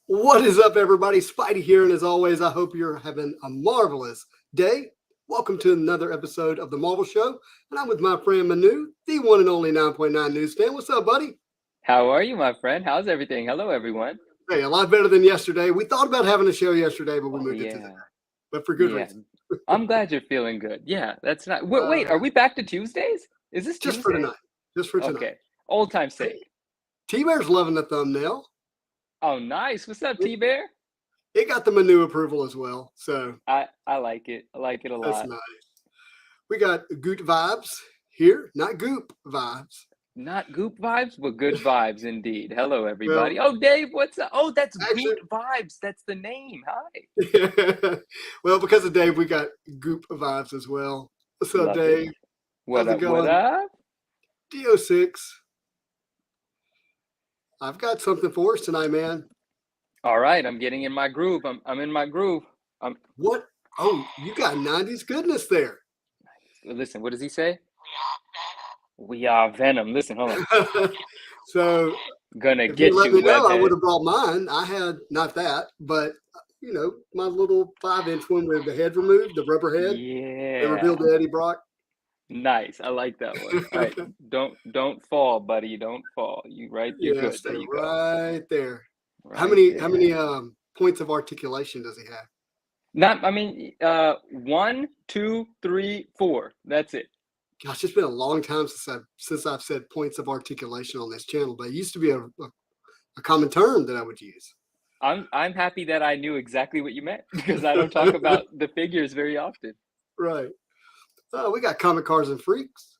What is up, everybody? Spidey here, and as always, I hope you're having a marvelous day. Welcome to another episode of The Marvel Show, and I'm with my friend Manu, the one and only 9.9 News fan. What's up, buddy? How are you, my friend? How's everything? Hello, everyone. Hey, a lot better than yesterday. We thought about having a show yesterday, but we Oh, moved it to today. But for good yeah. reason. I'm glad you're feeling good. Yeah, that's not. Wait, are we back to Tuesdays? Is this just Tuesday? for tonight. Just for tonight. Okay, old time sake. T-Bear's loving the thumbnail. Oh, nice. What's up, T-Bear? It got the Manu approval as well, so I like it. I like it a that's lot. nice. We got Goot vibes here, not Goop vibes. Not goop vibes, but good vibes indeed. Hello, everybody. Oh, Dave, what's up? Oh, that's Goop Vibes. That's the name. Hi. Well, because of Dave, we got Goop vibes as well. What's up, Love Dave? it. What How's up? it going? What up? DO6. I've got something for us tonight, man. All right, I'm getting in my groove. I'm in my groove. What? Oh, you got 90s goodness there. Listen, what does he say? We are Venom. Listen, hold on. So, Gonna if get you let me you, know, I webhead. would have brought mine. I had not that, but my little 5-inch one with the head removed, the rubber head. Yeah. They revealed the Eddie Brock. Nice. I like that one. All right. Don't fall, buddy. Don't fall. You're good. Stay There you right there. go. How Right many there. points of articulation does he have? 1, 2, 3, 4. That's it. Gosh, it's been a long time since I've said points of articulation on this channel, but it used to be a common term that I would use. I'm happy that I knew exactly what you meant because I don't talk about the figures very often. Right. We got Comic Cars and Freaks.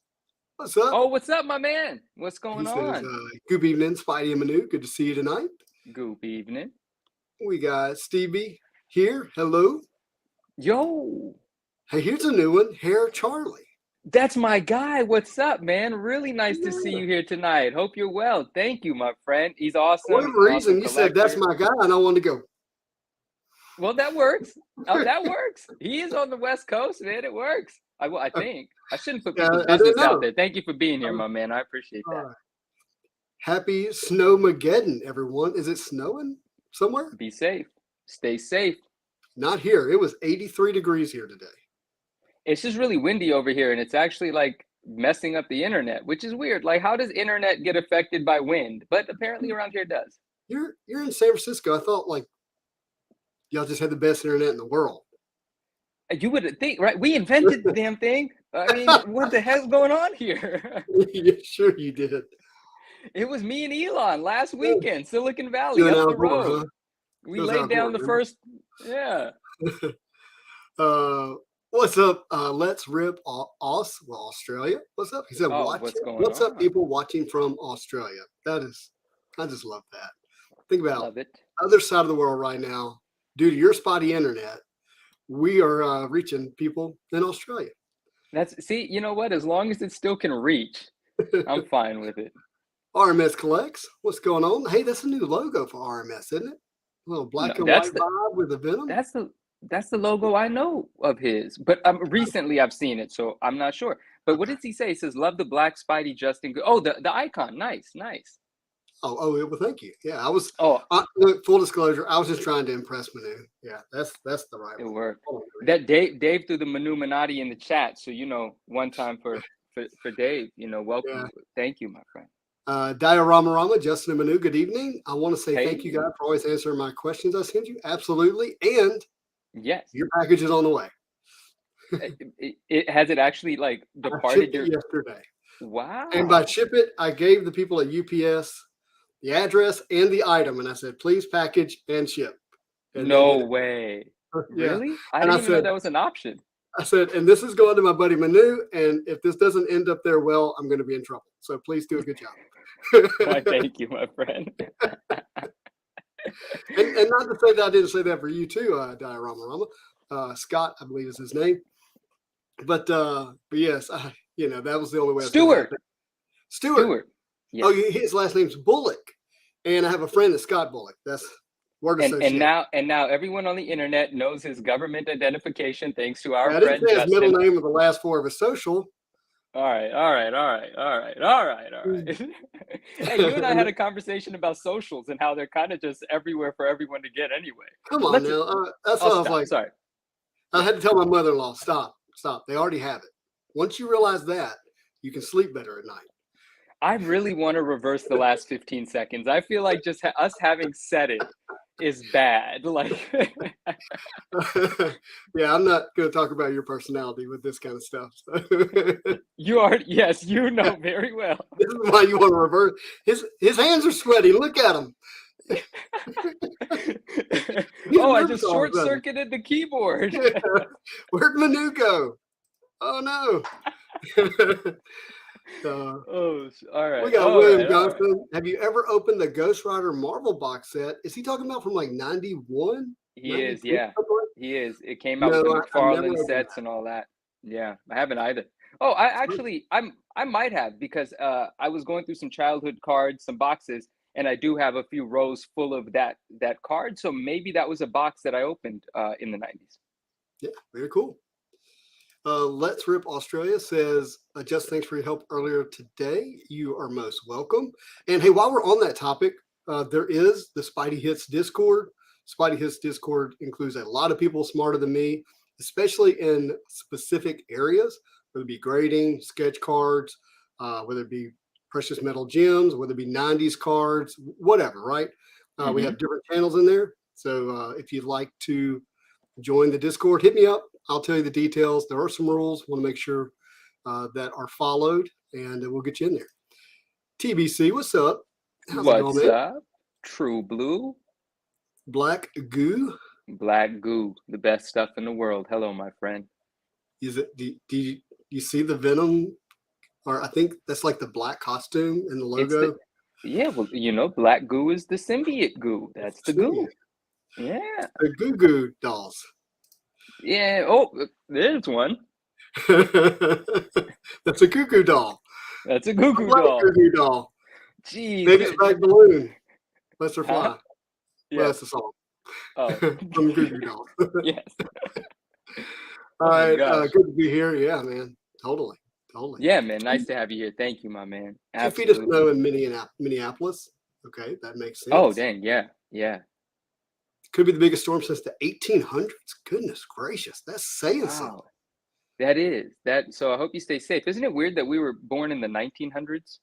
What's up? Oh, what's up, my man? What's going on? Good evening, Spidey and Manu. Good to see you tonight. Good evening. We got Stevie here. Hello. Yo. Hey, here's a new one. Hair Charlie. That's my guy. What's up, man? Really nice to see you here tonight. Hope you're well. Thank you, my friend. He's awesome. For whatever reason, you said that's my guy, and I wanted to go. Well, that works. That works. He is on the West Coast, man. It works. I think. I shouldn't put people's business out there. Thank you for being here, my man. I appreciate that. Happy Snowmageddon, everyone. Is it snowing somewhere? Be safe. Stay safe. Not here. It was 83 degrees here today. It's just really windy over here, and it's actually like messing up the internet, which is weird. Like, how does internet get affected by wind? But apparently around here it does. You're in San Francisco. I thought like y'all just had the best internet in the world. You would think, right? We invented the damn thing. I mean, what the hell's going on here? Yeah, sure you did. It was me and Elon last weekend, Silicon Valley, up the road. Huh? We laid down the first, yeah. What's up? Let's rip Australia. What's up? He said, what's up, people watching from Australia? I just love that. Think about other side of the world right now. Due to your spotty internet, we are reaching people in Australia. See, you know what? As long as it still can reach, I'm fine with it. RMS Collects. What's going on? Hey, that's a new logo for RMS, isn't it? A little black and white vibe with the Venom. That's the logo I know of his, but recently I've seen it, so I'm not sure. But what does he say? He says, "Love the black Spidey, Justin." Oh, the icon, nice. Oh, well, thank you. Yeah, I was. Look, full disclosure, I was just trying to impress Manu. Yeah, that's the right one. It worked. That Dave threw the Manuminati in the chat, so one time for Dave. Welcome. Yeah. Thank you, my friend. Diorama, Justin and Manu, good evening. I want to say thank you guys for always answering my questions I send you. Absolutely. And yes, your package is on the way. it has it actually departed yesterday. Wow. And by ship it, I gave the people at UPS the address and the item, and I said, please package and ship. And no way. Yeah. Really? I didn't even know that was an option. I said, and this is going to my buddy Manu, and if this doesn't end up there well, I'm going to be in trouble. So please do a good job. Why, thank you, my friend. and not to say that I didn't say that for you too, Diorama. Scott, I believe is his name. But yes, that was the only way. Stewart. Yes. Oh, his last name's Bullock, and I have a friend that's Scott Bullock. That's word association. And now everyone on the internet knows his government identification thanks to our friend Justin. His middle name or the last four of his social. All right. Hey, you and I had a conversation about socials and how they're kind of just everywhere for everyone to get anyway. Come on now. That's what I was like. Sorry. I had to tell my mother-in-law, stop. They already have it. Once you realize that, you can sleep better at night. I really want to reverse the last 15 seconds. I feel like just us having said it is bad. Like, yeah, I'm not going to talk about your personality with this kind of stuff. You are, yes, you know very well. This is why you want to reverse. His hands are sweaty. Look at him. Oh, I just short-circuited the keyboard. Where'd Manu go? Oh no. All right. We got William Johnson. Right. Have you ever opened the Ghost Rider Marvel box set? Is he talking about from like 91? He is, yeah. He is. It came out with the McFarlane sets and all that. Yeah, I haven't either. Oh, I might have, because I was going through some childhood cards, some boxes, and I do have a few rows full of that card. So maybe that was a box that I opened in the 90s. Yeah, very cool. Let's Rip Australia says, Just thanks for your help earlier today. You are most welcome. And hey, while we're on that topic, there is the Spidey Hits Discord. Spidey Hits Discord includes a lot of people smarter than me, especially in specific areas, whether it be grading, sketch cards, whether it be precious metal gems, whether it be 90s cards, whatever, right? We have different channels in there. So if you'd like to join the Discord, hit me up. I'll tell you the details. There are some rules. Want to make sure that are followed, and we'll get you in there. TBC, what's up? How's it going, man? Up? True Blue. Black Goo. Black Goo, the best stuff in the world. Hello, my friend. Is it? Do you see the Venom? Or I think that's like the black costume and the logo. Yeah, well, you know, Black Goo is the symbiote goo. That's the goo. Yeah. The Goo Goo dolls. Yeah. Oh, there's one. That's a Goo Goo doll. That's a Goo Goo doll. Goo Goo doll. Jeez. Baby's back balloon. Let's her fly. Yeah. Well, that's the song. Oh. From Goo Goo dolls. Yes. All right. Good to be here. Yeah, man. Totally. Yeah, man. Nice to have you here. Thank you, my man. 2 feet of snow in Minneapolis. Okay, that makes sense. Oh, dang. Yeah. Could be the biggest storm since the 1800s. Goodness gracious, that's saying something. That is that. So I hope you stay safe. Isn't it weird that we were born in the 1900s?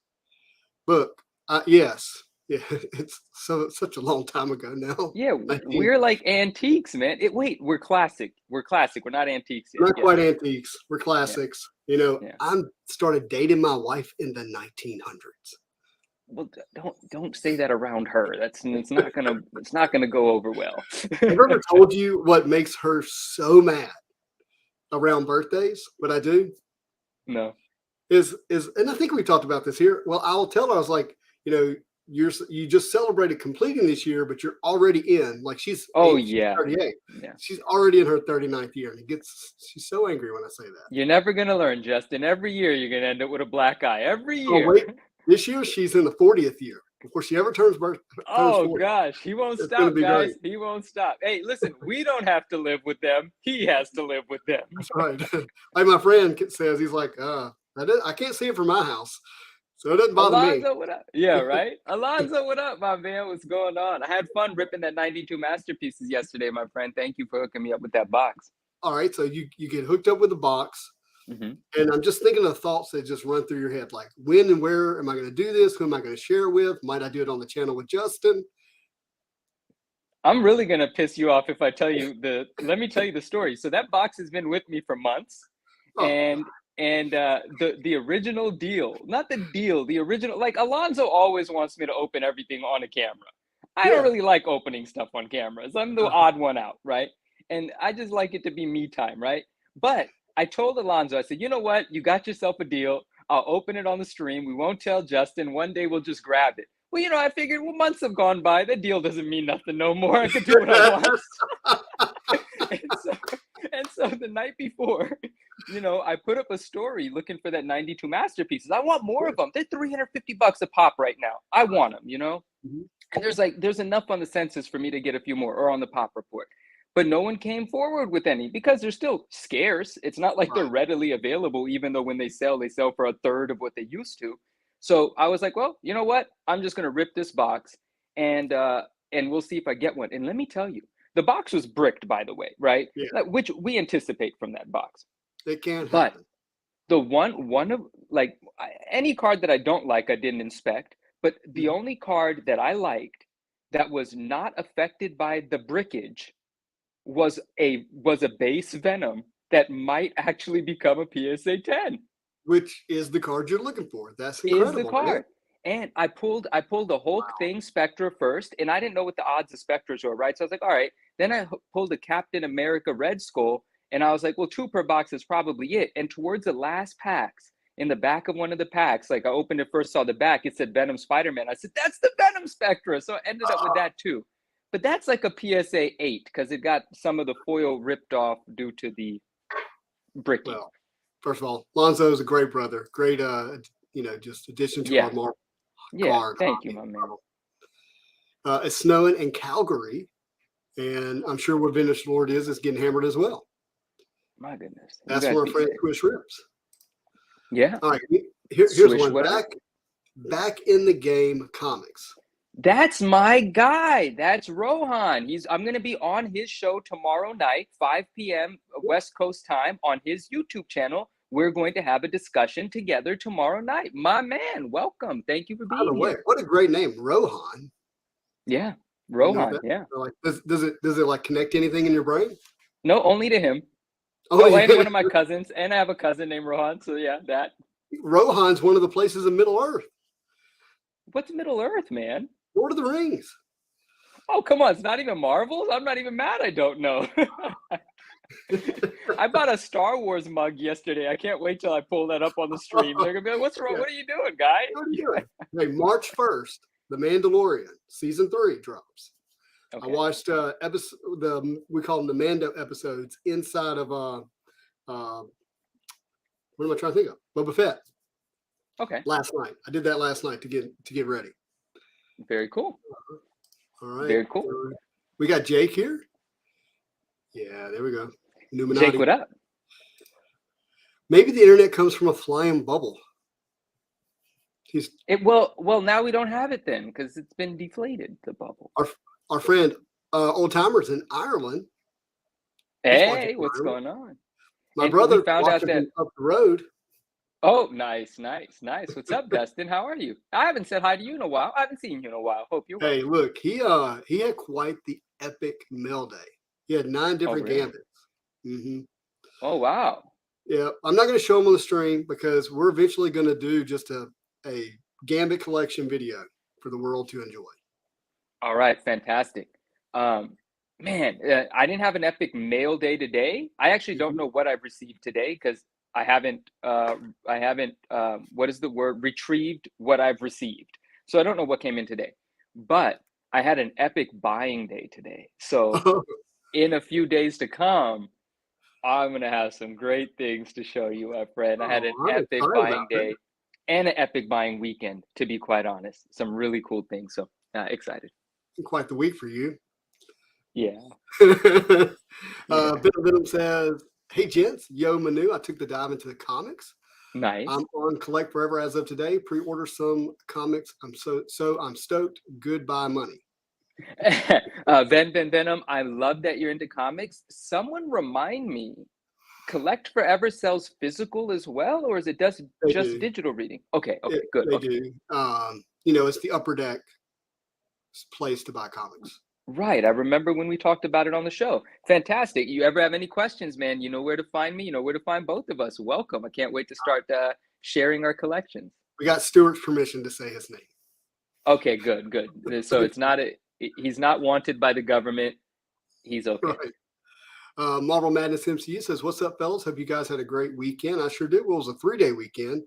Look, yes, yeah, it's such a long time ago now. Yeah, we're like antiques, man. We're classic. We're not antiques yet. We're not quite antiques. We're classics. Yeah. You know, I started dating my wife in the 1900s. Well, don't say that around her. It's not gonna go over well. Have I ever told you what makes her so mad around birthdays? What I do? No. Is and I think we talked about this here. Well, I will tell her, I was like, you know, you just celebrated completing this year, but you're already in. Like she's 38. Yeah. She's already in her 39th year, and she's so angry when I say that. You're never gonna learn, Justin. Every year you're gonna end up with a black eye. Every year. Oh, wait. This year she's in the 40th year before she ever turns 40. Gosh, he won't stop, guys. Great. He won't stop. Hey, listen, we don't have to live with them. He has to live with them. That's right. Like my friend says, he's like, I can't see it from my house, so it doesn't bother Alonzo, what up? Yeah, right. Alonzo, what up, my man? What's going on? I had fun ripping that 92 masterpieces yesterday, my friend. Thank you for hooking me up with that box. All right, so you get hooked up with the box. And I'm just thinking of thoughts that just run through your head, like when and where am I going to do this? Who am I going to share with? Might I do it on the channel with Justin? I'm really going to piss you off if I tell you let me tell you the story. So that box has been with me for months. And the original deal, not the deal, the original, like Alonzo always wants me to open everything on a camera. I don't really like opening stuff on cameras. I'm the odd one out, right? And I just like it to be me time, right? But I told Alonzo, I said, you know what? You got yourself a deal. I'll open it on the stream. We won't tell Justin. One day we'll just grab it. Well, you know, I figured, months have gone by. The deal doesn't mean nothing no more. I could do what I want. and so the night before, you know, I put up a story looking for that 92 masterpieces. I want more of them. They're $350 a pop right now. I want them, you know? And there's enough on the census for me to get a few more, or on the pop report. but no one came forward with any because they're still scarce. It's not like they're readily available, even though when they sell for a third of what they used to. So I was like, well, you know what? I'm just going to rip this box and we'll see if I get one. And let me tell you, the box was bricked, by the way, right? Yeah. Which we anticipate from that box. It can happen. But the one of like any card that I don't like, I didn't inspect. But the only card that I liked that was not affected by the brickage was a base Venom that might actually become a PSA 10. Which is the card you're looking for. That's incredible. Is the card. And I pulled the Hulk thing, Spectra first, and I didn't know what the odds of Spectras were, right? So I was like, all right. Then I pulled a Captain America Red Skull, and I was like, well, 2 per box is probably it. And towards the last packs, in the back of one of the packs, like I opened it first, saw the back, it said Venom Spider-Man. I said, that's the Venom Spectra. So I ended up with that too. But that's like a PSA 8 because it got some of the foil ripped off due to the bricking. Well, first of all, Lonzo is a great brother. Great, just addition to our Marvel card. Thank you, my man. It's snowing in Calgary, and I'm sure where Vintage Lord is getting hammered as well. My goodness. That's where our friend Swish Rips. Yeah. All right. Here's one. Back in the game comics. That's my guy. That's Rohan. I'm going to be on his show tomorrow night, 5 p.m. West Coast time on his YouTube channel. We're going to have a discussion together tomorrow night. My man, welcome. Thank you for being here. What a great name, Rohan. Yeah, Rohan. Yeah. Like, does it like connect anything in your brain? No, only to him. And one of my cousins, and I have a cousin named Rohan. So yeah, that. Rohan's one of the places in Middle Earth. What's Middle Earth, man? Lord of the Rings. Oh, come on. It's not even Marvels? I'm not even mad I don't know. I bought a Star Wars mug yesterday. I can't wait till I pull that up on the stream. They're going to be like, what's wrong? What are you doing, guy? What are you doing? Hey, March 1st, The Mandalorian, Season 3 drops. Okay. I watched we call them the Mando episodes inside of, what am I trying to think of? Boba Fett. Okay. Last night. I did that last night to get ready. Very cool. All right. Very cool. We got Jake here. Yeah, there we go. Illuminati. Jake, what up? Maybe the internet comes from a flying bubble. Well, now we don't have it then because it's been deflated, the bubble. Our friend, Old Timers in Ireland. Hey, what's going on? My brother found out that up the road. Oh, nice. What's up, Dustin? How are you? I haven't said hi to you in a while. I haven't seen you in a while. Hope you're well. Hey, look, he had quite the epic mail day. He had 9 different gambits. Mm-hmm. Oh, wow. Yeah, I'm not going to show them on the stream because we're eventually going to do just a gambit collection video for the world to enjoy. All right, fantastic. Man, I didn't have an epic mail day today. I actually don't know what I've received today because I haven't what is the word? Retrieved what I've received. So I don't know what came in today, but I had an epic buying day today. So in a few days to come, I'm going to have some great things to show you, my friend. I had an epic buying day and an epic buying weekend, to be quite honest. Some really cool things. So excited. Quite the week for you. Yeah. Venom says, hey, gents, yo, Manu, I took the dive into the comics. Nice. I'm on Collect Forever as of today. Pre-order some comics. I'm stoked. Goodbye, money. Venom, I love that you're into comics. Someone remind me, Collect Forever sells physical as well, or is it just digital reading? Okay, good. They do. It's the Upper Deck place to buy comics. Right. I remember when we talked about it on the show. Fantastic. You ever have any questions, man? You know where to find me. You know where to find both of us. Welcome. I can't wait to start sharing our collections. We got Stuart's permission to say his name. Okay, good. So it's not he's not wanted by the government. He's okay. Right. Marvel Madness MCU says, what's up, fellas? Hope you guys had a great weekend. I sure did. Well, it was a 3-day weekend.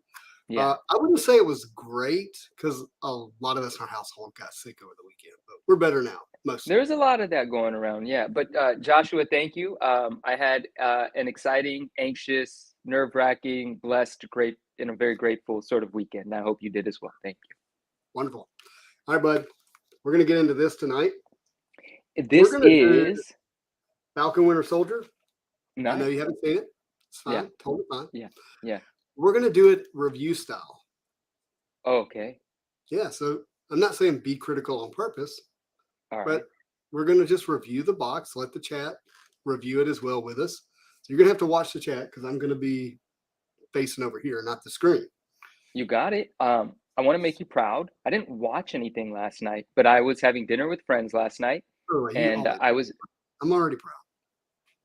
Yeah. I wouldn't say it was great because a lot of us in our household got sick over the weekend, but we're better now. Mostly. There's a lot of that going around, yeah. But Joshua, thank you. I had an exciting, anxious, nerve-wracking, blessed, great, and a very grateful sort of weekend. I hope you did as well. Thank you. Wonderful. All right, bud. We're going to get into this tonight. This is Falcon Winter Soldier. Nice. I know you haven't seen it. It's fine. Yeah. Totally fine. Yeah. We're going to do it review style. Okay. Yeah. So I'm not saying be critical on purpose, but we're going to just review the box, let the chat review it as well with us. So you're going to have to watch the chat because I'm going to be facing over here, not the screen. You got it. I want to make you proud. I didn't watch anything last night, but I was having dinner with friends last night. And I'm already proud.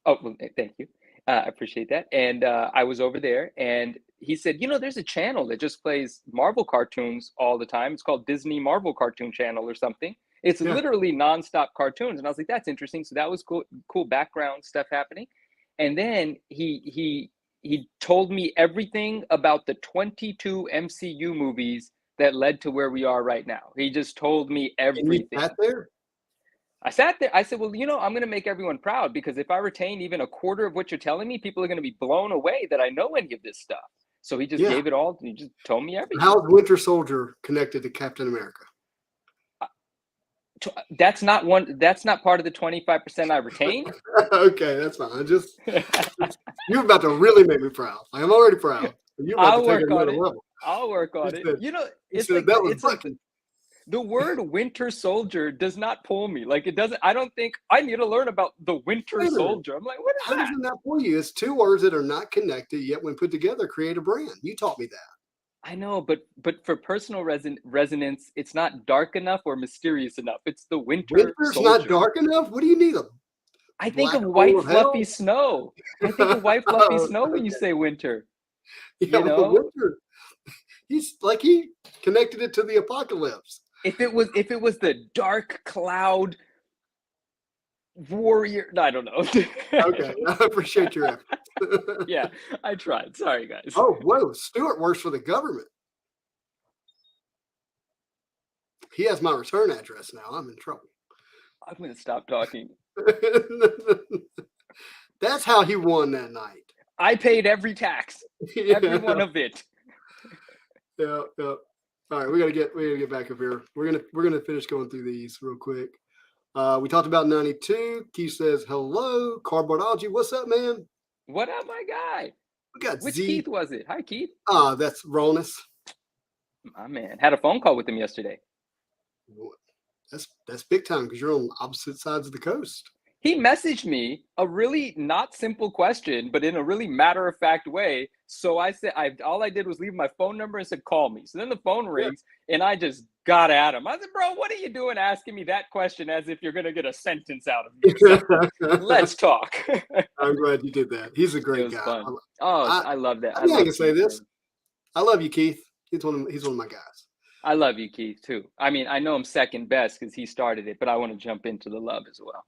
Oh, well, thank you. I appreciate that. And I was over there and he said, there's a channel that just plays Marvel cartoons all the time. It's called Disney Marvel Cartoon Channel or something. It's literally nonstop cartoons. And I was like, that's interesting. So that was cool background stuff happening. And then he told me everything about the 22 MCU movies that led to where we are right now. He just told me everything. And you sat there? I sat there. I said, well, I'm going to make everyone proud because if I retain even a quarter of what you're telling me, people are going to be blown away that I know any of this stuff. So he just gave it all. He just told me everything. How's Winter Soldier connected to Captain America? That's not part of the 25% I retain. Okay, that's fine. You're about to really make me proud. I am already proud. I'll work on it. I'll work on it. It's like that was lucky. The word Winter Soldier does not pull me. Like it doesn't. I don't think I need to learn about the Winter Soldier. I'm like, what is that? How does it not pull you? It's two words that are not connected yet when put together create a brand. You taught me that. I know, but for personal resonance, it's not dark enough or mysterious enough. It's the Winter's Soldier. Not dark enough. What do you need? I think of white fluffy snow. I think of white fluffy snow when you say winter. Yeah, winter. He connected it to the apocalypse. If it was the dark cloud warrior, I don't know. Okay, I appreciate your effort. Yeah, I tried. Sorry, guys. Oh, whoa. Stuart works for the government. He has my return address now. I'm in trouble. I'm going to stop talking. That's how he won that night. I paid every tax, every one of it. Yeah. All right, we gotta get back up here. We're gonna finish going through these real quick. We talked about 92. Keith says hello. Cardboardology, what's up, man? What up, my guy? We got Which Keith was it? Hi, Keith. That's Ronus. My man. Had a phone call with him yesterday. That's big time because you're on opposite sides of the coast. He messaged me a really not simple question, but in a really matter-of-fact way. So I said, all I did was leave my phone number and said, call me. So then the phone rings and I just got at him. I said, bro, what are you doing asking me that question as if you're going to get a sentence out of me? So, let's talk. I'm glad you did that. He's a great guy. Fun. I love that. I can say this. I love you, Keith. He's one of my guys. I love you, Keith, too. I mean, I know I'm second best because he started it, but I want to jump into the love as well.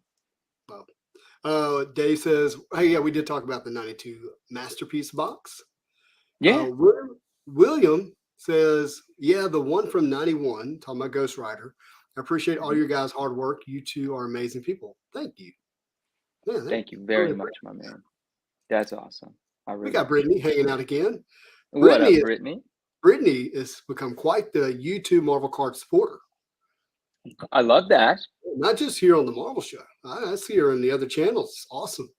Dave says, hey, yeah, we did talk about the 92 Masterpiece box. Yeah. William says, yeah, the one from 91, talking about Ghost Rider. I appreciate all your guys' hard work. You two are amazing people. Thank you. Man, thank you very much, my man. That's awesome. We got Brittany hanging out again. What up, Brittany? Brittany has become quite the YouTube Marvel card supporter. I love that. Not just here on the Marvel Show. I see her in the other channels. Awesome.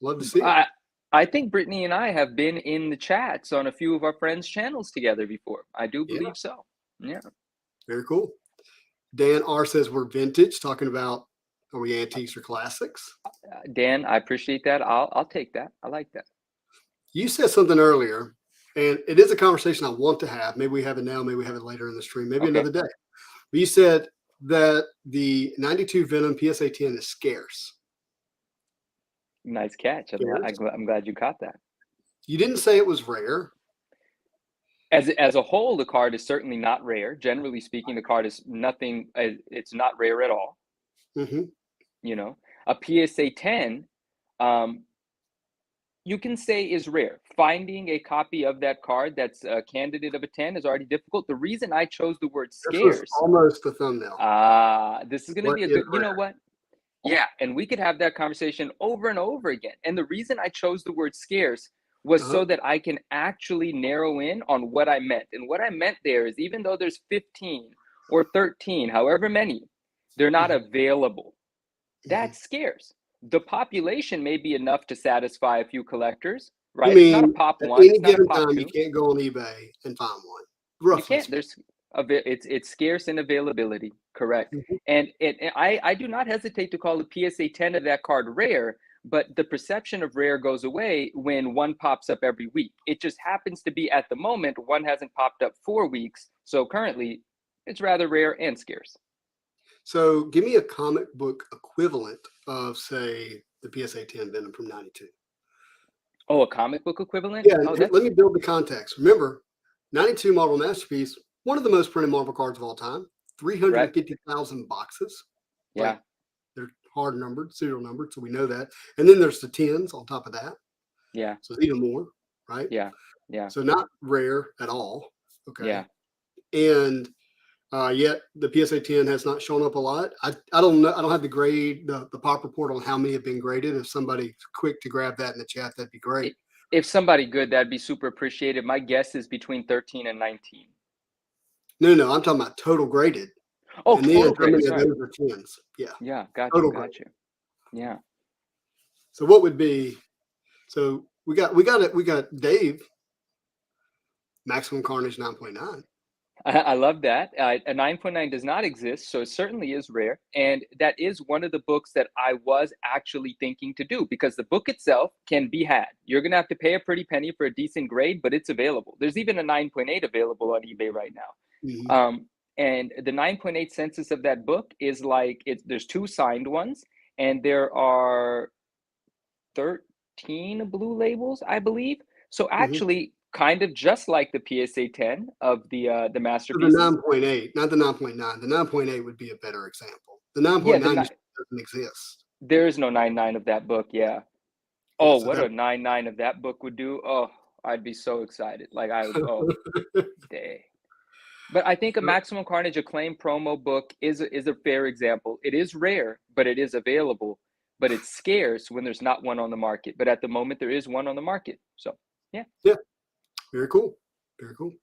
Love to see her. I think Brittany and I have been in the chats on a few of our friends' channels together before. I do believe so. Yeah. Very cool. Dan R says we're vintage, talking about are we antiques or classics? Dan, I appreciate that. I'll take that. I like that. You said something earlier, and it is a conversation I want to have. Maybe we have it now. Maybe we have it later in the stream. Maybe another day. But you said that the 92 Venom PSA 10 is scarce. Nice catch. I'm glad you caught that. You didn't say it was rare. As a whole, the card is certainly not rare. Generally speaking, the card is nothing. It's not rare at all. Mm-hmm. A PSA 10, you can say is rare. Finding a copy of that card that's a candidate of a 10 is already difficult. The reason I chose the word scarce. This was almost the thumbnail. This is going to be a good, you know what? Yeah. And we could have that conversation over and over again. And the reason I chose the word scarce was so that I can actually narrow in on what I meant. And what I meant there is even though there's 15 or 13, however many, they're not available. That's scarce. The population may be enough to satisfy a few collectors, right? You mean, it's not a pop at one, any it's not a given pop time, you two. can't go on eBay and find one. You Roughly can't. speaking. It's scarce in availability, correct? Mhm. And I do not hesitate to call the PSA 10 of that card rare, but the perception of rare goes away when one pops up every week. It just happens to be at the moment one hasn't popped up 4 weeks, so currently it's rather rare and scarce. So give me a comic book equivalent of, say, the PSA 10 Venom from 92. Oh, a comic book equivalent? Yeah, Oh, let me build the context. Remember, 92 Marvel Masterpiece, one of the most printed Marvel cards of all time, correct. 350,000 boxes. Yeah. Like, they're hard numbered, serial numbered, so we know that. And then there's the 10s on top of that. Yeah. So it's even more, right? Yeah. Yeah. So not rare at all. Okay. Yeah. And yet the PSA 10 has not shown up a lot. I don't know. I don't have the grade, the pop report on how many have been graded. If somebody's quick to grab that in the chat, that'd be great. If somebody good, that'd be super appreciated. My guess is between 13 and 19. No, I'm talking about total graded. Oh, and total then graded. how many Sorry. of those are 10s? Yeah. Yeah, got Total you. Got you. Yeah. So what would be? So we got Dave. Maximum Carnage 9.9. I love that. A 9.9 does not exist, so it certainly is rare. And that is one of the books that I was actually thinking to do because the book itself can be had. You're going to have to pay a pretty penny for a decent grade, but it's available. There's even a 9.8 available on eBay right now. Mm-hmm. And the 9.8 census of that book is like there's 2 signed ones, and there are 13 blue labels, I believe. So actually, kind of just like the PSA 10 of the So masterpieces. the 9.8, not the 9.9. The 9.8 would be a better example. The 9.9 doesn't exist. There is no 9.9 of that book. Yeah. Oh, so what a 9.9 of that book would do. Oh, I'd be so excited. Like I would. Oh, day. But I think a Maximum Carnage Acclaim promo book is a fair example. It is rare, but it is available. But it's scarce when there's not one on the market. But at the moment, there is one on the market. So, yeah. Yeah. Very cool. Very cool.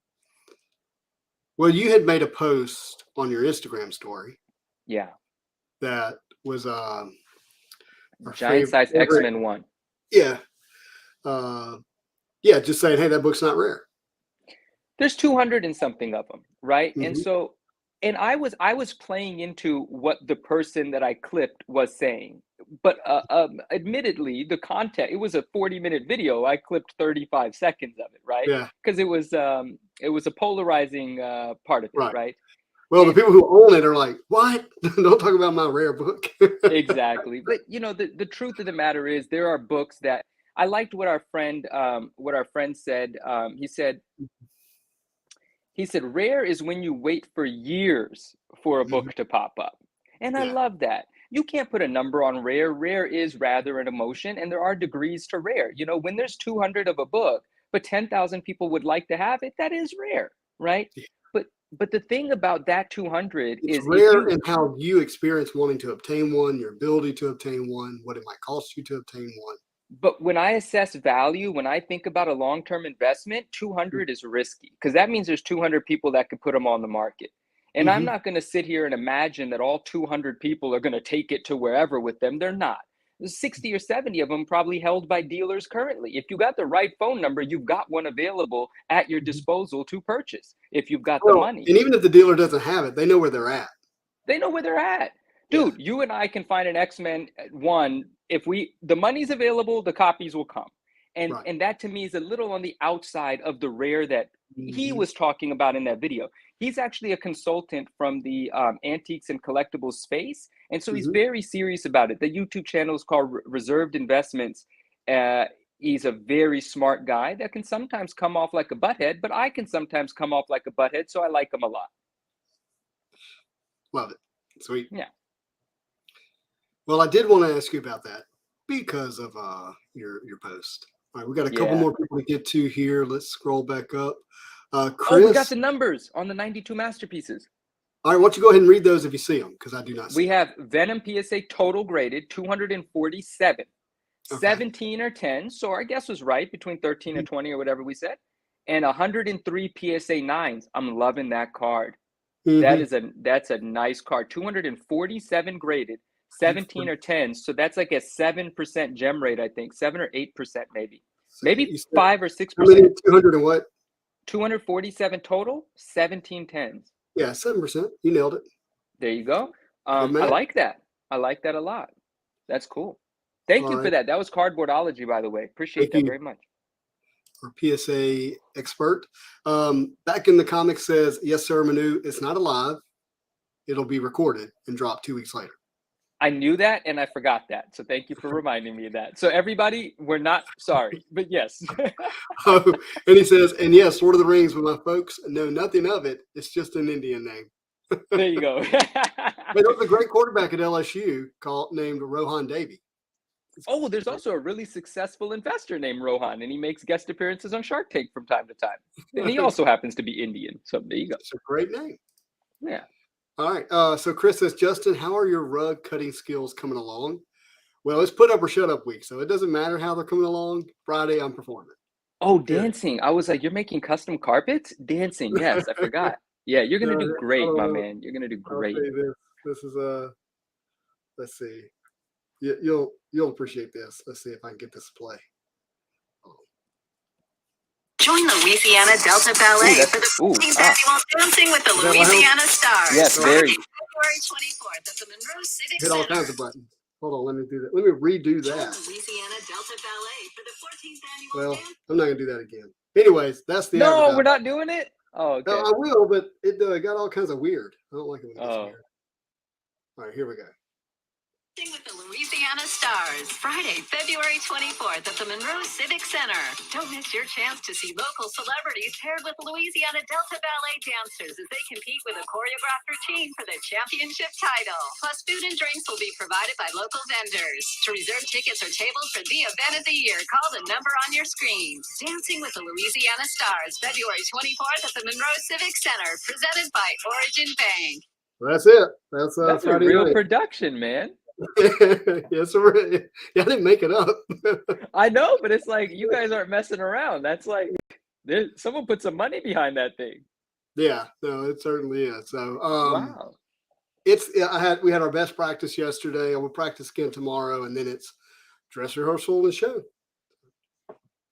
Well, you had made a post on your Instagram story. Yeah. That was giant size X-Men 1. Yeah. Yeah, just saying, hey, that book's not rare. There's 200 and something of them, right? Mm-hmm. And so, and I was playing into what the person that I clipped was saying, but admittedly, the content, it was a 40-minute video. I clipped 35 seconds of it, right? Yeah. Because it was a polarizing part of it, right? Well, the people who own it are like, what? Don't talk about my rare book. Exactly. But the truth of the matter is there are books that I liked what our friend said. He said, rare is when you wait for years for a book to pop up. And I love that. You can't put a number on rare. Rare is rather an emotion, and there are degrees to rare. When there's 200 of a book, but 10,000 people would like to have it, that is rare, right? Yeah. But the thing about that 200 is rare in how you experience wanting to obtain one, your ability to obtain one, what it might cost you to obtain one. But when I assess value, when I think about a long-term investment, 200 is risky because that means there's 200 people that could put them on the market. And I'm not going to sit here and imagine that all 200 people are going to take it to wherever with them. They're not. There's 60 or 70 of them probably held by dealers currently. If you got the right phone number, you've got one available at your disposal to purchase if you've got the money. And even if the dealer doesn't have it, they know where they're at. They know where they're at. Dude, you and I can find an X-Men 1. If the money's available, the copies will come. And that to me is a little on the outside of the rare that he was talking about in that video. He's actually a consultant from the antiques and collectibles space. And so he's very serious about it. The YouTube channel is called Reserved Investments. He's a very smart guy that can sometimes come off like a butthead, but I can sometimes come off like a butthead. So I like him a lot. Love it. Sweet. Yeah. Well, I did want to ask you about that because of your post. All right, we got a couple more people to get to here. Let's scroll back up. Chris, we got the numbers on the 92 masterpieces. All right, why don't you go ahead and read those if you see them, because I do not see them. We have Venom PSA total graded 247. 17 or 10, so our guess was right, between 13 and 20 or whatever we said. And 103 PSA 9s. I'm loving that card. That's a nice card. 247 graded. 17 or 10. So that's like a 7% gem rate, I think. 7 or 8% maybe. Maybe 5 or 6%. How many? 200 and what? 247 total, 17 tens. Yeah, 7%. You nailed it. There you go. I like that. I like that a lot. That's cool. Thank you for that. That was Cardboardology, by the way. Appreciate that very much. Our PSA expert. Back in the comics says, yes, sir, Manu, it's not alive. It'll be recorded and dropped 2 weeks later. I knew that and I forgot that. So thank you for reminding me of that. So everybody, we're not sorry, but yes. And he says, and yes, Lord of the Rings with my folks know nothing of it. It's just an Indian name. There you go. There was a great quarterback at LSU named Rohan Davey. Oh, there's also a really successful investor named Rohan, and he makes guest appearances on Shark Tank from time to time. And he also happens to be Indian. So there you go. It's a great name. Yeah. All right. So Chris says, Justin, how are your rug cutting skills coming along? Well, it's put up or shut up week, so it doesn't matter how they're coming along. Friday, I'm performing. Oh, dancing. I was like, you're making custom carpets? Dancing. Yes, I forgot. Yeah, you're going to do great, my man. You're going to do great. This is let's see. You'll appreciate this. Let's see if I can get this to play. Join Louisiana Delta Ballet for the 14th annual Dancing with the Louisiana Stars. Yes, very. February 24th at the Monroe Civic Hit Center. all kinds of buttons. Hold on, let me do that. Let me redo that. Join Louisiana Delta Ballet for the 14th annual Well, dance. I'm not gonna do that again. Anyways, that's the. No, we're not doing it. Oh, okay. No, I will, but it got all kinds of weird. I don't like it when it gets weird. All right, here we go. Dancing with the Louisiana Stars, Friday, February 24th at the Monroe Civic Center. Don't miss your chance to see local celebrities paired with Louisiana Delta Ballet dancers as they compete with a choreographed routine for their championship title. Plus, food and drinks will be provided by local vendors. To reserve tickets or tables for the event of the year, call the number on your screen. Dancing with the Louisiana Stars, February 24th at the Monroe Civic Center, presented by Origin Bank. Well, that's it. That's Friday a real night. Production, man. Yes, yeah, I didn't make it up. I know, but it's like you guys aren't messing around. That's like someone put some money behind that thing. Yeah, no, it certainly is. So, wow, we had our best practice yesterday. I will practice again tomorrow, and then it's dress rehearsal and show.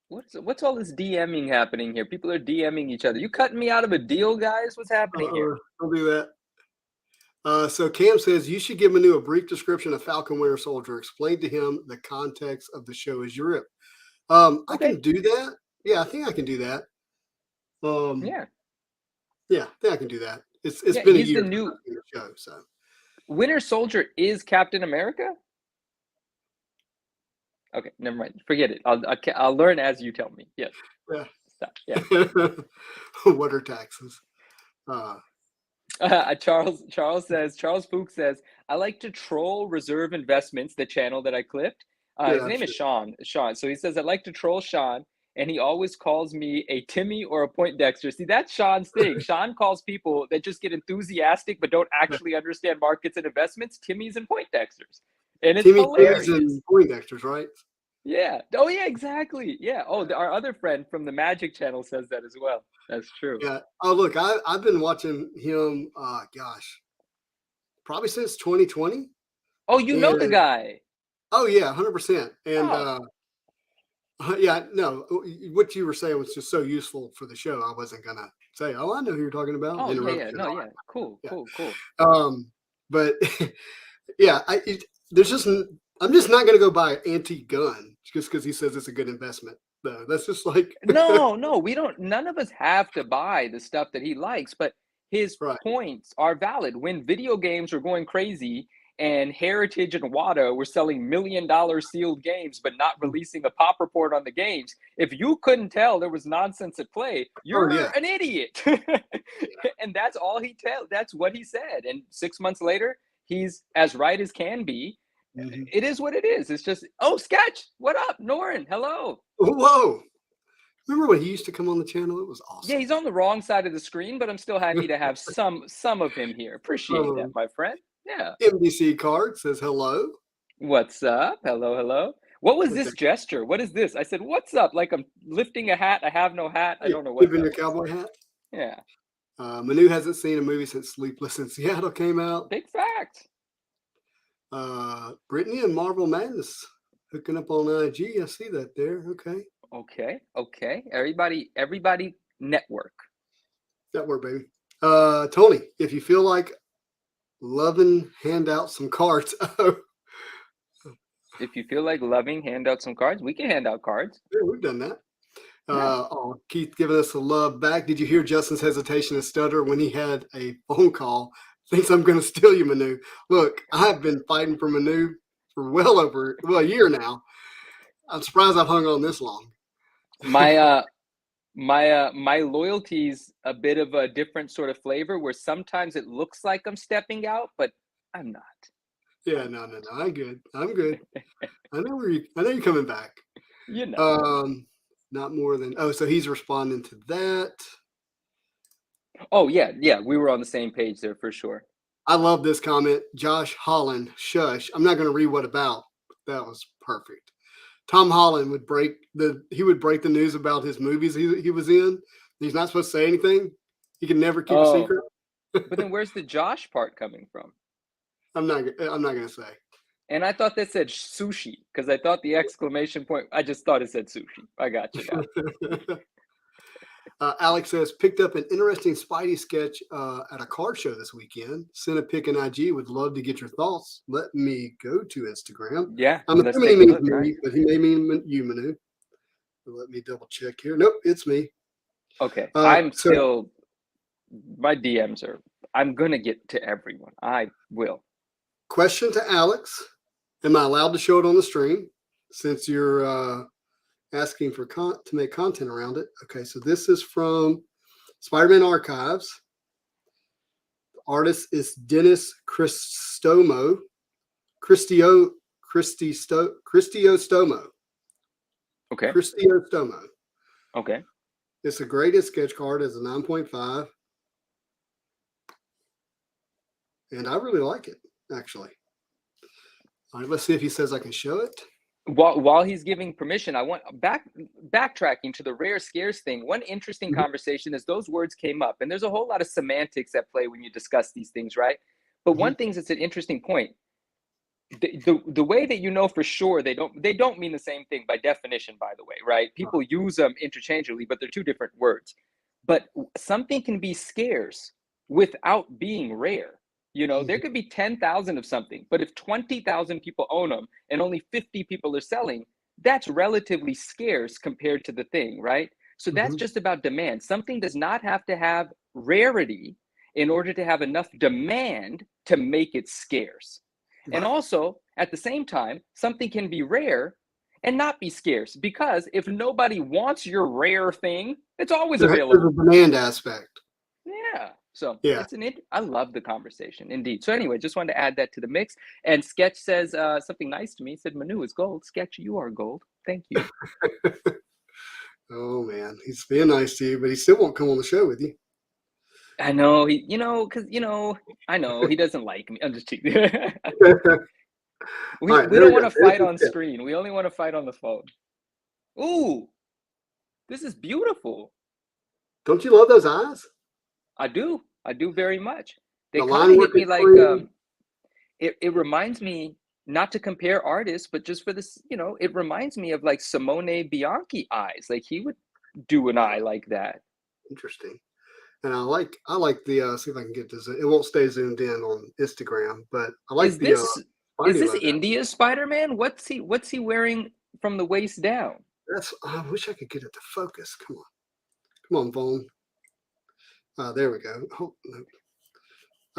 What's all this DMing happening here? People are DMing each other. You cutting me out of a deal, guys? What's happening here? Don't do that. So Cam says, you should give Manu a brief description of Falcon Winter Soldier. Explain to him the context of the show as you rip. I can do that. Yeah, I think I can do that. Yeah, I think I can do that. It's been a year the new show. So Winter Soldier is Captain America? Okay, never mind. Forget it. I'll learn as you tell me. Yes. Yeah. Stop. Yeah. What are taxes? Charles Fook says, I like to troll Reserve Investments, the channel that I clipped. His name is Sean. So he says, I like to troll Sean, and he always calls me a Timmy or a Poindexter. See, that's Sean's thing. Sean calls people that just get enthusiastic but don't actually understand markets and investments Timmys and Poindexters. And it's hilarious. Timmys and Poindexters, right? Yeah. Oh, yeah, exactly. Yeah. Oh, our other friend from the Magic Channel says that as well. That's true. Yeah. Oh, look, I've been watching him, probably since 2020. Oh, you know the guy. Oh, yeah, 100%. And, yeah, no, what you were saying was just so useful for the show. I wasn't going to say, I know who you're talking about. Oh, yeah. No, yeah. Cool. But, yeah, I'm just not going to go buy an antique gun just because he says it's a good investment. No, that's just like no, we don't. None of us have to buy the stuff that he likes, but his points are valid. When video games were going crazy and Heritage and WATA were selling $1 million sealed games, but not releasing a pop report on the games, if you couldn't tell there was nonsense at play, you're an idiot. And that's all that's what he said. And 6 months later, he's as right as can be. Mm-hmm. It is what it is. It's just, Sketch, what up? Norin, hello. Whoa. Remember when he used to come on the channel? It was awesome. Yeah, he's on the wrong side of the screen, but I'm still happy to have some of him here. Appreciate that, my friend. Yeah. MDC Card says hello. What's up? Hello. What was this gesture? What is this? I said, what's up? Like I'm lifting a hat. I have no hat. I don't know what. Giving your cowboy hat? Yeah. Manu hasn't seen a movie since Sleepless in Seattle came out. Big fact. Brittany and Marvel Madness hooking up on IG. I see that there. Okay. Everybody network. Network, baby. Tony, if you feel like loving, hand out some cards. If you feel like loving, hand out some cards. We can hand out cards. Yeah, we've done that. Keith giving us a love back. Did you hear Justin's hesitation and stutter when he had a phone call? Thinks I'm going to steal you, Manu. Look, I've been fighting for Manu for well over a year now. I'm surprised I've hung on this long. My loyalty's a bit of a different sort of flavor where sometimes it looks like I'm stepping out, but I'm not. Yeah, no. I'm good. I know you're coming back. You know. Not more than so he's responding to that. Oh yeah. We were on the same page there for sure. I love this comment. Josh Holland, shush. I'm not going to read what about. That was perfect. Tom Holland would break the news about his movies he was in. He's not supposed to say anything. He can never keep a secret. But then where's the Josh part coming from? I'm not going to say. And I thought that said sushi because I thought the exclamation point. I just thought it said sushi. I got you now. Alex says, picked up an interesting Spidey sketch at a card show this weekend. Sent a pic in IG. Would love to get your thoughts. Let me go to Instagram. Yeah. I'm assuming he means me, but he may mean you, Manu. Let me double check here. Nope, it's me. Okay. I'm still, my DMs are, I'm going to get to everyone. I will. Question to Alex. Am I allowed to show it on the stream since you're asking for to make content around it? Okay, so this is from Spider-Man Archives. The artist is Dennis Cristomo. Cristomo. Okay. Cristomo. Okay. It's a graded sketch card. It's a 9.5. And I really like it, actually. All right, let's see if he says I can show it. While he's giving permission, I want backtracking to the rare scarce thing. One interesting conversation is those words came up, and there's a whole lot of semantics at play when you discuss these things, right? But one thing that's an interesting point. The way that you know for sure they don't mean the same thing by definition, by the way, right? People use them interchangeably, but they're two different words. But something can be scarce without being rare. You know, there could be 10,000 of something, but if 20,000 people own them and only 50 people are selling, that's relatively scarce compared to the thing, right? So that's just about demand. Something does not have to have rarity in order to have enough demand to make it scarce. Right. And also, at the same time, something can be rare and not be scarce because if nobody wants your rare thing, it's always available. There's a demand aspect. Yeah. So yeah, I love the conversation indeed. So anyway, just wanted to add that to the mix. And Sketch says something nice to me. He said, Manu is gold. Sketch, you are gold. Thank you. Oh man, he's being nice to you, but he still won't come on the show with you. I know I know he doesn't like me. I'm just cheating. We don't want to fight on screen. We only want to fight on the phone. Ooh, this is beautiful. Don't you love those eyes? I do very much. They kind of hit me like it reminds me, not to compare artists, but just for this, it reminds me of like Simone Bianchi eyes. Like he would do an eye like that. Interesting. And I like the see if I can get this. It won't stay zoomed in on Instagram, but I like is this India's Spider-Man? What's he wearing from the waist down? I wish I could get it to focus. Come on, phone. There we go. Oh, no.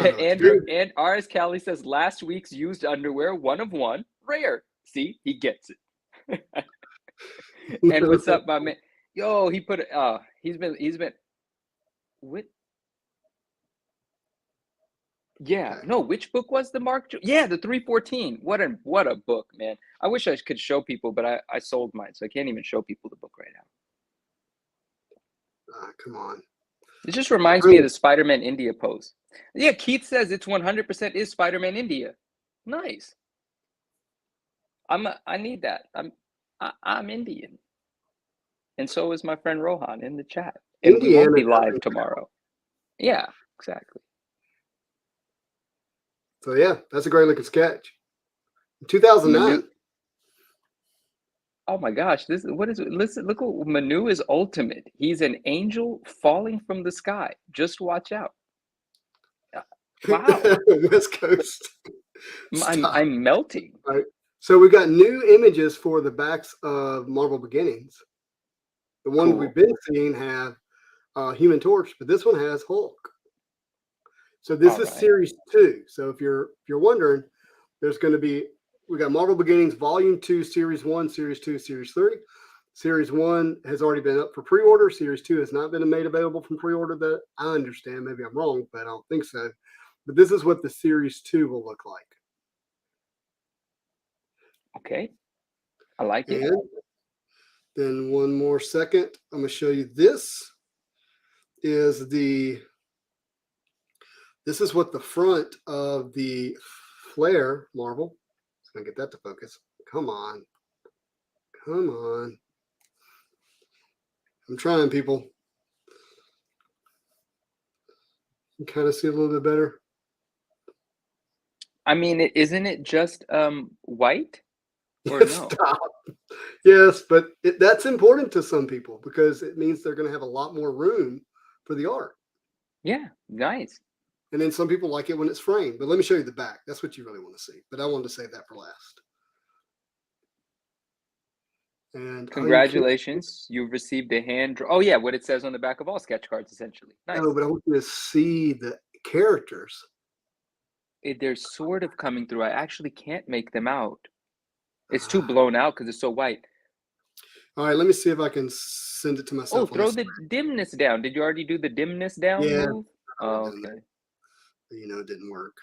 And R.S. Callie says last week's used underwear, 1 of 1, rare. See, he gets it. And what's up, my man? Yo, he put he's been what? Yeah, no, which book was the Mark? Yeah, the 314. What a book, man. I wish I could show people, but I sold mine, so I can't even show people the book right now. Come on. It just reminds me of the Spider-Man India pose. Yeah, Keith says it's 100% is Spider-Man India. Nice. I need that. I'm Indian. And so is my friend Rohan in the chat. And we won't be live tomorrow. Yeah, exactly. So yeah, that's a great looking sketch. 2009. Oh my gosh, what is it? Listen, look what Manu is ultimate. He's an angel falling from the sky. Just watch out. Wow. West Coast. I'm melting. All right. So we've got new images for the backs of Marvel Beginnings. The one we've been seeing have Human Torch, but this one has Hulk. So this is series 2. So if you're wondering, there's going to be, we got Marvel Beginnings Volume 2, Series 1, Series 2, Series 3. Series 1 has already been up for pre-order. Series 2 has not been made available from pre-order that I understand. Maybe I'm wrong, but I don't think so. But this is what the Series 2 will look like. Okay. I like it. And then one more second, I'm going to show you this. This is what the front of the Flare Marvel. Just going to get that to focus. Come on. I'm trying, people. You kind of see a little bit better. I mean, isn't it just white? Or no? Stop. Yes, but that's important to some people because it means they're going to have a lot more room for the art. Yeah, nice. And then some people like it when it's framed. But let me show you the back. That's what you really want to see. But I wanted to save that for last. And congratulations, you've received a hand. Oh yeah, what it says on the back of all sketch cards, essentially. Nice. No, but I want you to see the characters. They're sort of coming through. I actually can't make them out. It's too blown out because it's so white. All right, let me see if I can send it to myself. Oh, throw the dimness down. Did you already do the dimness down move? Oh, okay. You know, it didn't work.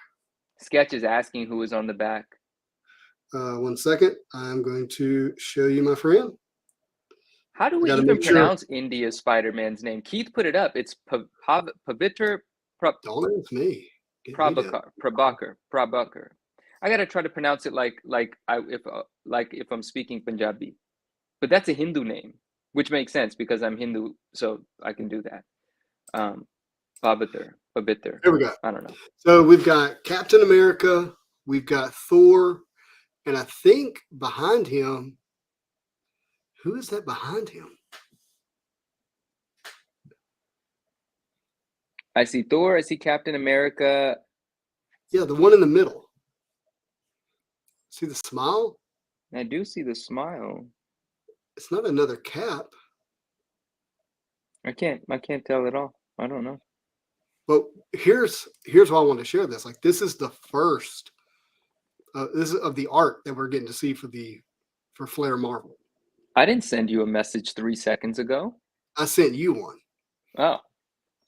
Sketch is asking who is on the back. 1 second. I'm going to show you my friend. How do we even pronounce India's Spider-Man's name? Keith put it up. It's Pavitr. Don't ask me. Prabhakar. I gotta try to pronounce it like if I'm speaking Punjabi, but that's a Hindu name, which makes sense because I'm Hindu, so I can do that. Pavitr. Here we go. I don't know. So we've got Captain America, we've got Thor, and I think behind him, who is that behind him? I see Thor. I see Captain America. Yeah, the one in the middle. See the smile? I do see the smile. It's not another Cap. I can't tell at all. I don't know. But here's why I want to share this. Like, this is the first. This is of the art that we're getting to see for Flare Marvel. I didn't send you a message 3 seconds ago. I sent you one. Oh,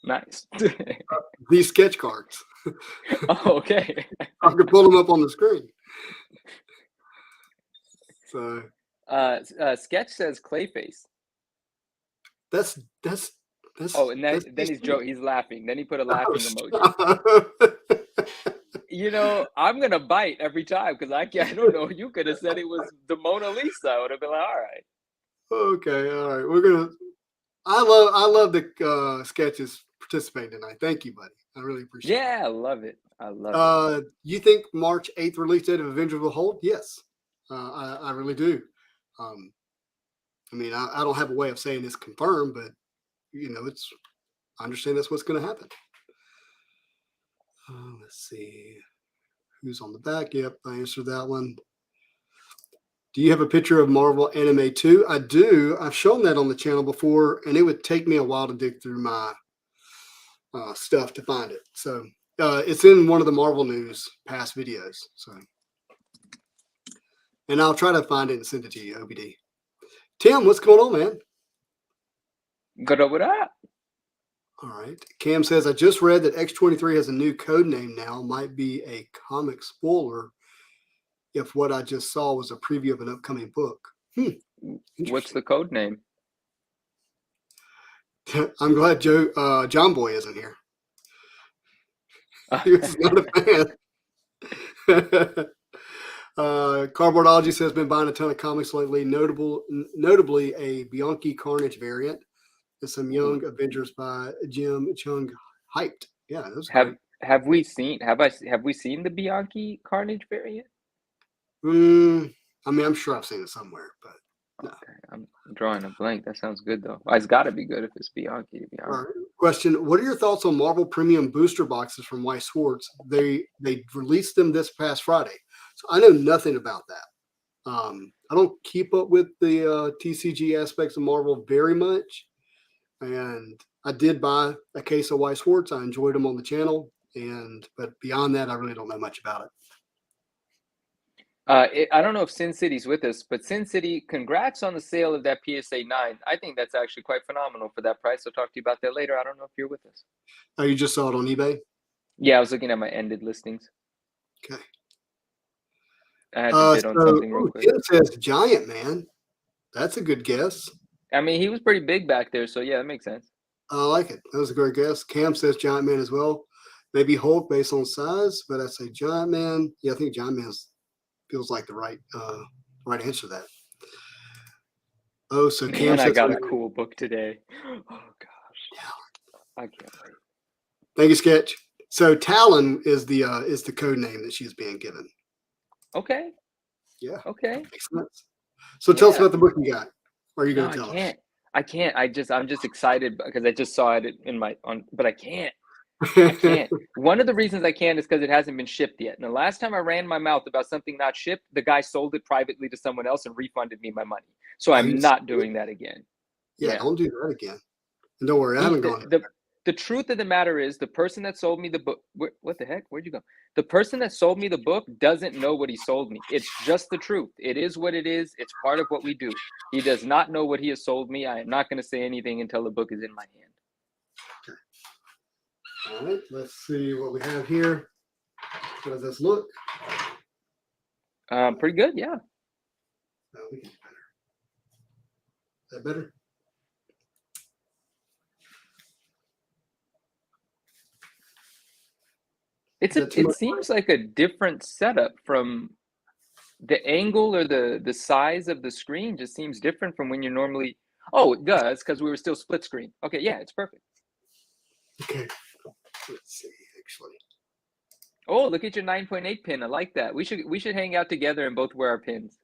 nice. These sketch cards. Oh, okay. I could pull them up on the screen. So. Sketch says Clayface. That's. Oh, and then he's laughing. Then he put a laughing emoji. You know, I'm gonna bite every time because I don't know. You could have said it was the Mona Lisa. I would have been like, all right. Okay, all right. We're gonna. I love the sketches participating tonight. Thank you, buddy. I really appreciate it. Yeah, I love it. I love it. You think March 8th release date of Avengers will hold? Yes, I really do. I mean, I don't have a way of saying it's confirmed, but you know, I understand that's what's going to happen. Let's see who's on the back. Yep, I answered that one. Do you have a picture of Marvel Anime 2? I do. I've shown that on the channel before, and it would take me a while to dig through my stuff to find it. So it's in one of the Marvel News past videos. So, and I'll try to find it and send it to you, OBD. Tim, what's going on, man? Good over that. All right. Cam says, I just read that X-23 has a new code name now. Might be a comic spoiler if what I just saw was a preview of an upcoming book. What's the code name? I'm glad John Boy isn't here. He was not a fan. Cardboardology says, been buying a ton of comics lately, notably a Bianchi Carnage variant and some Young Avengers by Jim Chung. Hyped. Yeah, those have we seen the Bianchi Carnage variant? I mean, I'm sure I've seen it somewhere, but no. Okay, I'm drawing a blank. That sounds good though. It's got to be good if it's Bianchi, to be honest. All right. Question: what are your thoughts on Marvel Premium booster boxes from Weiss Schwarz? They released them this past Friday, so I know nothing about that. I don't keep up with the TCG aspects of Marvel very much, and I did buy a case of Weiss Schwarz. I enjoyed them on the channel, but beyond that, I really don't know much about it. I don't know if Sin City's with us, but Sin City, congrats on the sale of that PSA 9. I think that's actually quite phenomenal for that price. I'll talk to you about that later. I don't know if you're with us. Oh, you just saw it on eBay? Yeah, I was looking at my ended listings. Okay. I had to bid on something real quick. It says Giant Man. That's a good guess. I mean, he was pretty big back there, so yeah, that makes sense. I like it. That was a great guess. Cam says Giant Man as well. Maybe Hulk based on size, but I say Giant Man. Yeah, I think Giant Man feels like the right answer to that. Oh, so Cam says I got a cool book today. Oh gosh. Yeah. I can't wait. Thank you, Sketch. So Talon is the code name that she's being given. Okay. Yeah. Okay. Makes sense. So tell us about the book you got. Or are you going to tell us? I can't. I'm just excited because I just saw it but I can't. I can't. One of the reasons I can't is because it hasn't been shipped yet. And the last time I ran my mouth about something not shipped, the guy sold it privately to someone else and refunded me my money. So I'm not doing that again. Yeah, don't do that again. And don't worry, I haven't gone. The truth of the matter is the person that sold me the book, what the heck? Where'd you go? The person that sold me the book doesn't know what he sold me. It's just the truth. It is what it is. It's part of what we do. He does not know what he has sold me. I am not going to say anything until the book is in my hand. Okay. All right, let's see what we have here. How does this look? Pretty good, yeah. No, we can do better. Is that better? It seems like a different setup from the angle or the size of the screen just seems different from when you're normally. Oh, it does because we were still split screen. Okay, yeah, it's perfect. Okay, let's see. Actually, oh, look at your 9.8 pin. I like that. We should hang out together and both wear our pins.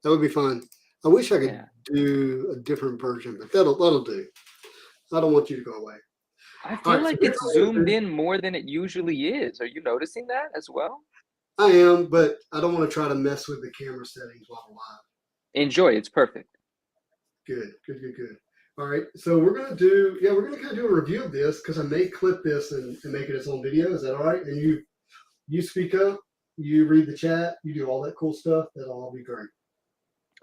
That would be fun. I wish I could do a different version, but that'll do. I don't want you to go away. I feel like it's zoomed in more than it usually is. Are you noticing that as well? I am, but I don't want to try to mess with the camera settings while we're live. Enjoy. It's perfect. Good. All right. So we're going to kind of do a review of this because I may clip this and make it its own video. Is that all right? And you speak up, you read the chat, you do all that cool stuff. That'll all be great.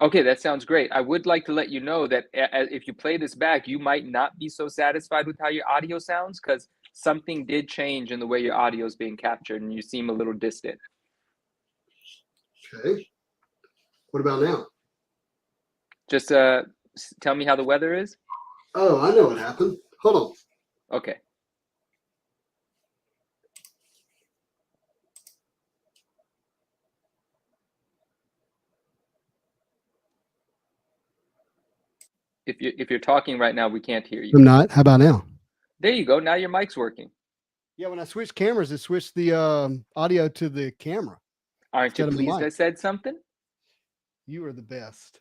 Okay, that sounds great. I would like to let you know that if you play this back, you might not be so satisfied with how your audio sounds because something did change in the way your audio is being captured and you seem a little distant. Okay. What about now? Just tell me how the weather is. Oh, I know what happened. Hold on. Okay. If you're talking right now, we can't hear you. I'm not. How about now? There you go. Now your mic's working. Yeah, when I switched cameras, it switched the audio to the camera. Aren't you pleased I said something? You are the best.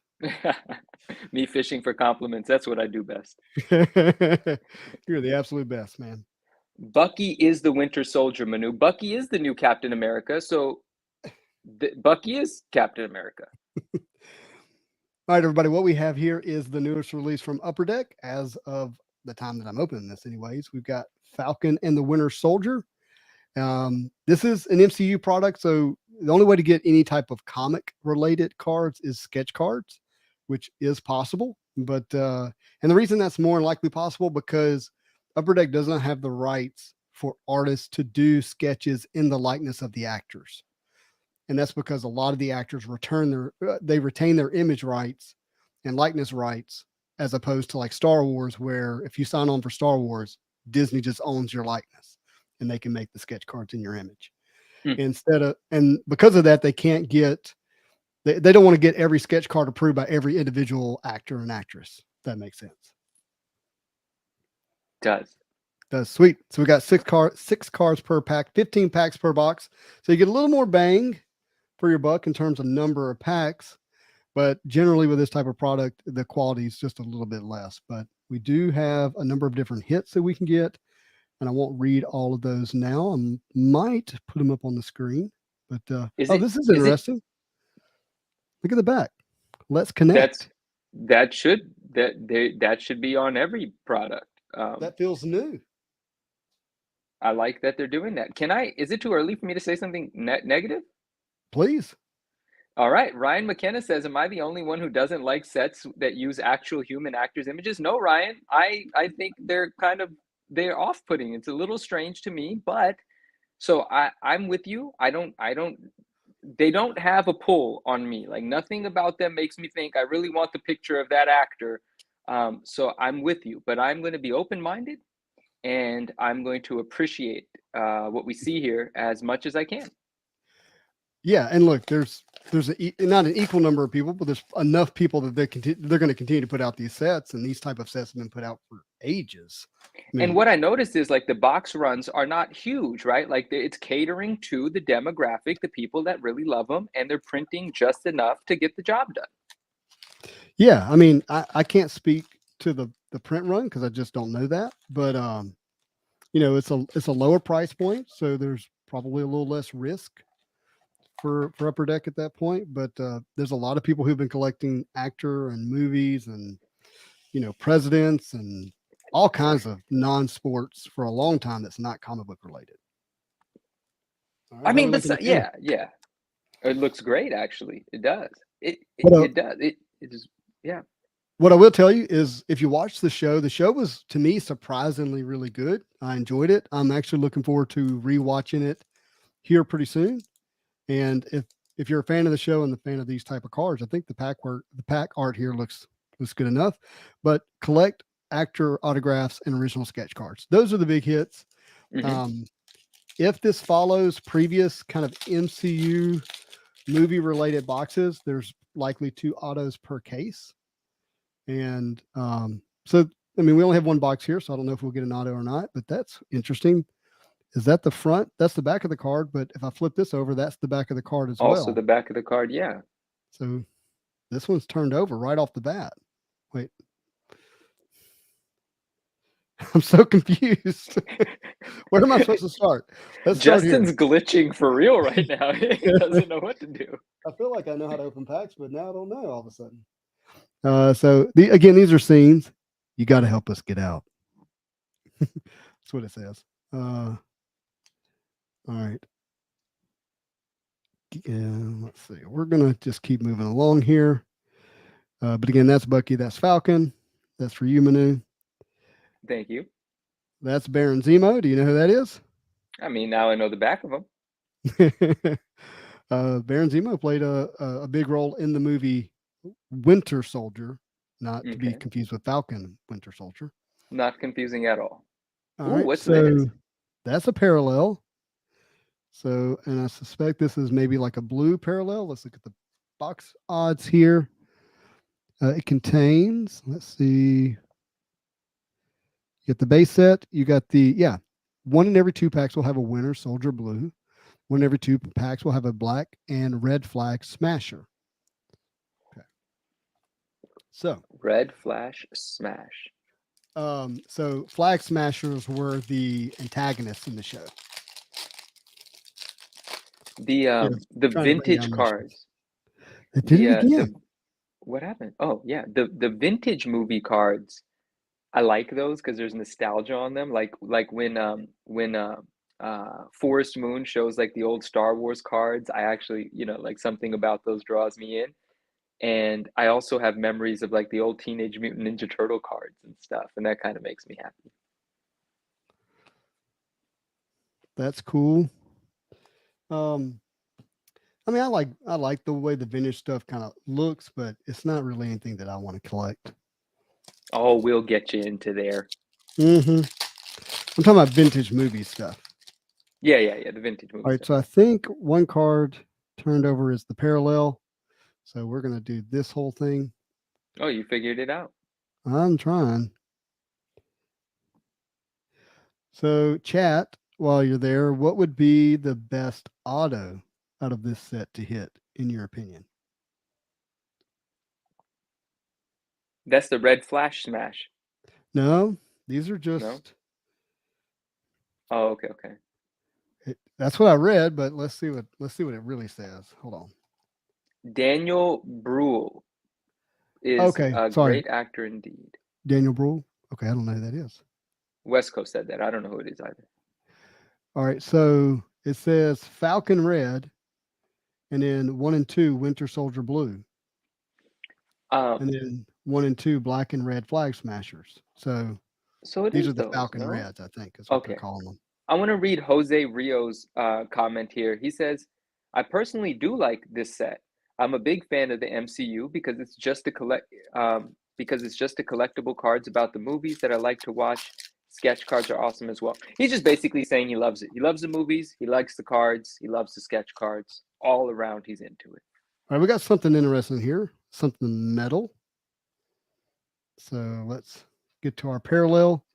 Me fishing for compliments. That's what I do best. You're the absolute best, man. Bucky is the Winter Soldier, Manu. Bucky is the new Captain America. So Bucky is Captain America. All right, everybody, what we have here is the newest release from Upper Deck as of the time that I'm opening this anyways. We've got Falcon and the Winter Soldier. This is an MCU product, so the only way to get any type of comic-related cards is sketch cards, which is possible. But and the reason that's more than likely possible because Upper Deck doesn't have the rights for artists to do sketches in the likeness of the actors. And that's because a lot of the actors retain their image rights and likeness rights, as opposed to like Star Wars, where if you sign on for Star Wars, Disney just owns your likeness and they can make the sketch cards in your image. And because of that, they can't get, they don't want to get every sketch card approved by every individual actor and actress. If that makes sense. Does sweet. So we got 6 cards per pack, 15 packs per box. So you get a little more bang for your buck in terms of number of packs. But generally with this type of product, the quality is just a little bit less. But we do have a number of different hits that we can get. And I won't read all of those now. I might put them up on the screen. But this is interesting. Look at the back. Let's connect. That should be on every product. That feels new. I like that they're doing that. Is it too early for me to say something negative? Please. All right. Ryan McKenna says, am I the only one who doesn't like sets that use actual human actors' images? No, Ryan. I think they're they're off-putting. It's a little strange to me, but so I'm with you. They don't have a pull on me. Like nothing about them makes me think I really want the picture of that actor. So I'm with you, but I'm going to be open-minded and I'm going to appreciate what we see here as much as I can. Yeah, and look, there's not an equal number of people, but there's enough people that they're going to continue to put out these sets, and these type of sets have been put out for ages. And what I noticed is like the box runs are not huge, right? Like it's catering to the demographic, the people that really love them, and they're printing just enough to get the job done. Yeah, I mean, I can't speak to the print run because I just don't know that, but it's a lower price point, so there's probably a little less risk for Upper Deck at that point. But there's a lot of people who've been collecting actor and movies and presidents and all kinds of non-sports for a long time that's not comic book related. Right, I mean, yeah. It looks great, actually. It does. It does. It is, yeah. What I will tell you is if you watch the show was, to me, surprisingly really good. I enjoyed it. I'm actually looking forward to rewatching it here pretty soon. And if you're a fan of the show and the fan of these type of cards, I think the pack art here looks good enough. But collect actor autographs and original sketch cards. Those are the big hits. Mm-hmm. If this follows previous kind of MCU movie related boxes, there's likely 2 autos per case. And so, I mean, we only have 1 box here, so I don't know if we'll get an auto or not, but that's interesting. Is that the front? That's the back of the card. But if I flip this over, that's the back of the card as well. Also the back of the card, yeah. So this one's turned over right off the bat. Wait. I'm so confused. Where am I supposed to start? Justin's glitching for real right now. He doesn't know what to do. I feel like I know how to open packs, but now I don't know all of a sudden. So these are scenes. You got to help us get out. That's what it says. All right. Let's see. We're going to just keep moving along here. But again, that's Bucky. That's Falcon. That's for you, Manu. Thank you. That's Baron Zemo. Do you know who that is? I mean, now I know the back of him. Baron Zemo played a big role in the movie Winter Soldier, not to be confused with Falcon Winter Soldier. Not confusing at all. Right, what's this? That's a parallel. So, and I suspect this is maybe like a blue parallel. Let's look at the box odds here. It contains, let's see, you get the base set. You got the, 1 in every 2 packs will have a Winter Soldier blue. 1 in every 2 packs will have a black and red flag smasher. Okay. So. Red flash smash. So flag smashers were the antagonists in the show. The vintage cards. It did it again. What happened? Oh yeah, the vintage movie cards. I like those because there's nostalgia on them. Like when Forest Moon shows like the old Star Wars cards. I actually like something about those draws me in. And I also have memories of like the old Teenage Mutant Ninja Turtle cards and stuff, and that kind of makes me happy. That's cool. I mean, I like the way the vintage stuff kind of looks, but it's not really anything that I want to collect. Oh, we'll get you into there. Mm-hmm. I'm talking about vintage movie stuff. Yeah, the vintage movie. All right, so I think 1 card turned over is the parallel. So we're going to do this whole thing. Oh, you figured it out. I'm trying. So chat, while you're there, what would be the best auto out of this set to hit, in your opinion? That's the red flash smash. No, these are just. No? Oh, okay. That's what I read, but let's see what it really says. Hold on. Daniel Bruhl is a great actor indeed. Daniel Bruhl? Okay, I don't know who that is. West Coast said that. I don't know who it is either. All right, so it says Falcon Red, and then 1 and 2 Winter Soldier Blue, and then 1 and 2 Black and Red Flag Smashers. So these are the Falcon Reds, I think, is what they're calling them. I want to read Jose Rio's comment here. He says, "I personally do like this set. I'm a big fan of the MCU because it's just a collectible cards about the movies that I like to watch. Sketch cards are awesome as well." He's just basically saying he loves it. He loves the movies. He likes the cards. He loves the sketch cards. All around, he's into it. All right, we got something interesting here. Something metal. So let's get to our parallel.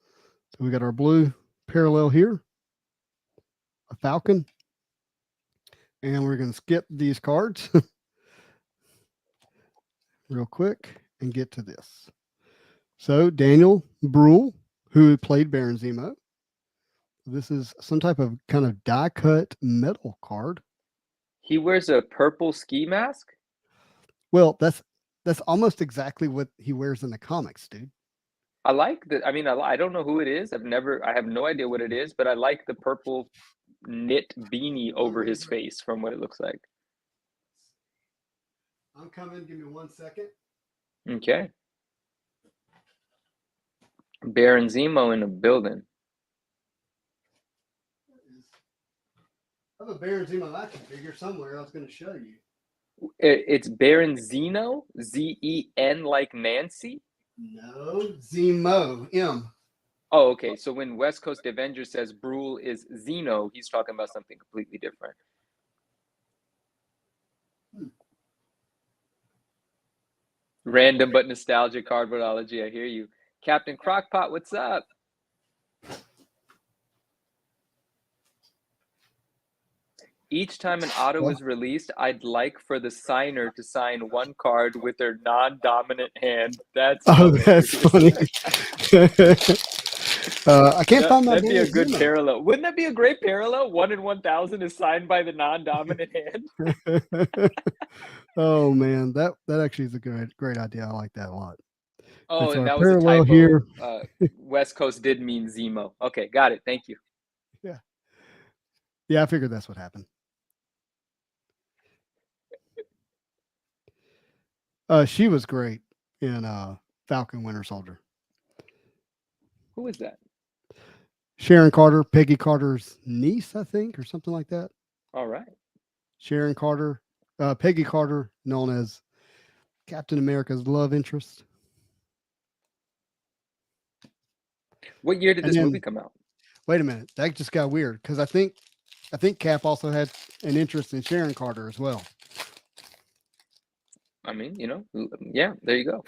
So we got our blue parallel here. A Falcon. And we're going to skip these cards real quick and get to this. So Daniel Bruhl, who played Baron Zemo. This is some type of kind of die-cut metal card. He wears a purple ski mask? Well, that's almost exactly what he wears in the comics, dude. I like that. I mean, I don't know who it is. I have no idea what it is, but I like the purple knit beanie over his face from what it looks like. I'm coming. Give me 1 second. Okay. Baron Zemo in a building. I have a Baron Zemo action figure somewhere. I was going to show you. It's Baron Zeno? Z-E-N like Nancy? No, Zemo. M. Oh, okay. So when West Coast Avenger says Bruhl is Zeno, he's talking about something completely different. Random but nostalgic cardboardology. I hear you. Captain Crockpot, what's up? Each time an auto is released, I'd like for the signer to sign one card with their non-dominant hand. That's funny. I can't find my. That'd be a good parallel. Wouldn't that be a great parallel? 1 in 1,000 is signed by the non-dominant hand. Oh man, that actually is a great idea. I like that a lot. Oh, and that was a typo here. West Coast did mean Zemo. Okay, got it. Thank you. Yeah, I figured that's what happened. She was great in Falcon Winter Soldier. Who is that? Sharon Carter, Peggy Carter's niece, I think, or something like that. All right. Sharon Carter, Peggy Carter, known as Captain America's love interest. What year did this movie come out? Wait a minute, that just got weird because I think Cap also had an interest in Sharon Carter as well. I mean, yeah, there you go.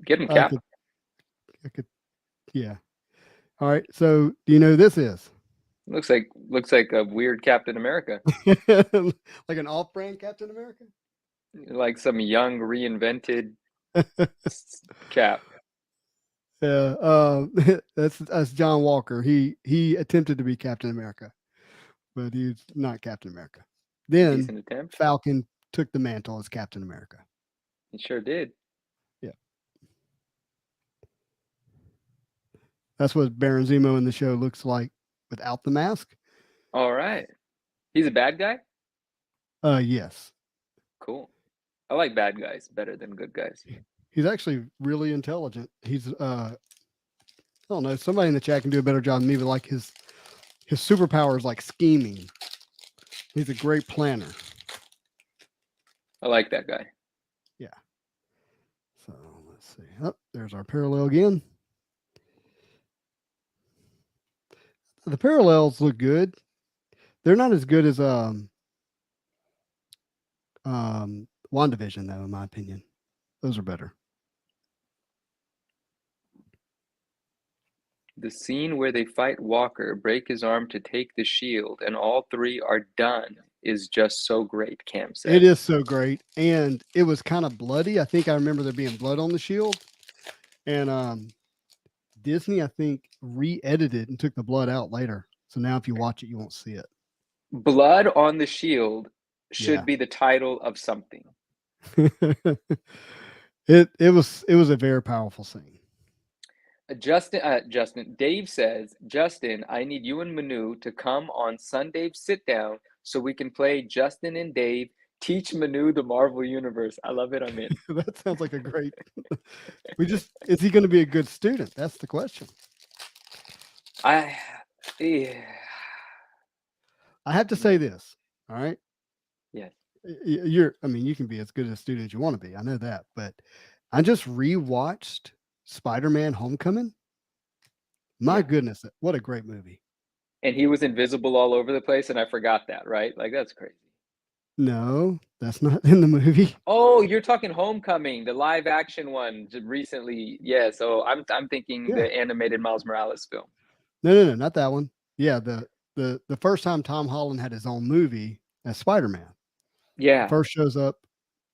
Get him, Cap. I could, yeah. All right. So, do you know who this is? Looks like a weird Captain America. Like an off-brand Captain America? Like some young reinvented Cap. Yeah. That's John Walker. He attempted to be Captain America, but he's not Captain America. Then Falcon took the mantle as Captain America. He sure did. Yeah. That's what Baron Zemo in the show looks like without the mask. All right. He's a bad guy? Yes. Cool. I like bad guys better than good guys. He's actually really intelligent. He's I don't know, somebody in the chat can do a better job than me, but like his superpower is like scheming. He's a great planner. I like that guy. Yeah. So let's see. Oh, there's our parallel again. The parallels look good. They're not as good as WandaVision, though, in my opinion. Those are better. The scene where they fight Walker, break his arm to take the shield, and all three are done is just so great, Cam said. It is so great. And it was kind of bloody. I think I remember there being blood on the shield. And Disney, I think, re-edited and took the blood out later. So now if you watch it, you won't see it. Blood on the shield should be the title of something. It was a very powerful scene. Justin, Dave says, Justin, I need you and Manu to come on Sunday's sit down so we can play Justin and Dave teach Manu the Marvel Universe. I love it. I'm in. That sounds like a great. Is he going to be a good student? That's the question. I have to say this. All right. Yes. You can be as good a student as you want to be. I know that, but I just rewatched Spider-Man Homecoming. My goodness, what a great movie. And he was invisible all over the place, and I forgot that, right? Like, that's crazy. No, that's not in the movie. Oh, you're talking Homecoming, the live action one recently. Yeah, so I'm thinking the animated Miles Morales film. No, not that one. Yeah, the first time Tom Holland had his own movie as Spider-Man. Yeah. First shows up.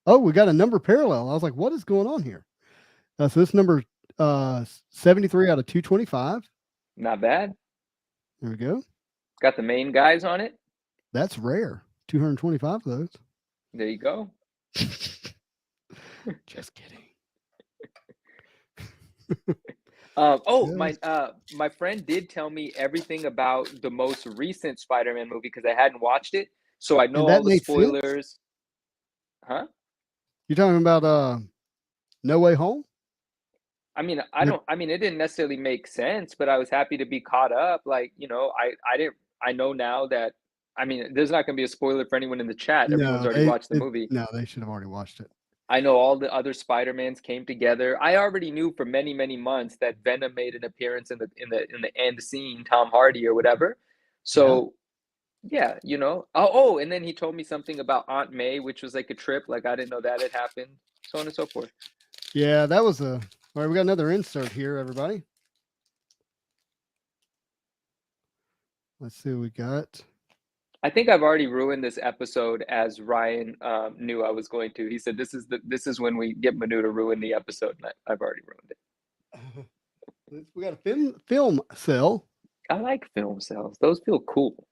Oh, we got a number parallel. I was like, what is going on here? So this number 73 out of 225. Not bad. There we go. Got the main guys on it. That's rare. 225 of those. There you go. Just kidding. My friend did tell me everything about the most recent Spider-Man movie because I hadn't watched it, so I know all the spoilers. Sense? Huh? You're talking about No Way Home? I mean, it didn't necessarily make sense, but I was happy to be caught up. Like, I know now that, there's not going to be a spoiler for anyone in the chat. Everyone's already watched the movie. No, they should have already watched it. I know all the other Spider-Mans came together. I already knew for many, many months that Venom made an appearance in the end scene, Tom Hardy or whatever. So, yeah, Oh, and then he told me something about Aunt May, which was like a trip. Like, I didn't know that had happened, so on and so forth. Yeah, that was all right, we got another insert here, everybody. Let's see what we got. I think I've already ruined this episode, as Ryan knew I was going to. He said this is when we get Manu to ruin the episode, and I've already ruined it. We got a film cell. I like film cells. Those feel cool.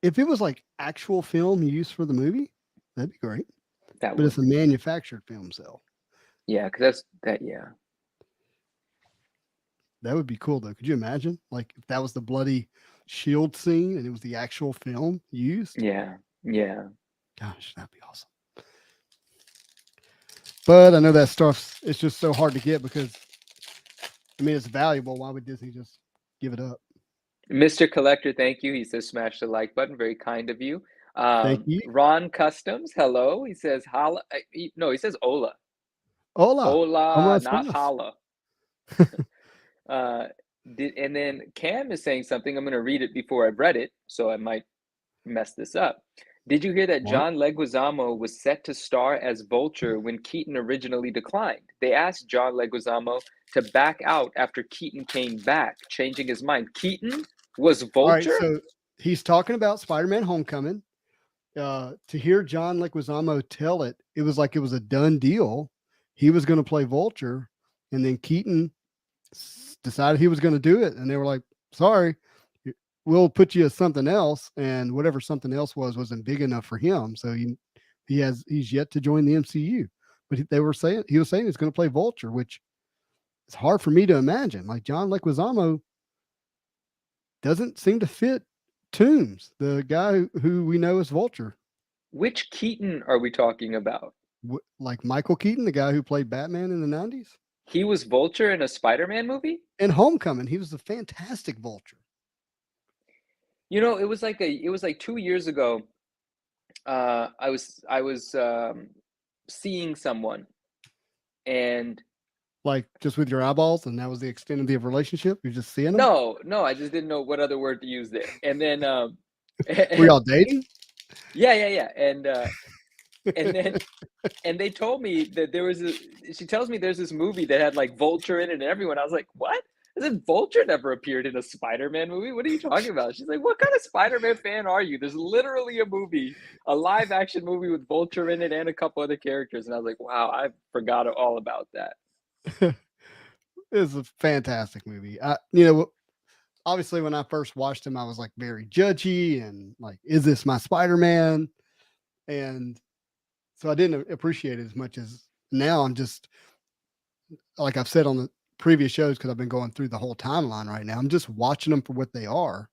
If it was like actual film used for the movie, that'd be great. But it's a manufactured film cell. Yeah, because yeah. That would be cool, though. Could you imagine? Like, if that was the bloody shield scene and it was the actual film used? Yeah. Gosh, that'd be awesome. But I know that stuff, it's just so hard to get because, it's valuable. Why would Disney just give it up? Mr. Collector, thank you. He says, smash the like button. Very kind of you. Thank you. Ron Customs, hello. He says, holla. He says, hola. Hola, not holla. And then Cam is saying something. I'm going to read it before I've read it, so I might mess this up. Did you hear that John Leguizamo was set to star as Vulture when Keaton originally declined? They asked John Leguizamo to back out after Keaton came back, changing his mind. Keaton was Vulture? All right, so he's talking about Spider-Man Homecoming. To hear John Leguizamo tell it, it was like it was a done deal. He was going to play Vulture, and then Keaton decided he was going to do it, and they were like, sorry, we'll put you as something else, and whatever something else wasn't big enough for him, so he's yet to join the MCU. But he was saying he's going to play Vulture, which is hard for me to imagine. Like, John Leguizamo doesn't seem to fit Toombs, the guy who we know as Vulture. Which Keaton are we talking about? Like Michael Keaton, the guy who played Batman in the 90s? He was Vulture in a Spider-Man movie? In Homecoming, he was a fantastic Vulture. It was like 2 years ago. I was seeing someone, and like just with your eyeballs, and that was the extent of the relationship. You're just seeing them. No, I just didn't know what other word to use there. And then, were y'all dating? Yeah, and they told me that she tells me there's this movie that had like Vulture in it and everyone. I was like, what? Vulture never appeared in a Spider-Man movie. What are you talking about? She's like, what kind of Spider-Man fan are you? There's literally a movie, a live action movie with Vulture in it and a couple other characters. And I was like, wow, I forgot all about that. It's a fantastic movie. Obviously when I first watched him, I was like very judgy and like, is this my Spider-Man? And so I didn't appreciate it as much as now. I'm just, like I've said on the previous shows, because I've been going through the whole timeline right now, I'm just watching them for what they are,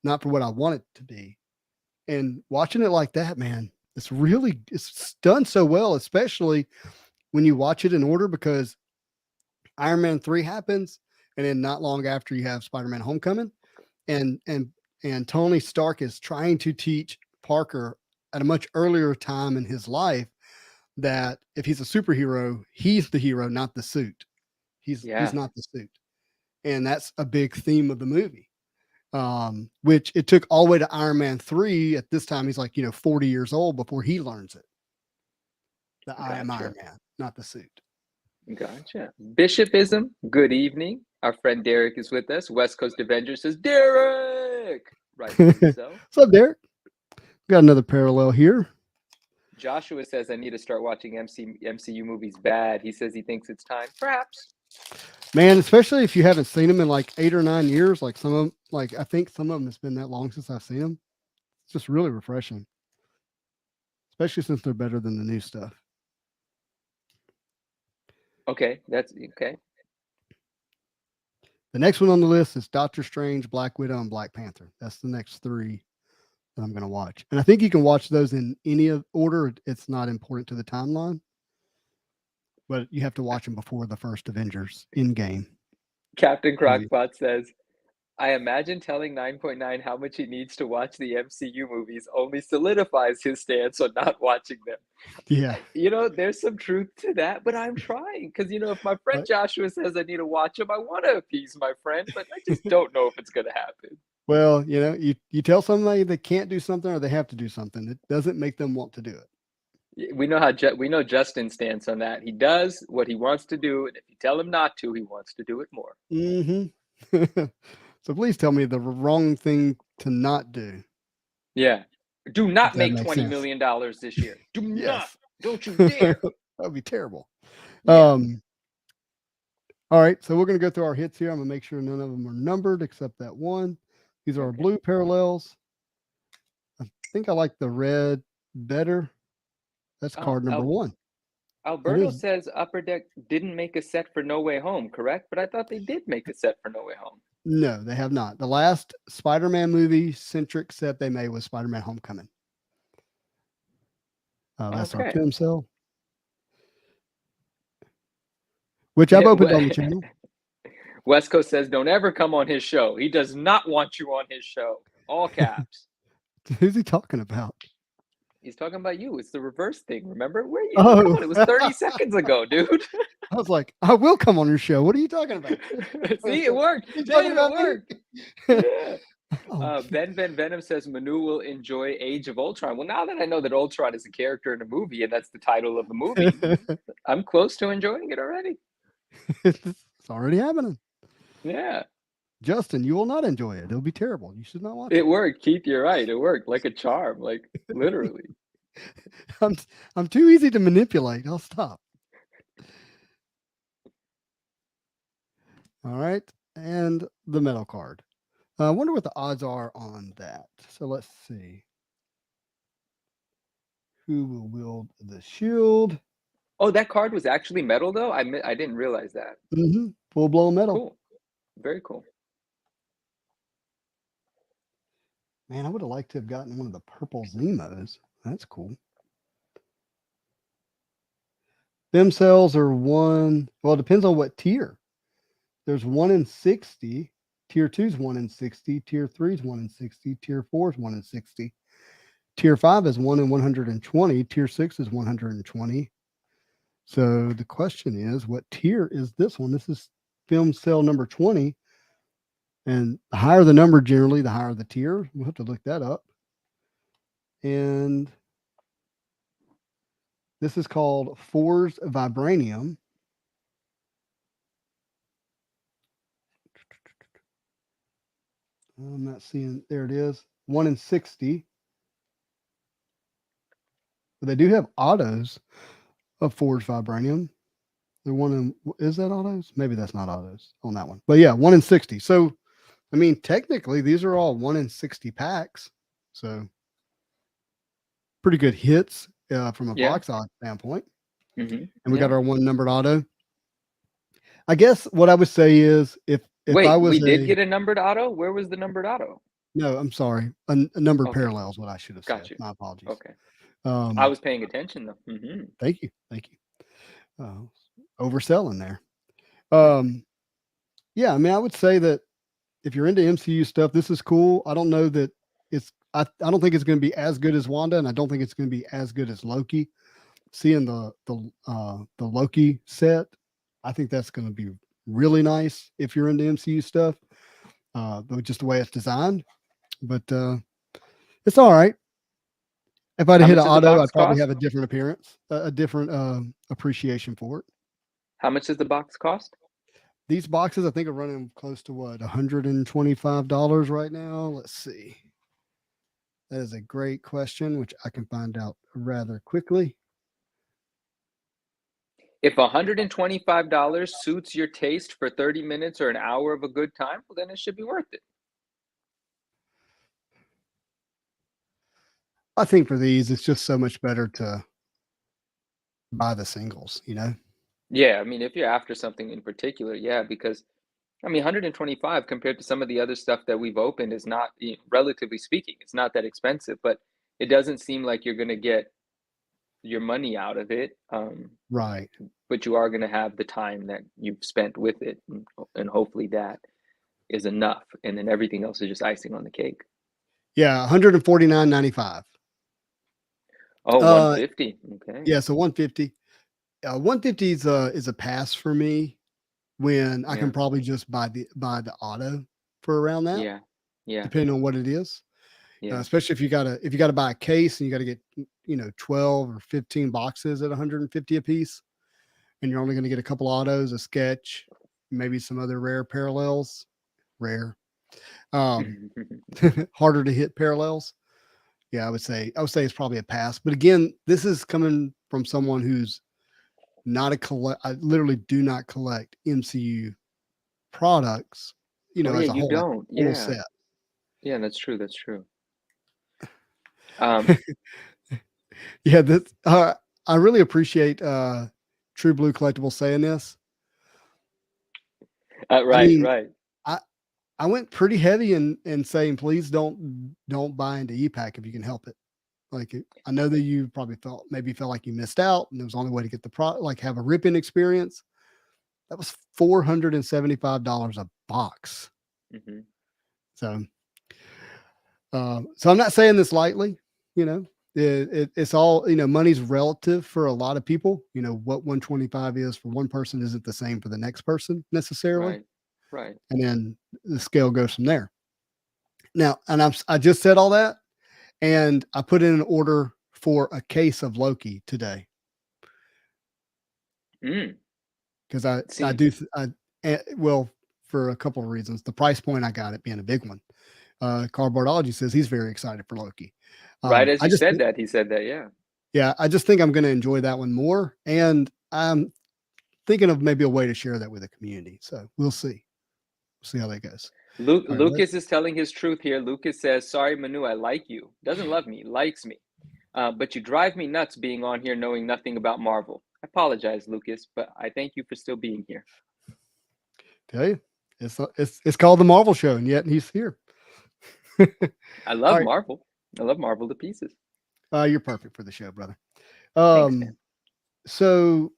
not for what I want it to be. And watching it like that, man, it's done so well, especially when you watch it in order, because Iron Man 3 happens, and then not long after you have Spider-Man Homecoming, and Tony Stark is trying to teach Parker at a much earlier time in his life that if he's a superhero, he's the hero, not the suit. He's not the suit. And that's a big theme of the movie. Which it took all the way to Iron Man 3. At this time, he's like, 40 years old before he learns it. I am Iron Man, not the suit. Gotcha. Bishopism, good evening. Our friend Derek is with us. West Coast Avenger says, Derek! Rightfully so. What's up, Derek? Got another parallel here. Joshua says, I need to start watching MCU movies bad. He says he thinks it's time. Perhaps. Man, especially if you haven't seen them in like 8 or 9 years, like some of them, like I think some of them it's been that long since I've seen them. It's just really refreshing. Especially since they're better than the new stuff. Okay, that's okay. The next one on the list is Doctor Strange, Black Widow, and Black Panther. That's the next 3 that I'm going to watch. And I think you can watch those in any order. It's not important to the timeline, but you have to watch them before the first Avengers Endgame. Captain Crockpot says, I imagine telling 9.9 how much he needs to watch the MCU movies only solidifies his stance on not watching them. Yeah. There's some truth to that, but I'm trying because, if my friend Joshua says I need to watch them, I want to appease my friend, but I just don't know if it's going to happen. Well, you tell somebody they can't do something or they have to do something. It doesn't make them want to do it. We know Justin's stance on that. He does what he wants to do, and if you tell him not to, he wants to do it more. Mm-hmm. So please tell me the wrong thing to not do. Yeah. Do not make $20 million this year. Do not. Don't you dare. That would be terrible. Yeah. All right. So we're going to go through our hits here. I'm going to make sure none of them are numbered except that one. These are our blue parallels. I think I like the red better. That's card number 1. Alberto says Upper Deck didn't make a set for No Way Home, correct? But I thought they did make a set for No Way Home. No, they have not. The last Spider-Man movie centric set they made was Spider-Man Homecoming. That's our Tim cell, which I've opened on the channel. West Coast says, don't ever come on his show. He does not want you on his show. All caps. Who's he talking about? He's talking about you. It's the reverse thing. Remember? Where you? Oh. It was 30 seconds ago, dude. I was like, I will come on your show. What are you talking about? See, it worked. It worked. Yeah. Ben Venom says Manu will enjoy Age of Ultron. Well, now that I know that Ultron is a character in a movie and that's the title of the movie, I'm close to enjoying it already. It's already happening. Yeah. Justin, you will not enjoy it. It'll be terrible. You should not watch it. It worked, Keith. You're right. It worked like a charm, like literally. I'm too easy to manipulate. I'll stop. All right, and the metal card. I wonder what the odds are on that. So let's see. Who will wield the shield? Oh, that card was actually metal, though? I didn't realize that. Mm-hmm. Full-blown metal. Cool. Very cool. Man, I would have liked to have gotten one of the purple Zemos. That's cool. Them cells are one. Well, it depends on what tier. There's 1 in 60. Tier 2 is 1 in 60. Tier 3 is 1 in 60. Tier 4 is 1 in 60. Tier 5 is 1 in 120. Tier 6 is 120. So the question is, what tier is this one? This is film cell number 20. And the higher the number, generally, the higher the tier. We'll have to look that up. And this is called Forged Vibranium. I'm not seeing. There it is. 1 in 60. But they do have autos of forged vibranium. They're one in. Is that autos? Maybe that's not autos on that one. But yeah, 1 in 60. So, I mean, technically, these are all 1 in 60 packs. So, pretty good hits from a box odds standpoint. Mm-hmm. And we got our one numbered auto. I guess what I would say is if Wait, I was we did get a numbered auto. Where was the numbered auto? No, I'm sorry. A numbered parallel is what I should have said. You. My apologies. Okay. I was paying attention though. Mm-hmm. Thank you. Overselling there. Yeah, I mean, I would say that if you're into MCU stuff, this is cool. I don't know that it's. I don't think it's going to be as good as Wanda, and I don't think it's going to be as good as Loki. Seeing the Loki set, I think that's going to be really nice if you're into MCU stuff. Just the way it's designed, but it's all right. If I'd hit an auto, I'd probably have a different appearance, a different appreciation for it. How much does the box cost? These boxes, I think, are running close to what, $125 right now. Let's see. That is a great question, which I can find out rather quickly. If $125 suits your taste for 30 minutes or an hour of a good time, well, then it should be worth it. I think for these, it's just so much better to buy the singles, you know? Yeah, I mean, if you're after something in particular, yeah, because I mean, 125 compared to some of the other stuff that we've opened is not, relatively speaking, it's not that expensive, but it doesn't seem like you're going to get your money out of it. Right. But you are going to have the time that you've spent with it, and hopefully that is enough, and then everything else is just icing on the cake. Yeah, $149.95. Oh, 150. Okay. Yeah, so 150. 150 is a pass for me when I can probably just buy the auto for around that. Yeah. Yeah. Depending on what it is. Yeah. Especially if you gotta buy a case and you got to get 12 or 15 boxes at 150 a piece, and you're only going to get a couple autos, a sketch, maybe some other rare parallels. Rare. Harder to hit parallels. Yeah, I would say it's probably a pass. But again, this is coming from someone who's not I literally do not collect MCU products, as a whole, don't. Whole set. Yeah, that's true. That's true. Yeah, I really appreciate True Blue Collectibles saying this. Right. I went pretty heavy in saying, please don't buy into EPAC if you can help it. Like, I know that you probably felt like you missed out, and there was the only way to get the product, like have a rip-in experience. That was $475 a box. Mm-hmm. So I'm not saying this lightly. It's all, money's relative for a lot of people. What 125 is for one person isn't the same for the next person necessarily. Right. And then the scale goes from there. Now, and I just said all that, and I put in an order for a case of Loki today. Because well, for a couple of reasons. The price point I got it being a big one. Cardboardology says he's very excited for Loki. Right as you said that, he said that, yeah. Yeah, I just think I'm going to enjoy that one more, and I'm thinking of maybe a way to share that with the community. So we'll see. See how that goes. Lucas is telling his truth here. Lucas says, "Sorry, Manu, I like you. Doesn't love me, likes me. But you drive me nuts being on here knowing nothing about Marvel. I apologize, Lucas, but I thank you for still being here." Tell you, it's called the Marvel Show, and yet he's here. I love Marvel. I love Marvel to pieces. You're perfect for the show, brother. Thanks, man. So,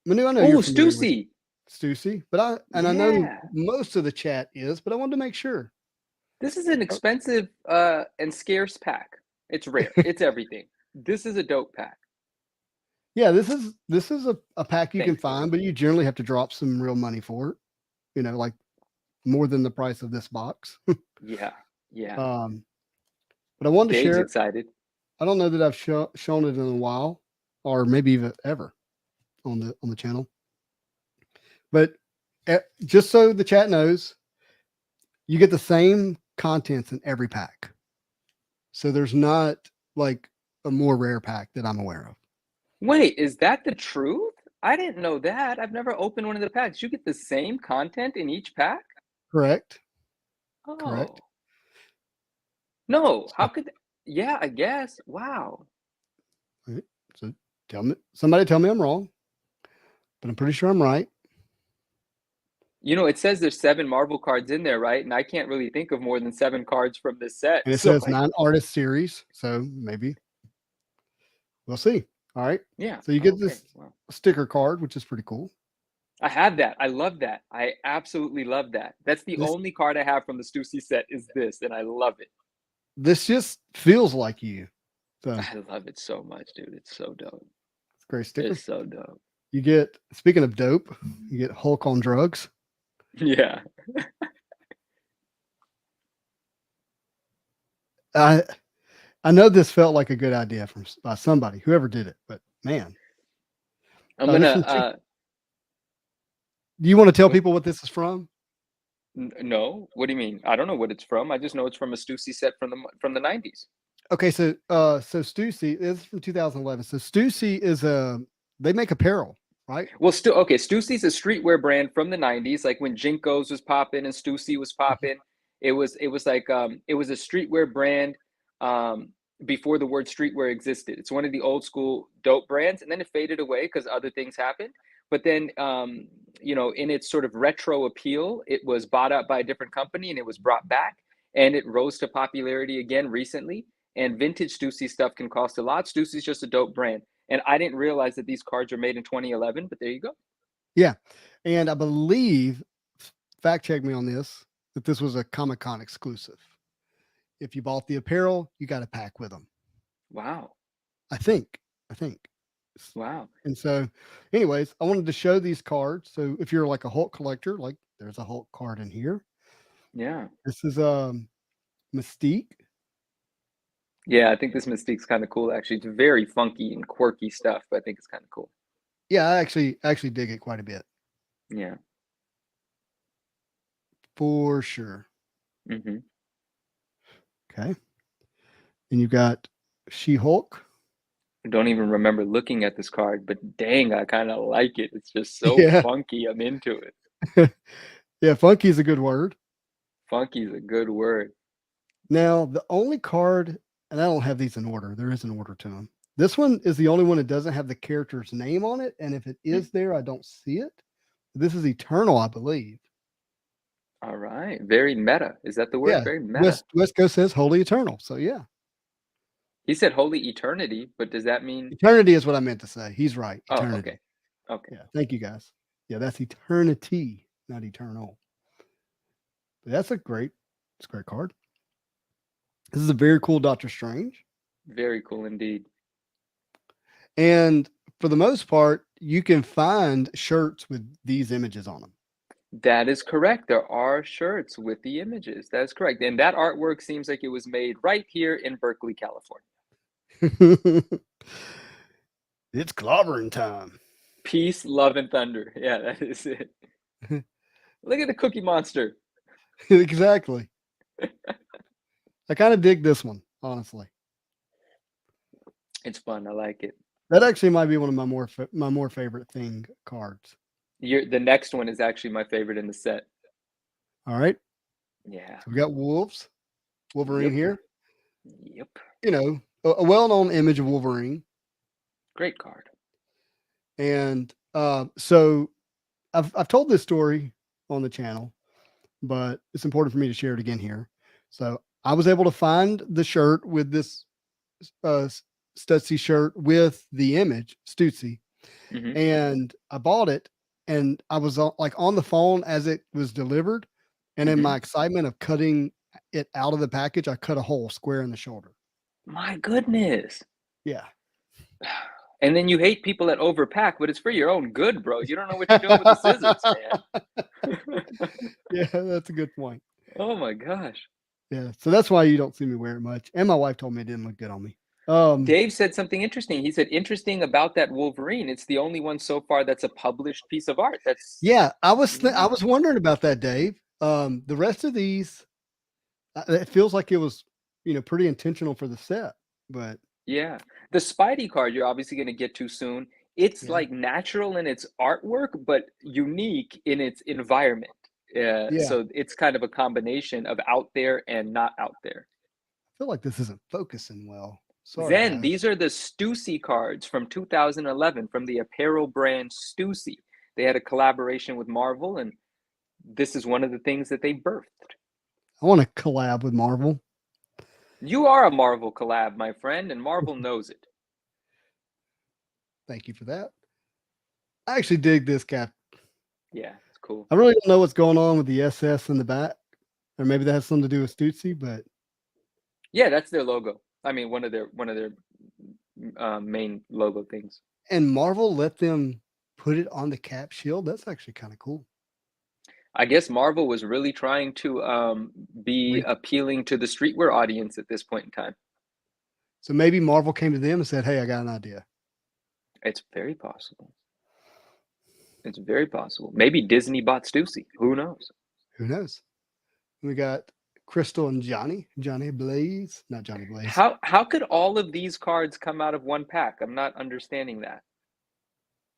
Manu, I know you're Stussy, but I know most of the chat is, but I wanted to make sure. This is an expensive and scarce pack. It's rare. It's everything. This is a dope pack. Yeah, this is a pack you can find, but you generally have to drop some real money for it. Like more than the price of this box. Yeah. But I wanted to share. Excited. I don't know that I've shown it in a while, or maybe even ever on the channel. But just so the chat knows, you get the same contents in every pack. So there's not like a more rare pack that I'm aware of. Wait, is that the truth? I didn't know that. I've never opened one of the packs. You get the same content in each pack? Correct. Oh. Correct. No, how could yeah, I guess. Wow. Right. So somebody tell me I'm wrong, but I'm pretty sure I'm right. You know, it says there's 7 Marvel cards in there, right? And I can't really think of more than 7 cards from this set. And it says 9 artist series, so maybe we'll see. All right. Yeah. So you get this sticker card, which is pretty cool. I have that. I love that. I absolutely love that. That's the only card I have from the Stussy set is this, and I love it. This just feels like you. So I love it so much, dude. It's so dope. It's a great sticker. It's so dope. You get, speaking of dope, you get Hulk on drugs. Yeah. I know this felt like a good idea by somebody, whoever did it, but man. I'm gonna do you want to tell people what this is from? No. What do you mean? I don't know what it's from. I just know it's from a Stussy set from the 90s. Okay, so Stussy is from 2011. So Stussy is they make apparel, right? Well, Stussy's a streetwear brand from the 90s, like when Jinkos was popping and Stussy was popping. It was like it was a streetwear brand before the word streetwear existed. It's one of the old school dope brands, and then it faded away because other things happened. But then, you know, in its sort of retro appeal, it was bought up by a different company and it was brought back, and it rose to popularity again recently. And vintage Stussy stuff can cost a lot. Stussy's just a dope brand. And I didn't realize that these cards are made in 2011, but there you go. Yeah. And I believe, fact check me on this, that this was a Comic-Con exclusive. If you bought the apparel, you got a pack with them. Wow. I think. Wow. And so, anyways, I wanted to show these cards. So if you're like a Hulk collector, like there's a Hulk card in here. Yeah. This is Mystique. Yeah, I think this Mystique's kind of cool, actually. It's very funky and quirky stuff, but I think it's kind of cool. Yeah, I actually dig it quite a bit. Yeah. For sure. Mm-hmm. Okay. And you got She-Hulk. I don't even remember looking at this card, but dang, I kind of like it. It's just so funky. I'm into it. Yeah, funky is a good word. Funky is a good word. Now, the only card, and I don't have these in order. There is an order to them. This one is the only one that doesn't have the character's name on it. And if it is there, I don't see it. This is Eternal, I believe. All right. Very meta. Is that the word? Yeah. Very meta. West Coast says Holy Eternal. So, yeah. He said Holy Eternity, but does that mean? Eternity is what I meant to say. He's right. Eternity. Oh, okay. Yeah. Thank you, guys. Yeah, that's Eternity, not Eternal. But it's a great card. This is a very cool Doctor Strange. Very cool indeed. And for the most part, you can find shirts with these images on them. That is correct. There are shirts with the images. That is correct. And that artwork seems like it was made right here in Berkeley, California. It's clobbering time. Peace, love, and thunder. Yeah, that is it. Look at the Cookie Monster. Exactly. I kind of dig this one, honestly. It's fun. I like it. That actually might be one of my more favorite thing cards. The next one is actually my favorite in the set. All right. Yeah. So we got Wolverine here. Yep. You know, a well-known image of Wolverine. Great card. And so I've told this story on the channel, but it's important for me to share it again here. So I was able to find the shirt with this Stussy shirt with the image, Stussy, and I bought it, and I was on the phone as it was delivered, and in my excitement of cutting it out of the package, I cut a hole square in the shoulder. My goodness. Yeah. And then you hate people that overpack, but it's for your own good, bro. You don't know what you're doing with the scissors, man. Yeah, that's a good point. Oh my gosh. Yeah, so that's why you don't see me wear it much. And my wife told me it didn't look good on me. Dave said something interesting. He said, interesting about that Wolverine, it's the only one so far that's a published piece of art. That's I was wondering about that, Dave. The rest of these, it feels like it was, pretty intentional for the set, but Yeah. The Spidey card you're obviously going to get to soon. It's yeah, like natural in its artwork, but unique in its environment. yeah. So it's kind of a combination of out there and not out there. I feel like this isn't focusing well. Sorry, Then guys. these are the Stussy cards from 2011 from the apparel brand Stussy. They had a collaboration with Marvel, and this is one of the things that they birthed. I want to collab with Marvel. You are a Marvel collab, my friend, and Marvel knows it. Thank you for that. I actually dig this cap. Yeah, it's cool. I really don't know what's going on with the SS in the back, or maybe that has something to do with Stussy, but yeah, that's their logo. I mean, one of their main logo things. And Marvel let them put it on the cap shield. That's actually kind of cool. I guess Marvel was really trying to be appealing to the streetwear audience at this point in time. So maybe Marvel came to them and said, "Hey, I got an idea." It's very possible. It's very possible. Maybe Disney bought Stussy. Who knows? Who knows? We got Crystal and Johnny Blaze, not Johnny Blaze. How could all of these cards come out of one pack? I'm not understanding that.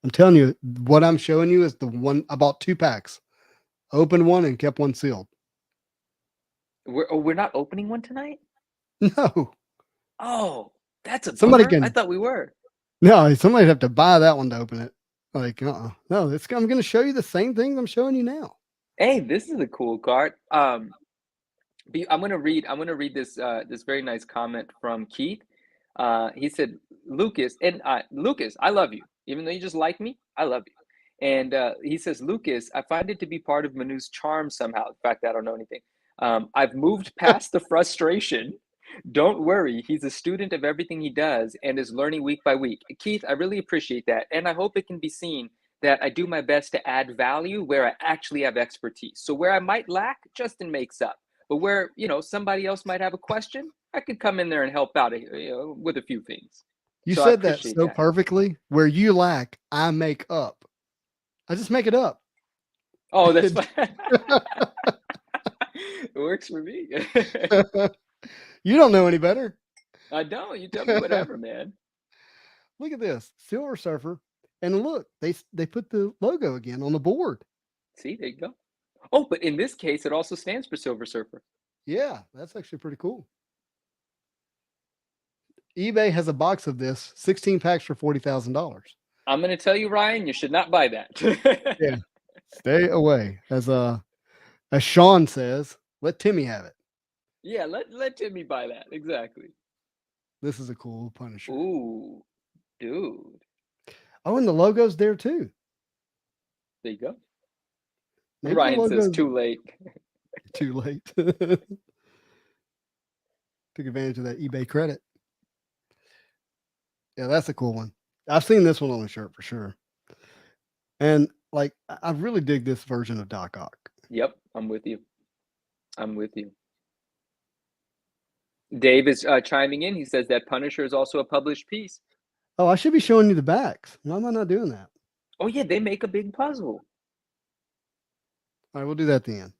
I'm telling you, what I'm showing you is the one. I bought 2 packs, opened one and kept one sealed. We're not opening one tonight? No. Oh, that's a somebody bummer. I thought we were. No, somebody'd have to buy that one to open it. Like, no, I'm going to show you the same things I'm showing you now. Hey, this is a cool card. I'm gonna read this this very nice comment from Keith. He said, Lucas, I love you. Even though you just like me, I love you. And he says, Lucas, I find it to be part of Manu's charm somehow. The fact that I don't know anything. I've moved past the frustration. Don't worry, he's a student of everything he does and is learning week by week. Keith, I really appreciate that. And I hope it can be seen that I do my best to add value where I actually have expertise. So where I might lack, Justin makes up. But where, somebody else might have a question, I could come in there and help out with a few things. You said that so perfectly. Where you lack, I make up. I just make it up. Oh, that's fine. It works for me. You don't know any better. I don't. You tell me whatever, man. Look at this. Silver Surfer. And look, they put the logo again on the board. See, there you go. Oh, but in this case, it also stands for Silver Surfer. Yeah, that's actually pretty cool. eBay has a box of this, 16 packs for $40,000. I'm going to tell you, Ryan, you should not buy that. Yeah, stay away. As Sean says, let Timmy have it. Yeah, let Timmy buy that. Exactly. This is a cool Punisher. Ooh, dude. Oh, and the logo's there too. There you go. Maybe Ryan says too late. Too late. Took advantage of that eBay credit. Yeah, that's a cool one. I've seen this one on the shirt for sure. And like, I really dig this version of Doc Ock. Yep, I'm with you. Dave is chiming in. He says that Punisher is also a published piece. Oh, I should be showing you the backs. Why am I not doing that? Oh, yeah, they make a big puzzle. All right, we'll do that at the end.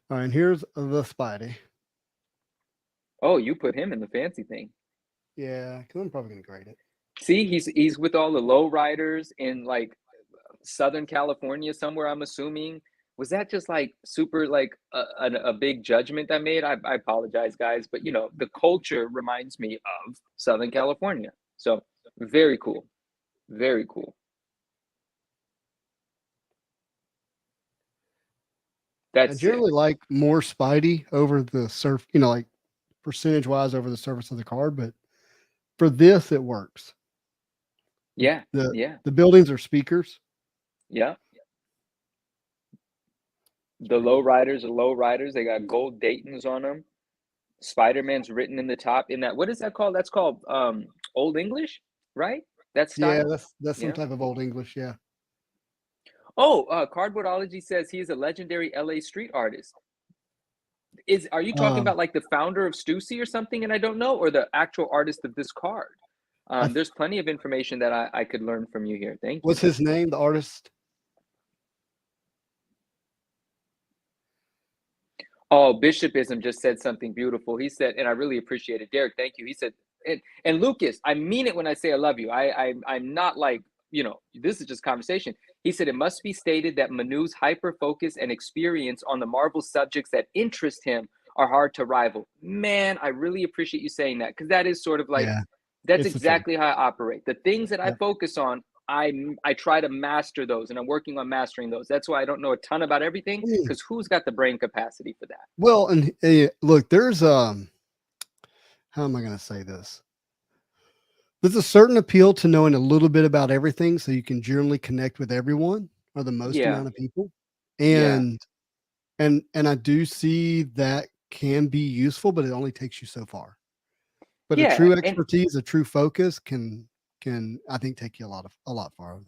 All right, and here's the Spidey. Oh, you put him in the fancy thing. Yeah, because I'm probably going to grade it. See, he's with all the low riders in like Southern California somewhere, I'm assuming. Was that just like super like a big judgment I made? I apologize, guys, but the culture reminds me of Southern California. So very cool. Very cool. I generally like more Spidey over the surf, like percentage wise over the surface of the card, but for this it works. Yeah. The buildings are speakers. Yeah. The low riders are low riders. They got gold Daytons on them. Spider-Man's written in the top in that. What is that called? That's called Old English, right? That's yeah, that's some type of Old English, yeah. Oh, Cardboardology says he is a legendary LA street artist. Are you talking about like the founder of Stussy or something, and I don't know, or the actual artist of this card? There's plenty of information that I could learn from you here. Thank you. What's his name, the artist? Oh, Bishopism just said something beautiful. He said, and I really appreciate it. Derek, thank you. He said, and Lucas, I mean it when I say I love you. I'm not like, this is just conversation. He said, it must be stated that Manu's hyper focus and experience on the Marvel subjects that interest him are hard to rival. Man, I really appreciate you saying that, because that is sort of like, that's exactly how I operate. The things that I focus on, I try to master those, and I'm working on mastering those. That's why I don't know a ton about everything, because who's got the brain capacity for that? Well, and look, there's how am I going to say this? There's a certain appeal to knowing a little bit about everything, so you can generally connect with everyone or the most amount of people. And I do see that can be useful, but it only takes you so far. But a true expertise, a true focus can I think take you a lot farther.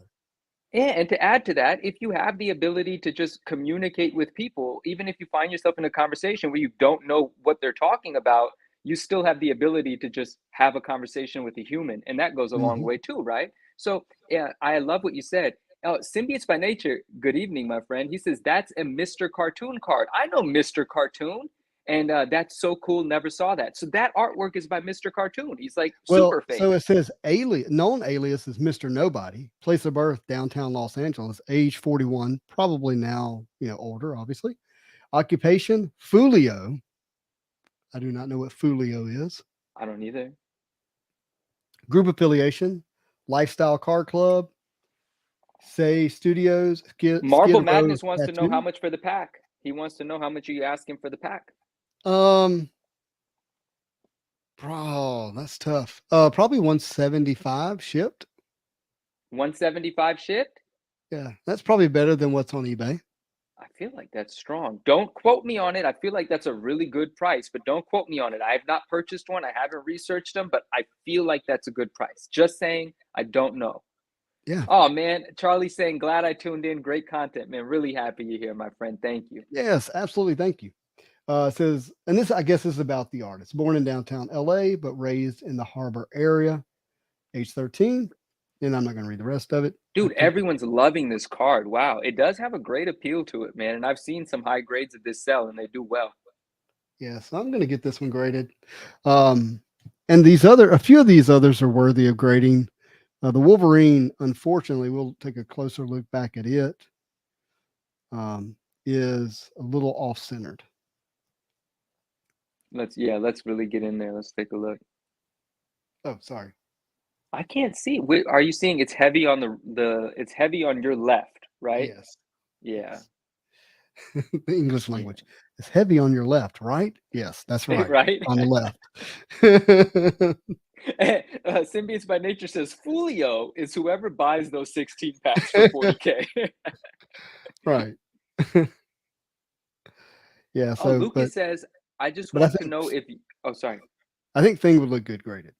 Yeah, and to add to that, if you have the ability to just communicate with people, even if you find yourself in a conversation where you don't know what they're talking about, you still have the ability to just have a conversation with a human, and that goes a long way too, right? So yeah, I love what you said. Symbiotes by Nature, good evening, my friend. He says, that's a Mr. Cartoon card. I know Mr. Cartoon. And that's so cool. Never saw that. So that artwork is by Mr. Cartoon. He's like super famous. So it says known alias is Mr. Nobody. Place of birth, downtown Los Angeles. Age 41. Probably now, older, obviously. Occupation, Fulio. I do not know what Fulio is. I don't either. Group affiliation, Lifestyle Car Club. Say Studios. Marble Madness wants to know how much for the pack. He wants to know how much you ask him for the pack. Bro, that's tough. Probably 175 shipped. 175 shipped? Yeah, that's probably better than what's on eBay. I feel like that's strong. Don't quote me on it. I feel like that's a really good price, but don't quote me on it. I have not purchased one. I haven't researched them, but I feel like that's a good price. Just saying, I don't know. Yeah. Oh, man. Charlie's saying, glad I tuned in. Great content, man. Really happy you're here, my friend. Thank you. Yes, absolutely. Thank you. It says, and this, I guess, is about the artist. Born in downtown LA, but raised in the Harbor area. Age 13. And I'm not going to read the rest of it. Dude, everyone's loving this card. Wow. It does have a great appeal to it, man. And I've seen some high grades of this sell, and they do well. Yeah, so I'm going to get this one graded. And a few of these others are worthy of grading. The Wolverine, unfortunately, we'll take a closer look back at it, is a little off-centered. Let's really get in there. Let's take a look. Oh, sorry. I can't see. Are you seeing it's heavy on it's heavy on your left, right? Yes. Yeah. The English language. It's heavy on your left, right? Yes, that's right. Right? On the left. Symbiotes by Nature says Fulio is whoever buys those 16 packs for $40K. Right. Yeah. So Lucas says, I just want to know if sorry. I think Thing would look good graded.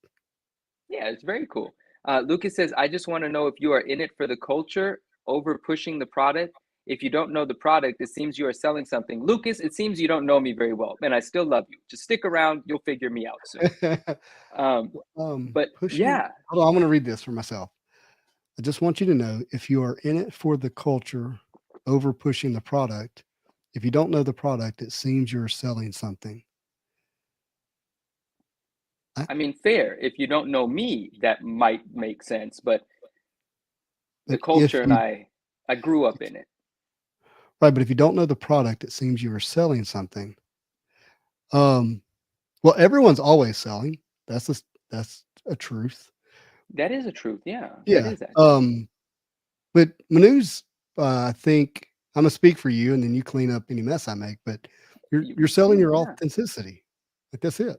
Yeah, it's very cool. Lucas says, I just want to know if you are in it for the culture over pushing the product. If you don't know the product, it seems you are selling something. Lucas, it seems you don't know me very well, and I still love you. Just stick around. You'll figure me out soon. But yeah. Hold on, I'm going to read this for myself. I just want you to know, if you are in it for the culture over pushing the product, if you don't know the product, it seems you're selling something. I mean, fair. If you don't know me, that might make sense. But the culture and I grew up in it. Right. But if you don't know the product, it seems you are selling something. Well, everyone's always selling. That's a truth. That is a truth. Yeah. Yeah. That is but Manu's, I think I'm gonna speak for you, and then you clean up any mess I make. But you're selling your authenticity. Like, that's it.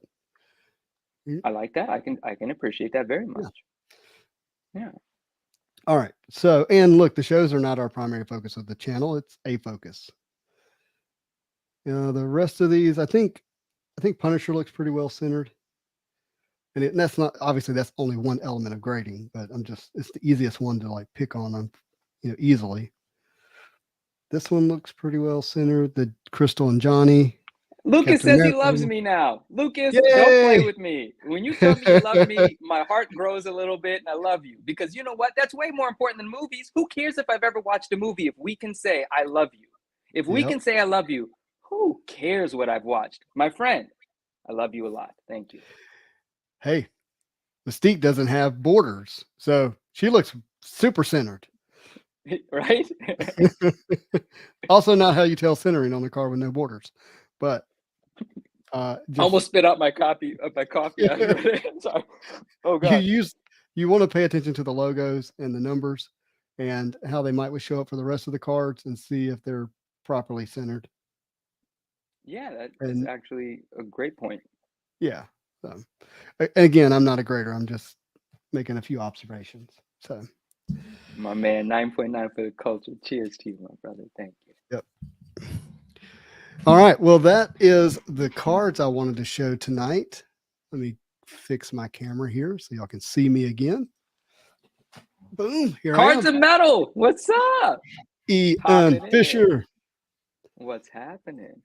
I like that. I can appreciate that very much. Yeah. All right. So, and look, the shows are not our primary focus of the channel. It's a focus. The rest of these, I think Punisher looks pretty well centered. And that's not, obviously that's only one element of grading, but it's the easiest one to like pick on, easily. This one looks pretty well centered. The Crystal and Johnny. Lucas says he loves me now. Lucas, don't play with me. When you tell me you love me, my heart grows a little bit, and I love you. Because you know what? That's way more important than movies. Who cares if I've ever watched a movie if we can say I love you? If we can say I love you, Who cares what I've watched? My friend, I love you a lot. Thank you. Hey, Mystique doesn't have borders, so she looks super centered. Right? Also not how you tell centering on a car with no borders. But almost spit out my coffee. Sorry. Oh God. You want to pay attention to the logos and the numbers and how they might show up for the rest of the cards and see if they're properly centered. Yeah, that's actually a great point. Yeah. So, again, I'm not a grader. I'm just making a few observations. So, my man, 9.9 for the culture. Cheers to you, my brother. Thank you. Yep. All right. Well, that is the cards I wanted to show tonight. Let me fix my camera here so y'all can see me again. Boom. Here Cards of Metal. What's up? Ian Fisher. What's happening?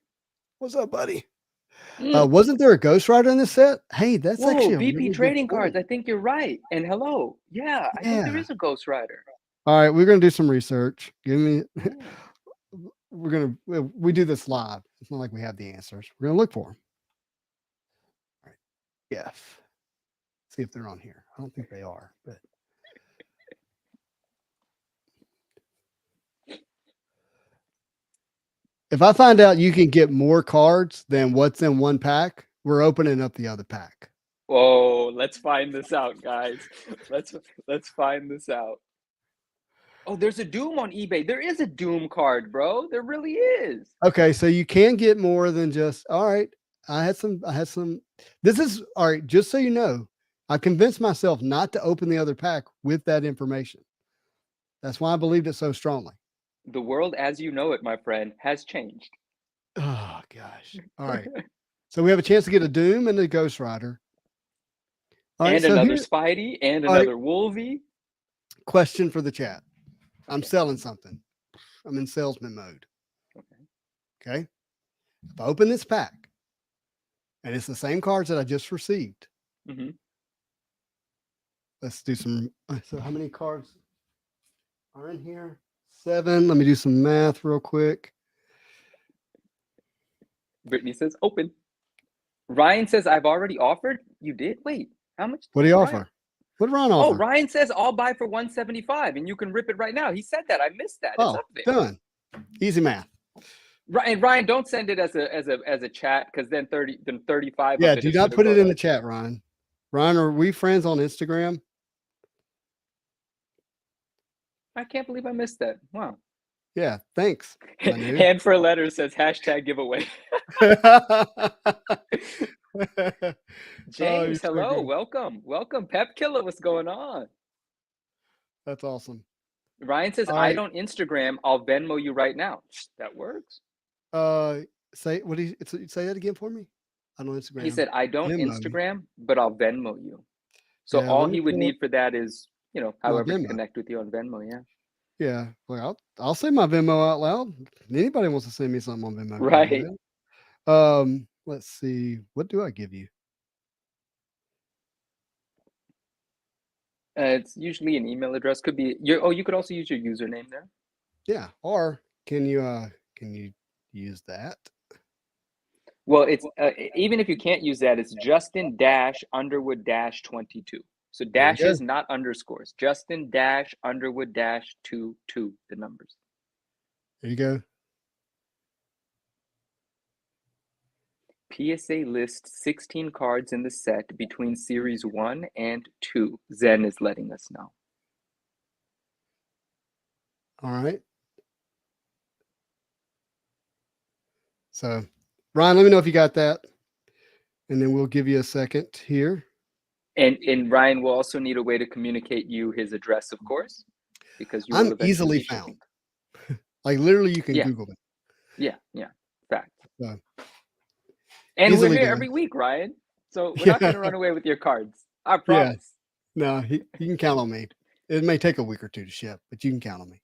What's up, buddy? Wasn't there a Ghost Rider in this set? Hey, that's actually a VP really trading cards. I think you're right. And hello. Yeah, I think there is a Ghost Rider. All right, we're gonna do some research. We do this live. It's not like we have the answers. We're gonna look for them. All right. Yes. See if they're on here. I don't think they are, but if I find out you can get more cards than what's in one pack, we're opening up the other pack. Whoa, let's find this out, guys. Let's find this out. Oh, there's a Doom on eBay. There is a Doom card, bro. There really is. Okay, so you can get more than just all right. I had some. This is all right, just so you know, I convinced myself not to open the other pack with that information. That's why I believed it so strongly. The world as you know it, my friend, has changed. Oh gosh. All right. So we have a chance to get a Doom and a Ghost Rider. All and right, another Spidey and another Wolvie. Question for the chat. I'm selling something. I'm in salesman mode. Okay. If I open this pack and it's the same cards that I just received. Mm-hmm. Let's do some. So how many cards are in here? 7. Let me do some math real quick. Brittany says open. Ryan says I've already offered. You did? Wait, how much? What do you offer? What did Ryan offer? Oh, Ryan says I'll buy for $175 and you can rip it right now. He said that. I missed that. Oh, it's up there. Done. Easy math. Ryan, don't send it as a chat because then 35. Yeah, do not put it in the chat, Ryan. Ryan, are we friends on Instagram? I can't believe I missed that. Wow. Yeah, thanks. Hand for a letter says hashtag giveaway. James, hello, so welcome. Pep Killer, what's going on? That's awesome. Ryan says, I don't Instagram. I'll Venmo you right now. That works. Say that again for me. I don't Instagram. He said, I don't Instagram, but I'll Venmo you. So all he would need for that is, however to connect with you on Venmo. Yeah. Yeah. Well, I'll say my Venmo out loud. Anybody wants to send me something on Venmo. Right. Let's see. What do I give you? It's usually an email address. Could be you could also use your username there. Yeah. Or can you use that? Well, it's even if you can't use that, it's Justin-Underwood-22. So dashes, not underscores. Justin-Underwood-22, the numbers. There you go. PSA lists 16 cards in the set between series 1 and 2. Zen is letting us know. All right. So, Ryan, let me know if you got that, and then we'll give you a second here. And Ryan will also need a way to communicate you his address, of course, because I'm easily found. Like literally, you can Google me. Yeah, fact. And we're here every week, Ryan. So we're not going to run away with your cards. I promise. Yeah. No, you can count on me. It may take a week or two to ship, but you can count on me.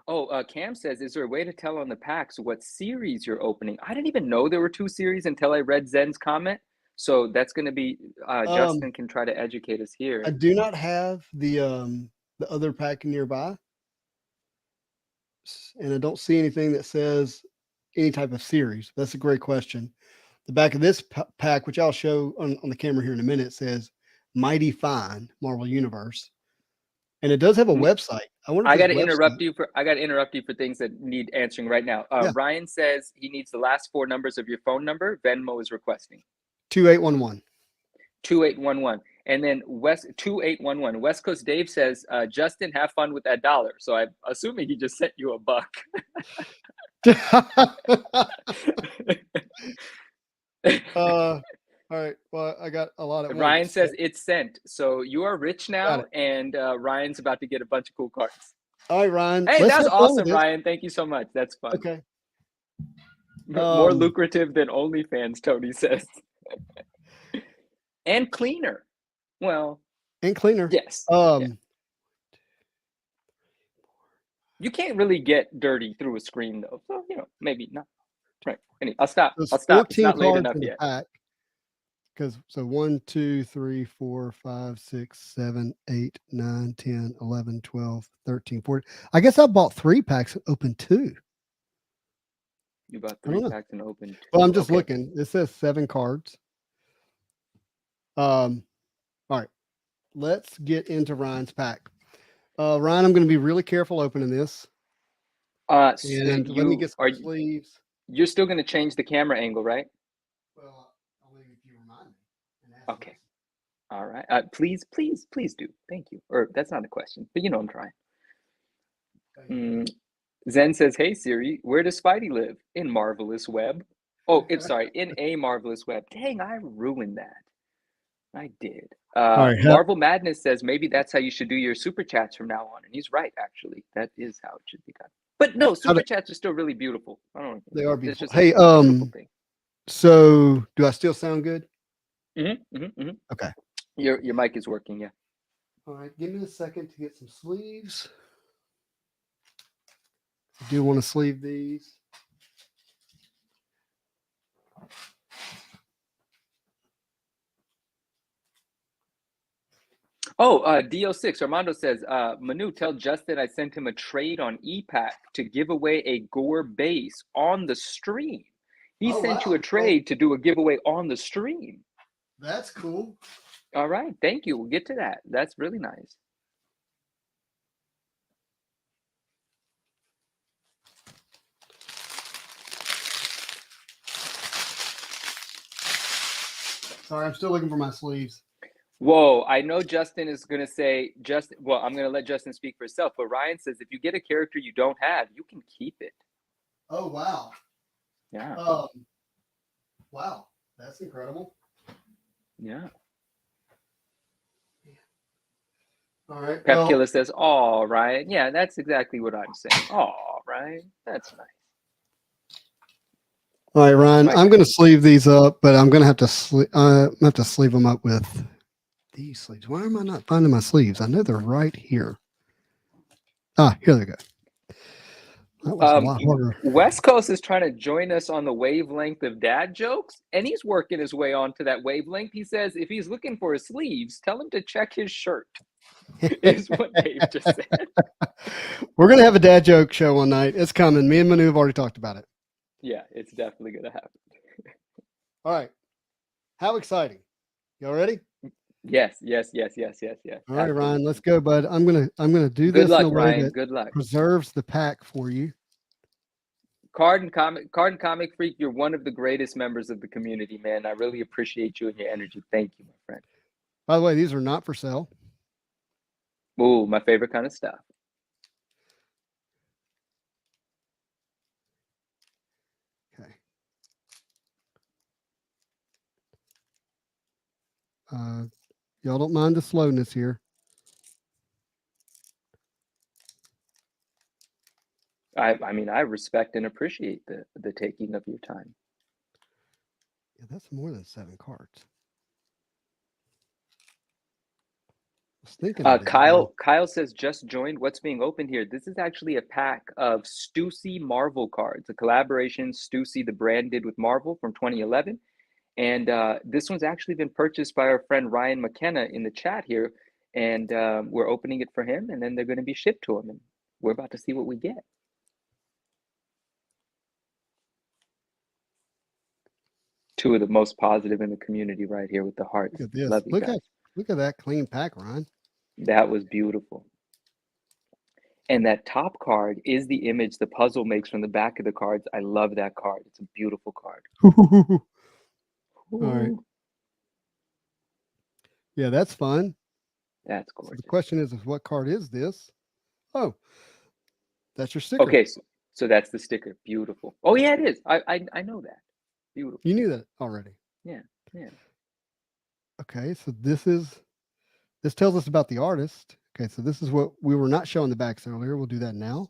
Oh, Cam says, is there a way to tell on the packs what series you're opening? I didn't even know there were 2 series until I read Zen's comment. So that's going to be Justin can try to educate us here. I do not have the other pack nearby. and I don't see anything that says any type of series. That's a great question. The back of this pack, which I'll show on the camera here in a minute, says Mighty Fine Marvel Universe. And it does have a website. I got to interrupt you for things that need answering right now. Yeah. Ryan says he needs the last 4 numbers of your phone number. Venmo is requesting 2811. 2811. And then 2811. West Coast Dave says, Justin, have fun with that $1. So I'm assuming he just sent you $1. All right. Well, I got a lot of Ryan says it's sent. So you are rich now, and Ryan's about to get a bunch of cool cards. All right, Ryan. Hey, that's awesome, Ryan. Thank you so much. That's fun. Okay. More lucrative than OnlyFans, Tony says. And cleaner. Well. And cleaner. Yes. You can't really get dirty through a screen, though. So, maybe not. Right. Anyway, I'll stop. It's not late enough yet. Because 1, 2, 3, 4, 5, 6, 7, 8, 9, 10, 11, 12, 13, 14. I guess I bought 3 packs, opened 2. You bought 3 packs and opened 2. Well, I'm just looking. It says 7 cards. All right. Let's get into Ryan's pack. Ryan, I'm going to be really careful opening this. And let me get some sleeves. You're still going to change the camera angle, right? Well, only if you remind me. Okay. All right. Please do. Thank you. Or that's not a question, but I'm trying. Zen says, "Hey Siri, where does Spidey live? In Marvelous Web." Oh, in a Marvelous Web. Dang, I ruined that. I did. Marvel Madness says maybe that's how you should do your super chats from now on, and he's right. Actually, that is how it should be done. But no, super chats are still really beautiful. I don't know. They are beautiful. Hey, so do I still sound good? Okay. Your mic is working, yeah. All right, give me a second to get some sleeves. I do want to sleeve these. Oh, DO6, Armando says, Manu, tell Justin I sent him a trade on ePack to give away a Gore base on the stream. He sent you a trade to do a giveaway on the stream. That's cool. All right, thank you. We'll get to that. That's really nice. Sorry, I'm still looking for my sleeves. Whoa, I know Justin is going to say, I'm going to let Justin speak for himself, but Ryan says if you get a character you don't have, you can keep it. Oh, wow. Yeah. Wow, that's incredible. Yeah. All right. Pep Killer says, "Oh, Ryan." Yeah, that's exactly what I'm saying. Oh, Ryan, that's nice. All right, Ryan, I'm going to sleeve these up, but I'm going to have to sleeve them up with these sleeves. Why am I not finding my sleeves? I know they're right here. Here they go. That was a lot harder. West Coast is trying to join us on the wavelength of dad jokes, and he's working his way onto that wavelength. He says if he's looking for his sleeves, tell him to check his shirt. Is what Dave just said. We're going to have a dad joke show one night. It's coming. Me and Manu have already talked about it. Yeah, it's definitely going to happen. All right. How exciting. Y'all ready? Yes. All right, Ryan, let's go, bud. I'm gonna do this. Good luck, Ryan. Good luck. Preserves the pack for you. Card and Comic Freak, you're one of the greatest members of the community, man. I really appreciate you and your energy. Thank you, my friend. By the way, these are not for sale. Ooh, my favorite kind of stuff. Okay. Y'all don't mind the slowness here. I mean, I respect and appreciate the taking of your time. Yeah, that's more than 7 cards. I was thinking Kyle says, just joined. What's being opened here? This is actually a pack of Stussy Marvel cards, a collaboration Stussy, the brand, did with Marvel from 2011. And this one's actually been purchased by our friend Ryan McKenna in the chat here. And we're opening it for him, and then they're going to be shipped to him. And we're about to see what we get. two of the most positive in the community right here with the hearts. Look at this. Love you guys. Look at that clean pack, Ryan. That was beautiful. And that top card is the image the puzzle makes from the back of the cards. I love that card. It's a beautiful card. All right. Yeah, that's fun. That's gorgeous. So the question is what card is this? Oh, that's your sticker. Okay, so that's the sticker. Beautiful. Oh yeah, it is. I know that. Beautiful. You knew that already. Yeah. Okay, so this tells us about the artist. Okay, so this is what we were not showing the backs earlier. We'll do that now.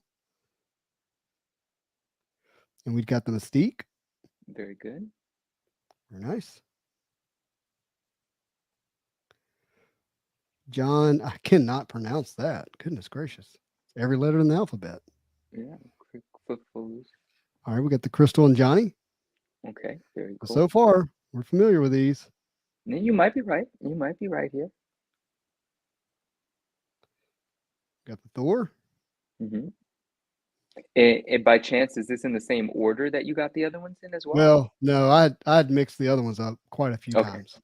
And we've got the Mystique. Very good. Very nice. John, I cannot pronounce that. Goodness gracious. Every letter in the alphabet. Yeah. All right, we got the Crystal and Johnny. Okay, very cool. So far, we're familiar with these. You might be right. You might be right here. Got the Thor. Mm-hmm. And by chance, is this in the same order that you got the other ones in as well? Well, no, I'd mixed the other ones up quite a few times.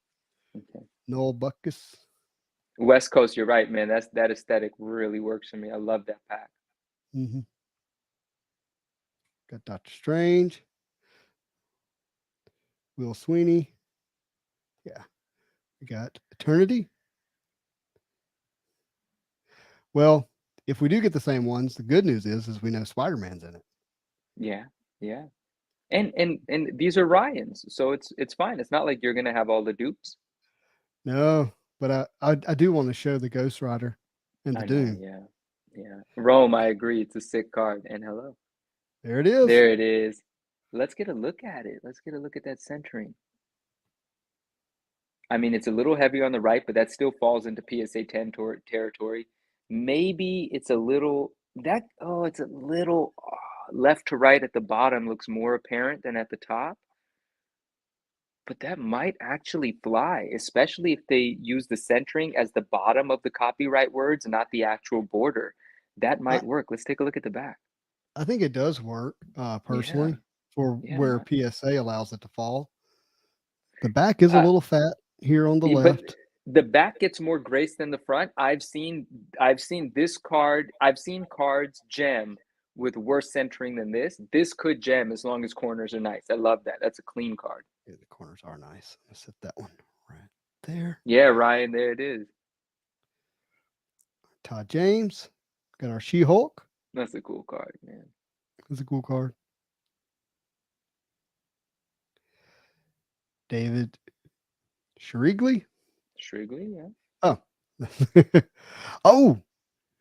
Okay. Noel Buckus. West Coast, you're right, man. That aesthetic really works for me. I love that pack. Mm-hmm. Got Doctor Strange. Will Sweeney. Yeah. We got Eternity. Well, if we do get the same ones, the good news is we know Spider-Man's in it. Yeah. And these are Ryan's, so it's fine. It's not like you're gonna have all the dupes. No, but I do want to show the Ghost Rider and the Doom. Yeah. Rome, I agree. It's a sick card. And hello. There it is. There it is. Let's get a look at it. Let's get a look at that centering. I mean, it's a little heavier on the right, but that still falls into PSA 10 territory. Maybe it's a little left to right at the bottom looks more apparent than at the top. But that might actually fly, especially if they use the centering as the bottom of the copyright words, not the actual border. That might work. Let's take a look at the back. I think it does work, personally, for where PSA allows it to fall. The back is a little fat here on the left. The back gets more grace than the front. I've seen this card. I've seen cards gem with worse centering than this. This could gem as long as corners are nice. I love that. That's a clean card. Yeah, the corners are nice. Let's set that one right there. Yeah, Ryan, there it is. Todd James. Got our She-Hulk. That's a cool card, man. That's a cool card. David Shrigley, yeah. Oh. Oh,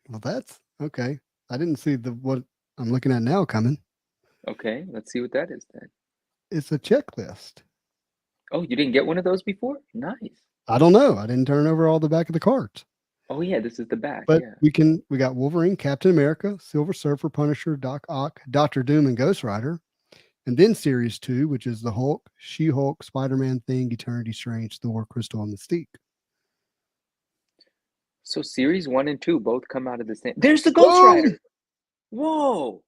well, that's okay. I didn't see what I'm looking at now coming. Okay, let's see what that is then. It's a checklist. Oh, you didn't get one of those before? Nice. I don't know. I didn't turn over all the back of the cards. Oh yeah, this is the back. But we got Wolverine, Captain America, Silver Surfer, Punisher, Doc Ock, Doctor Doom, and Ghost Rider. And then Series 2, which is the Hulk, She-Hulk, Spider-Man Thing, Eternity Strange, Thor, Crystal, and Mystique. So Series 1 and 2 both come out of the same. There's the Ghost Rider. Whoa.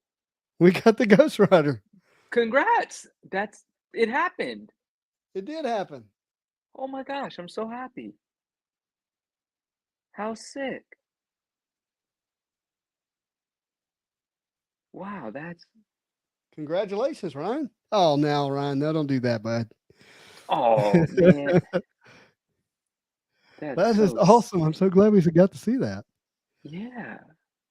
We got the Ghost Rider. Congrats. It happened. It did happen. Oh my gosh, I'm so happy. How sick. Wow, that's... Congratulations, Ryan. Oh, now, Ryan, no, don't do that, bud. Oh, man. That is awesome. I'm so glad we got to see that. Yeah.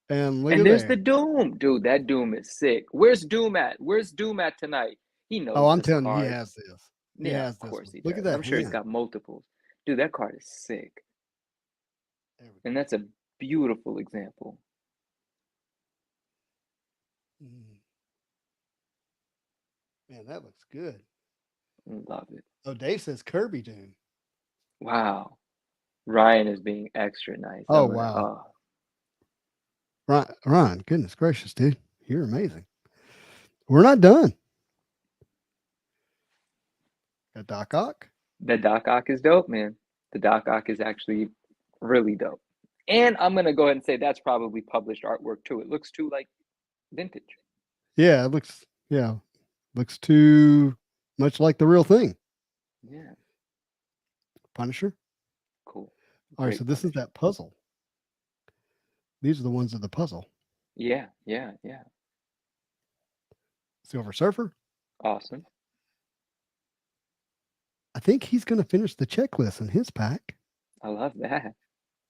And there's the Doom. Dude, that Doom is sick. Where's Doom at? Where's Doom at tonight? He knows. Oh, I'm telling you, he has this. Yeah, of course he does. Look at that. I'm sure he's got multiples. Dude, that card is sick. And that's a beautiful example. Man, that looks good. Love it. Oh, Dave says Kirby Doom. Wow. Ryan is being extra nice. Oh, wow. Ryan, goodness gracious, dude. You're amazing. We're not done. Got Doc Ock. The Doc Ock is dope, man. The Doc Ock is actually really dope. And I'm going to go ahead and say that's probably published artwork too. It looks too like vintage. Yeah, it looks too much like the real thing. Yeah. Punisher. Cool. All right, so this is that puzzle. These are the ones of the puzzle. Yeah. Silver Surfer. Awesome. I think he's going to finish the checklist in his pack. I love that.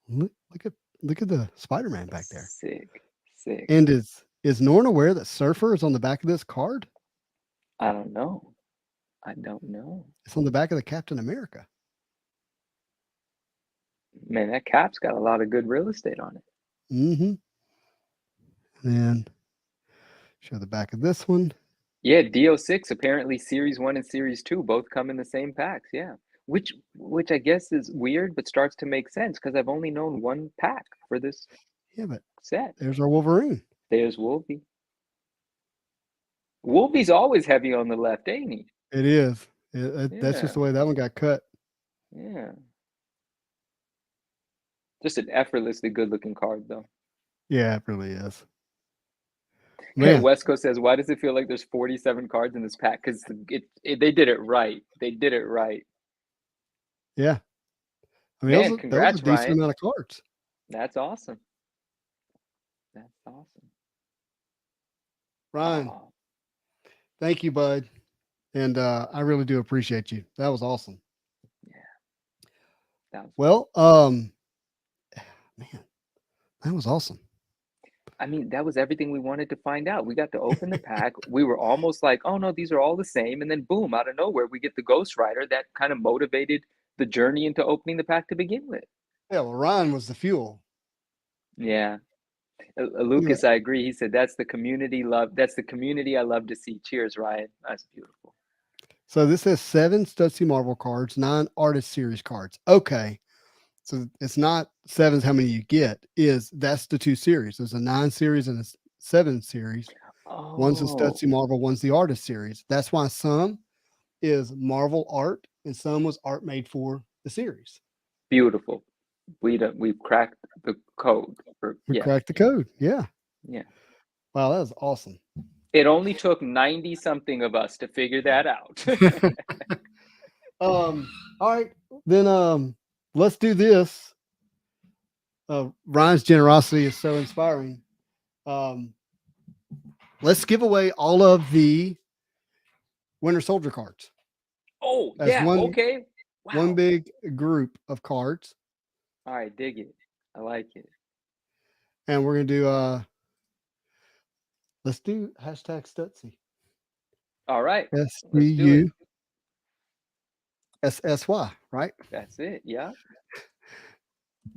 Look at the Spider-Man back there. Sick. And is Norn aware that Surfer is on the back of this card? I don't know. It's on the back of the Captain America. Man, that cap's got a lot of good real estate on it. Mm-hmm. And then show the back of this one. Yeah, DO6, apparently Series 1 and Series 2 both come in the same packs, yeah. Which I guess is weird, but starts to make sense because I've only known one pack for this set. There's our Wolverine. There's Wolvie. Wolvie's always heavy on the left, ain't he? It is. That's just the way that one got cut. Yeah. Just an effortlessly good-looking card, though. Yeah, it really is. Man. Wesco says, why does it feel like there's 47 cards in this pack? Because they did it right. They did it right. Yeah. I mean, Man, congrats, that was a decent amount of cards. That's awesome. Ryan, thank you, bud. And I really do appreciate you. That was awesome. Yeah. Well, man, that was awesome. I mean, that was everything we wanted to find out. We got to open the pack. We were almost like, oh, no, these are all the same. And then, boom, out of nowhere, we get the Ghost Rider that kind of motivated the journey into opening the pack to begin with. Yeah, well, Ryan was the fuel. Yeah. Lucas, I agree. He said, that's the community love. That's the community I love to see. Cheers, Ryan. That's beautiful. So this has 7 Stussy Marvel cards, 9 Artist Series cards. Okay. So it's not 7's how many you get. That's the 2 series. There's a 9 series and a 7 series. Oh. One's the Stussy Marvel, one's the Artist Series. That's why some is Marvel art and some was art made for the series. Beautiful. We've cracked the code. We cracked the code. Yeah. Yeah. Wow, that was awesome. It only took 90 something of us to figure that out. All right. Then let's do this. Ryan's generosity is so inspiring. Let's give away all of the Winter Soldier cards. Oh, yeah. Okay. Wow. One big group of cards. All right. Dig it. I like it. And we're going to do, let's do hashtag Stussy. All right. SUSSY, right? That's it. Yeah.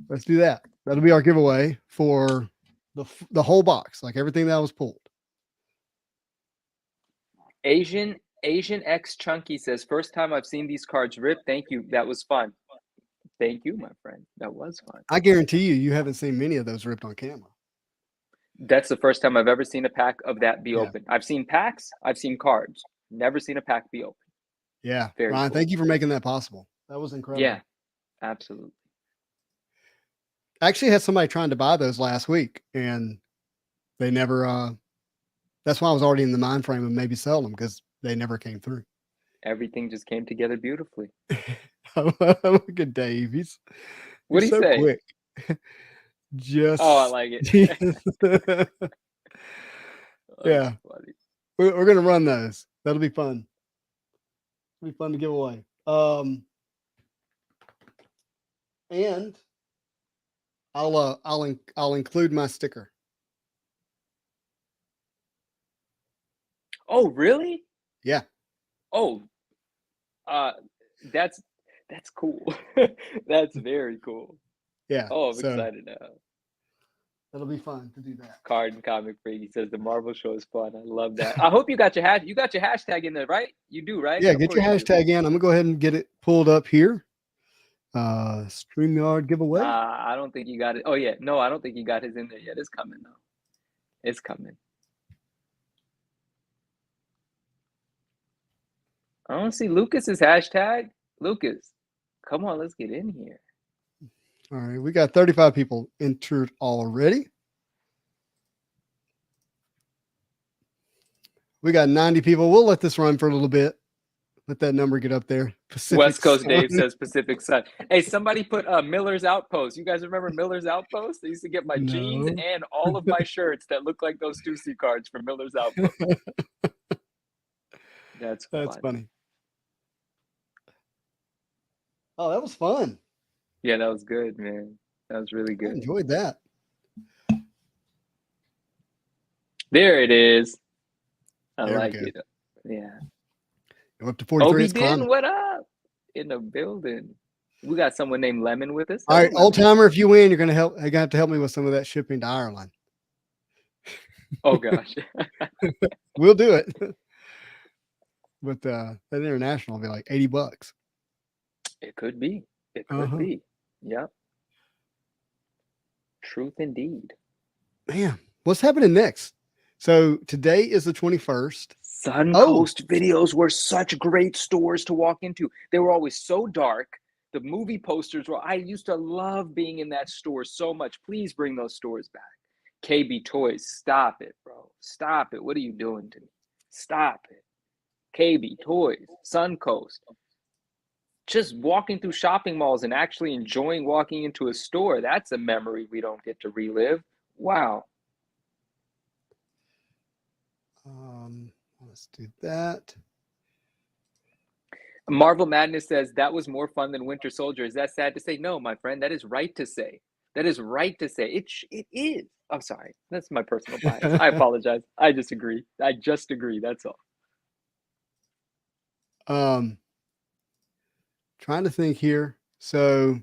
Let's do that. That'll be our giveaway for the whole box, like everything that was pulled. Asian X Chunky says, first time I've seen these cards rip. Thank you. That was fun. Thank you, my friend. That was fun. I guarantee you haven't seen many of those ripped on camera. That's the first time I've ever seen a pack of that be open. I've seen packs. I've seen cards. Never seen a pack be open. Yeah. Very Ryan, cool. Thank you for making that possible. That was incredible. Yeah, absolutely. I actually had somebody trying to buy those last week and they never, that's why I was already in the mind frame of maybe sell them because they never came through. Everything just came together beautifully. Look at Dave. He's what do you say? Quick. Just I like it. Yeah. We're gonna run those. That'll be fun. It'll be fun to give away. And I'll include my sticker. Oh, really? Yeah. Oh, that's cool. That's very cool. Yeah. Oh, I'm excited now. That'll be fun to do that. Card and Comic Freak. He says the Marvel show is fun. I love that. I hope you got your hashtag in there, right? You do, right? Yeah, get your hashtag in. I'm gonna go ahead and get it pulled up here. StreamYard giveaway. I don't think you got it. Oh yeah, no, I don't think you got his in there yet. It's coming though. It's coming. I don't see Lucas's hashtag. Lucas, come on, let's get in here. All right, we got 35 people entered already. We got 90 people. We'll let this run for a little bit. Let that number get up there. Pacific West Coast Sun. Dave says Pacific Sun. Hey, somebody put Miller's Outpost. You guys remember Miller's Outpost? I used to get my jeans and all of my shirts that look like those Stussy cards from Miller's Outpost. That's funny. Oh, that was fun. Yeah, that was good, man. That was really good. I enjoyed that. There it is. I like it. Yeah. Go up to 43. Obi what up? In the building. We got someone named Lemon with us. All right, old timer, if you win, you're gonna have to help me with some of that shipping to Ireland. Oh gosh. We'll do it. But that international will be like $80. It could be. It could be. Yep. Truth indeed. Man, what's happening next? So today is the 21st. Suncoast Videos were such great stores to walk into. They were always so dark. The movie posters were, I used to love being in that store so much. Please bring those stores back. KB Toys, stop it, bro. Stop it. What are you doing to me? Stop it. KB Toys, Suncoast. Just walking through shopping malls and actually enjoying walking into a store. That's a memory we don't get to relive. Wow. Let's do that. Marvel Madness says that was more fun than Winter Soldier. Is that sad to say? No, my friend. That is right to say. That is right to say. It is. I'm sorry. That's my personal bias. I apologize. I disagree. I just agree. That's all. Trying to think here. So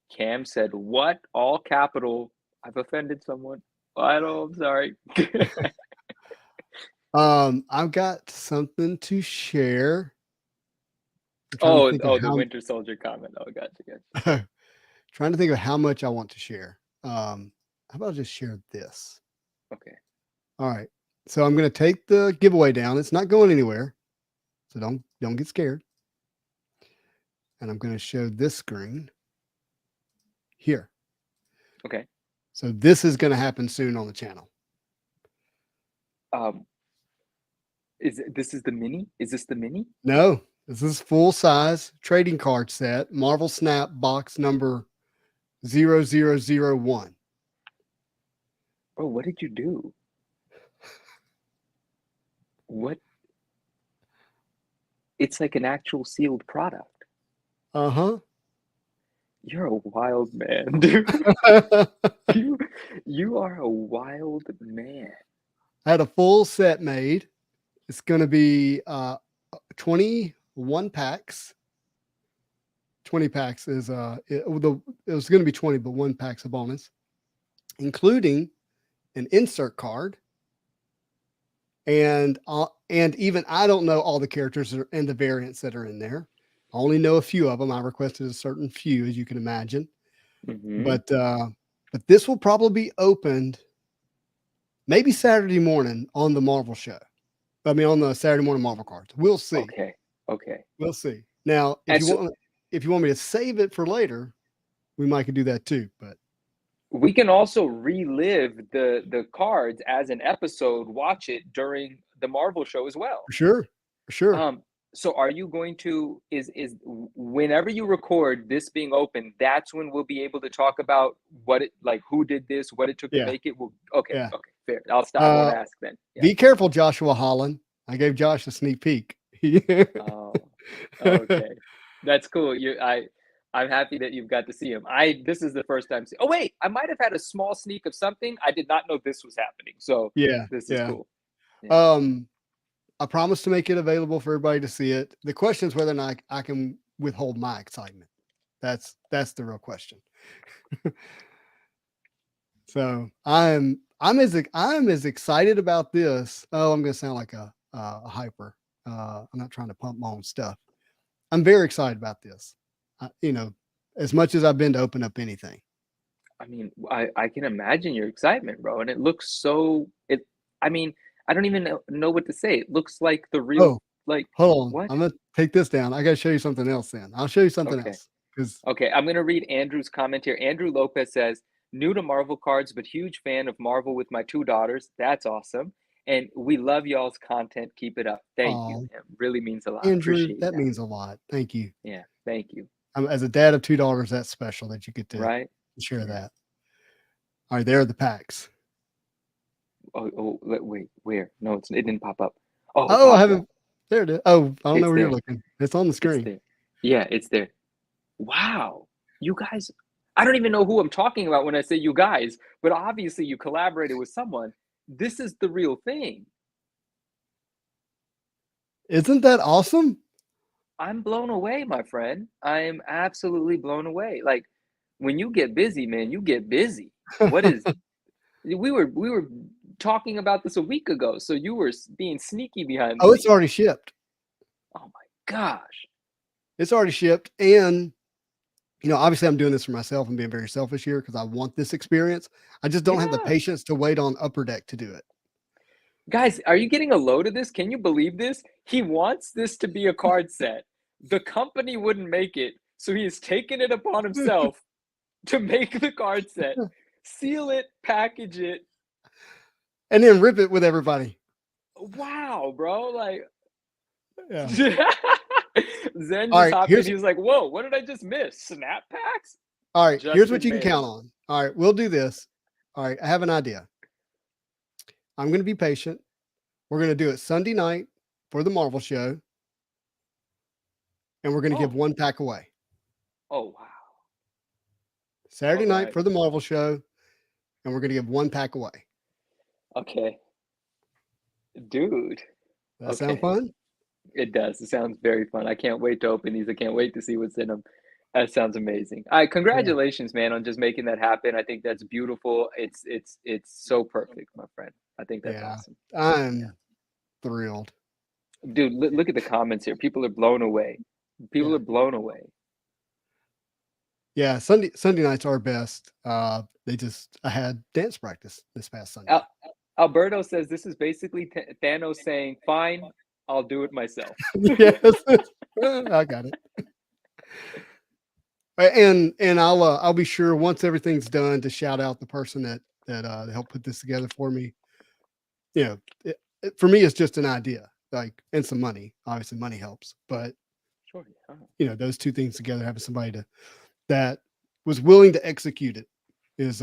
Cam said, what? All capital. I've offended someone. I'm sorry. I've got something to share. The Winter Soldier comment. Oh, gotcha. Trying to think of how much I want to share. How about I just share this? Okay. All right. So I'm going to take the giveaway down. It's not going anywhere. So don't get scared. And I'm going to show this screen here. Okay. So this is going to happen soon on the channel. This the mini? Is this the mini? No, this is full size trading card set. Marvel Snap box number 0001. Bro, what did you do? What? It's like an actual sealed product. You're a wild man, dude. you are a wild man. I had a full set made. It's going to be 21 packs. 20 packs is it was going to be 20, but 1 pack's a bonus, including an insert card. And even I don't know all the characters and the variants that are in there. I only know a few of them. I requested a certain few, as you can imagine. But this will probably be opened maybe Saturday morning on the Marvel show. I mean, on the Saturday morning Marvel cards. We'll see. Okay. We'll see. Now, if you want me to save it for later, we might could do that too. But we can also relive the cards as an episode. Watch it during the Marvel show as well. For sure. So are you going to is whenever you record this being open, that's when we'll be able to talk about who did this, what it took to make it. Okay, fair. I'll stop. I won't ask then. Yeah. Be careful, Joshua Holland. I gave Josh a sneak peek. Oh, okay. That's cool. I'm happy that you've got to see him. This is the first time. Oh wait, I might have had a small sneak of something. I did not know this was happening. So this is cool. Yeah. I promise to make it available for everybody to see it. The question is whether or not I can withhold my excitement. That's the real question. So I'm as excited about this. Oh, I'm going to sound like a hyper. I'm not trying to pump my own stuff. I'm very excited about this. As much as I've been to open up anything. I mean, I can imagine your excitement, bro. And it looks I don't even know what to say. It looks like the real, hold on. What? I'm going to take this down. I got to show you something else then. I'll show you something else. Okay. I'm going to read Andrew's comment here. Andrew Lopez says, new to Marvel cards, but huge fan of Marvel with my 2 daughters. That's awesome. And we love y'all's content. Keep it up. Thank you. It really means a lot. Andrew, Appreciate that means a lot. Thank you. Yeah, thank you. As a dad of $2, that's special that you get to share that. All right, there are the packs. Oh, wait, where? No, it didn't pop up. Oh, I haven't. There it is. Oh, I don't know where you're looking. It's on the screen. Yeah, it's there. Wow, you guys. I don't even know who I'm talking about when I say you guys, but obviously you collaborated with someone. This is the real thing. Isn't that awesome? I'm blown away, my friend. I am absolutely blown away. Like, when you get busy, man, you get busy. What is we were talking about this a week ago, so you were being sneaky behind the scenes. It's already shipped. Oh my gosh. It's already shipped. And obviously I'm doing this for myself and being very selfish here because I want this experience. I just don't have the patience to wait on Upper Deck to do it. Guys, are you getting a load of this? Can you believe this? He wants this to be a card set. The company wouldn't make it, so he has taken it upon himself to make the card set, seal it, package it, and then rip it with everybody. Wow, bro! Like, yeah. Zen just hopped in. He was like, "Whoa, what did I just miss? Snap packs?" All right, here's what you can count on. All right, we'll do this. All right, I have an idea. I'm going to be patient. We're going to do it Sunday night for the Marvel show. And we're going to give one pack away. Oh, wow. Saturday night for the Marvel show. And we're going to give one pack away. Okay. Dude. That sound fun? It does. It sounds very fun. I can't wait to open these. I can't wait to see what's in them. That sounds amazing. All right, congratulations, man, on just making that happen. I think that's beautiful. It's so perfect, my friend. I think that's awesome. I'm thrilled. Dude, look at the comments here. People are blown away. People are blown away. Yeah, Sunday nights are best. I had dance practice this past Sunday. Alberto says this is basically Thanos saying, "Fine, I'll do it myself." Yes, I got it. And I'll be sure once everything's done to shout out the person that helped put this together for me. For me, it's just an idea, and some money. Obviously, money helps, but sure, yeah. Those two things together, having somebody that was willing to execute it is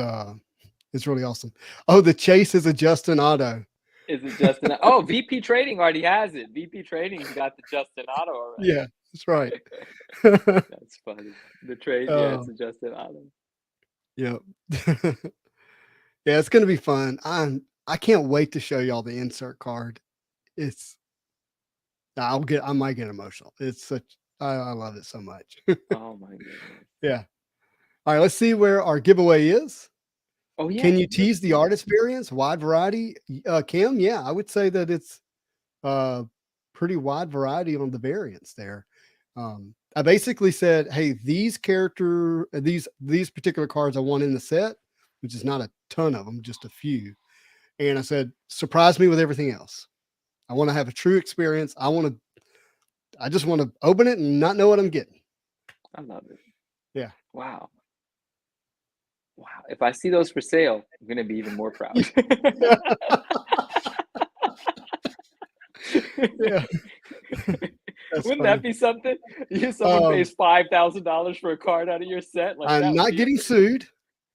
really awesome. Oh, the chase is a Justin Otto. Is it Justin? Oh, VP Trading already has it. VP Trading's got the Justin Otto already. Yeah, that's right. That's funny. The trade, it's a Justin Otto. Yep. Yeah, it's gonna be fun. I can't wait to show y'all the insert card. I might get emotional. I love it so much. Oh my goodness. Yeah. All right, let's see where our giveaway is. Oh yeah. Can you tease the artist variants? Wide variety. Kim, yeah, I would say that it's pretty wide variety on the variants there. I basically said, hey, these particular cards I want in the set, which is not a ton of them, just a few. And I said, surprise me with everything else. I want to have a true experience. I just want to open it and not know what I'm getting. I love it. Yeah. Wow. If I see those for sale, I'm going to be even more proud. Yeah. Wouldn't that be something? Someone pays $5,000 for a card out of your set. I'm not getting sued,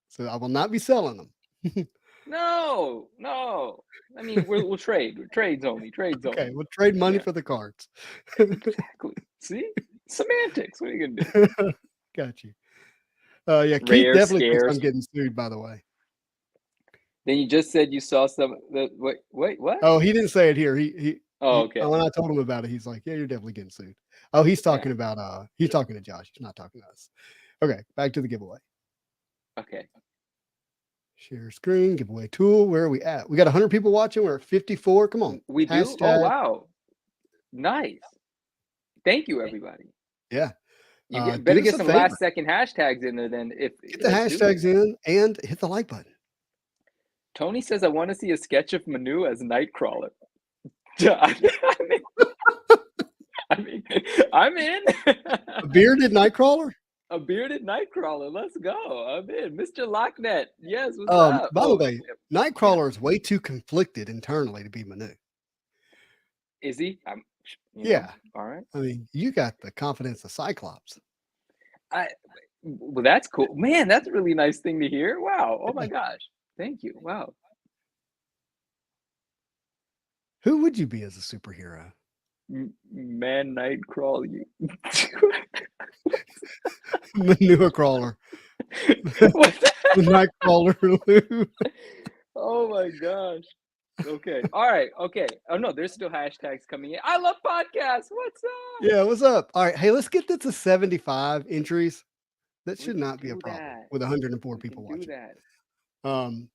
so I will not be selling them. No. I mean, we'll trade. Trades only. Okay, we'll trade money for the cards. Exactly. See? Semantics. What are you going to do? Got you. Yeah, Keith definitely thinks I'm getting sued, by the way. Then you just said you saw some. Wait, what? Oh, he didn't say it here. Okay. When I told him about it, he's like, "Yeah, you're definitely getting sued." Oh, he's talking about he's talking to Josh. He's not talking to us. Okay, back to the giveaway. Okay. Share screen, giveaway tool. Where are we at? We got 100 people watching. We're at 54. Come on. We do. Oh wow, nice. Thank you, everybody. Yeah. You better get some last second hashtags in there then. Get the hashtags in and hit the like button. Tony says, I want to see a sketch of Manu as Nightcrawler. I'm in. A bearded Nightcrawler? A bearded Nightcrawler. Let's go. I'm in. Mr. Locknet. Yes. What's up? By the way, Nightcrawler is way too conflicted internally to be Manu. Is he? Yeah. All right. I mean, you got the confidence of Cyclops. Well, that's cool, man. That's a really nice thing to hear. Wow. Oh my gosh. Thank you. Wow. Who would you be as a superhero? Man, Nightcrawler. You. Manure crawler. The Nightcrawler. Oh my gosh. Okay. All right. Okay. Oh no, there's still hashtags coming in. I love podcasts. What's up? Yeah, what's up? All right. Hey, let's get this to 75 entries. That should not be a problem with 104 people watching. That.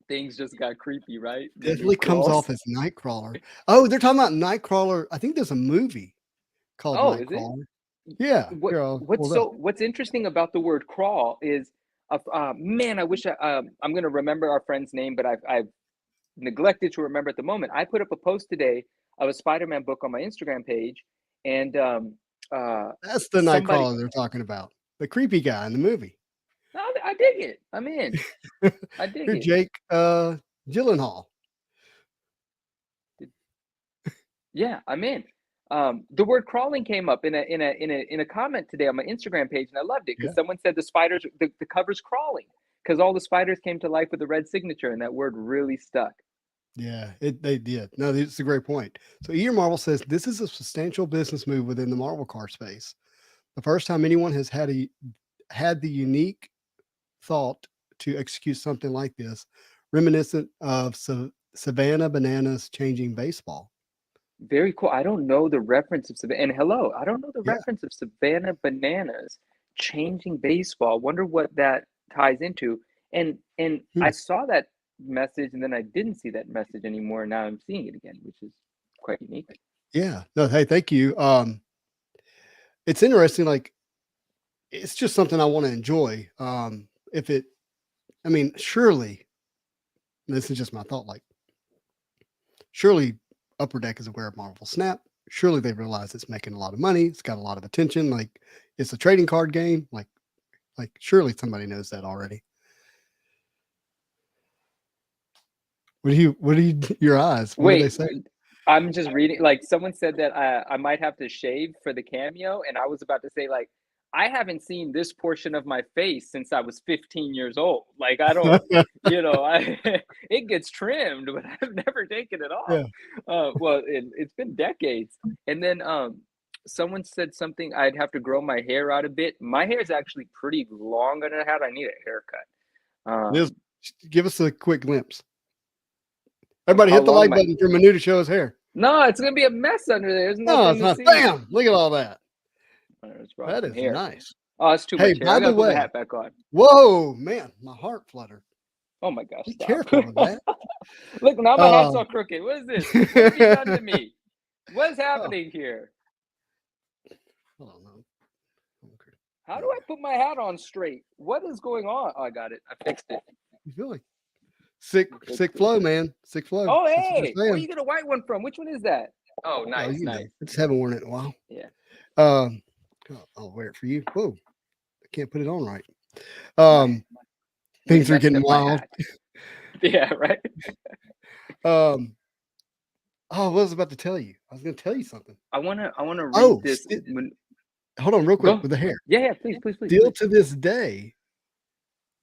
Things just got creepy, right? Definitely comes off as Nightcrawler. Oh, they're talking about Nightcrawler. I think there's a movie called Nightcrawler. Yeah. What's interesting about the word crawl is, man, I wish I'm going to remember our friend's name, but I've neglected to remember at the moment. I put up a post today of a Spider-Man book on my Instagram page, and that's the Nightcrawler they're talking about. The creepy guy in the movie. I dig it. I'm in. I dig it. Jake Gyllenhaal. Yeah, I'm in. The word crawling came up in a comment today on my Instagram page, and I loved it because someone said the cover's crawling because all the spiders came to life with the red signature, and that word really stuck. Yeah, they did. No, it's a great point. So Ear Marvel says this is a substantial business move within the Marvel car space. The first time anyone has had the unique thought to execute something like this, reminiscent of Savannah Bananas changing baseball. Very cool. I don't know the reference of Savannah. And hello, I don't know the reference of Savannah Bananas changing baseball. Wonder what that ties into. And I saw that message, and then I didn't see that message anymore. And now I'm seeing it again, which is quite unique. Yeah. No, hey, thank you. It's interesting. Like, it's just something I want to enjoy. Surely, this is just my thought. Like, surely Upper Deck is aware of Marvel Snap. Surely they realize it's making a lot of money. It's got a lot of attention. Like, it's a trading card game. Like surely somebody knows that already. What do you your eyes? What do they say? I'm just reading, like someone said that I might have to shave for the cameo, and I was about to say, like, I haven't seen this portion of my face since I was 15 years old. Like, I don't, it gets trimmed, but I've never taken it off. Yeah. Well, it's been decades. And then someone said something, I'd have to grow my hair out a bit. My hair is actually pretty long on the head. I need a haircut. Give us a quick glimpse. Everybody hit the like button for Manu to show his hair. No, it's going to be a mess under there. There's nothing to see. Bam! Look at all that. That is nice. Oh, it's too much hair. I got to put my hat back on. Whoa, man. My heart fluttered. Oh, my gosh. Be careful with that. Look, now my hat's all crooked. What is this? What have you done to me? What's happening here? I don't know. How do I put my hat on straight? What is going on? Oh, I got it. I fixed it. You feel like sick flow, man. Sick flow. Oh, hey. Where you get a white one from? Which one is that? Oh, nice, nice. I just haven't worn it in a while. Yeah. I'll wear it for you. Whoa. I can't put it on right. Things are getting wild. Yeah, right. I was about to tell you. I was going to tell you something. I want to read this. Hold on real quick with the hair. Yeah, please. Still to this day,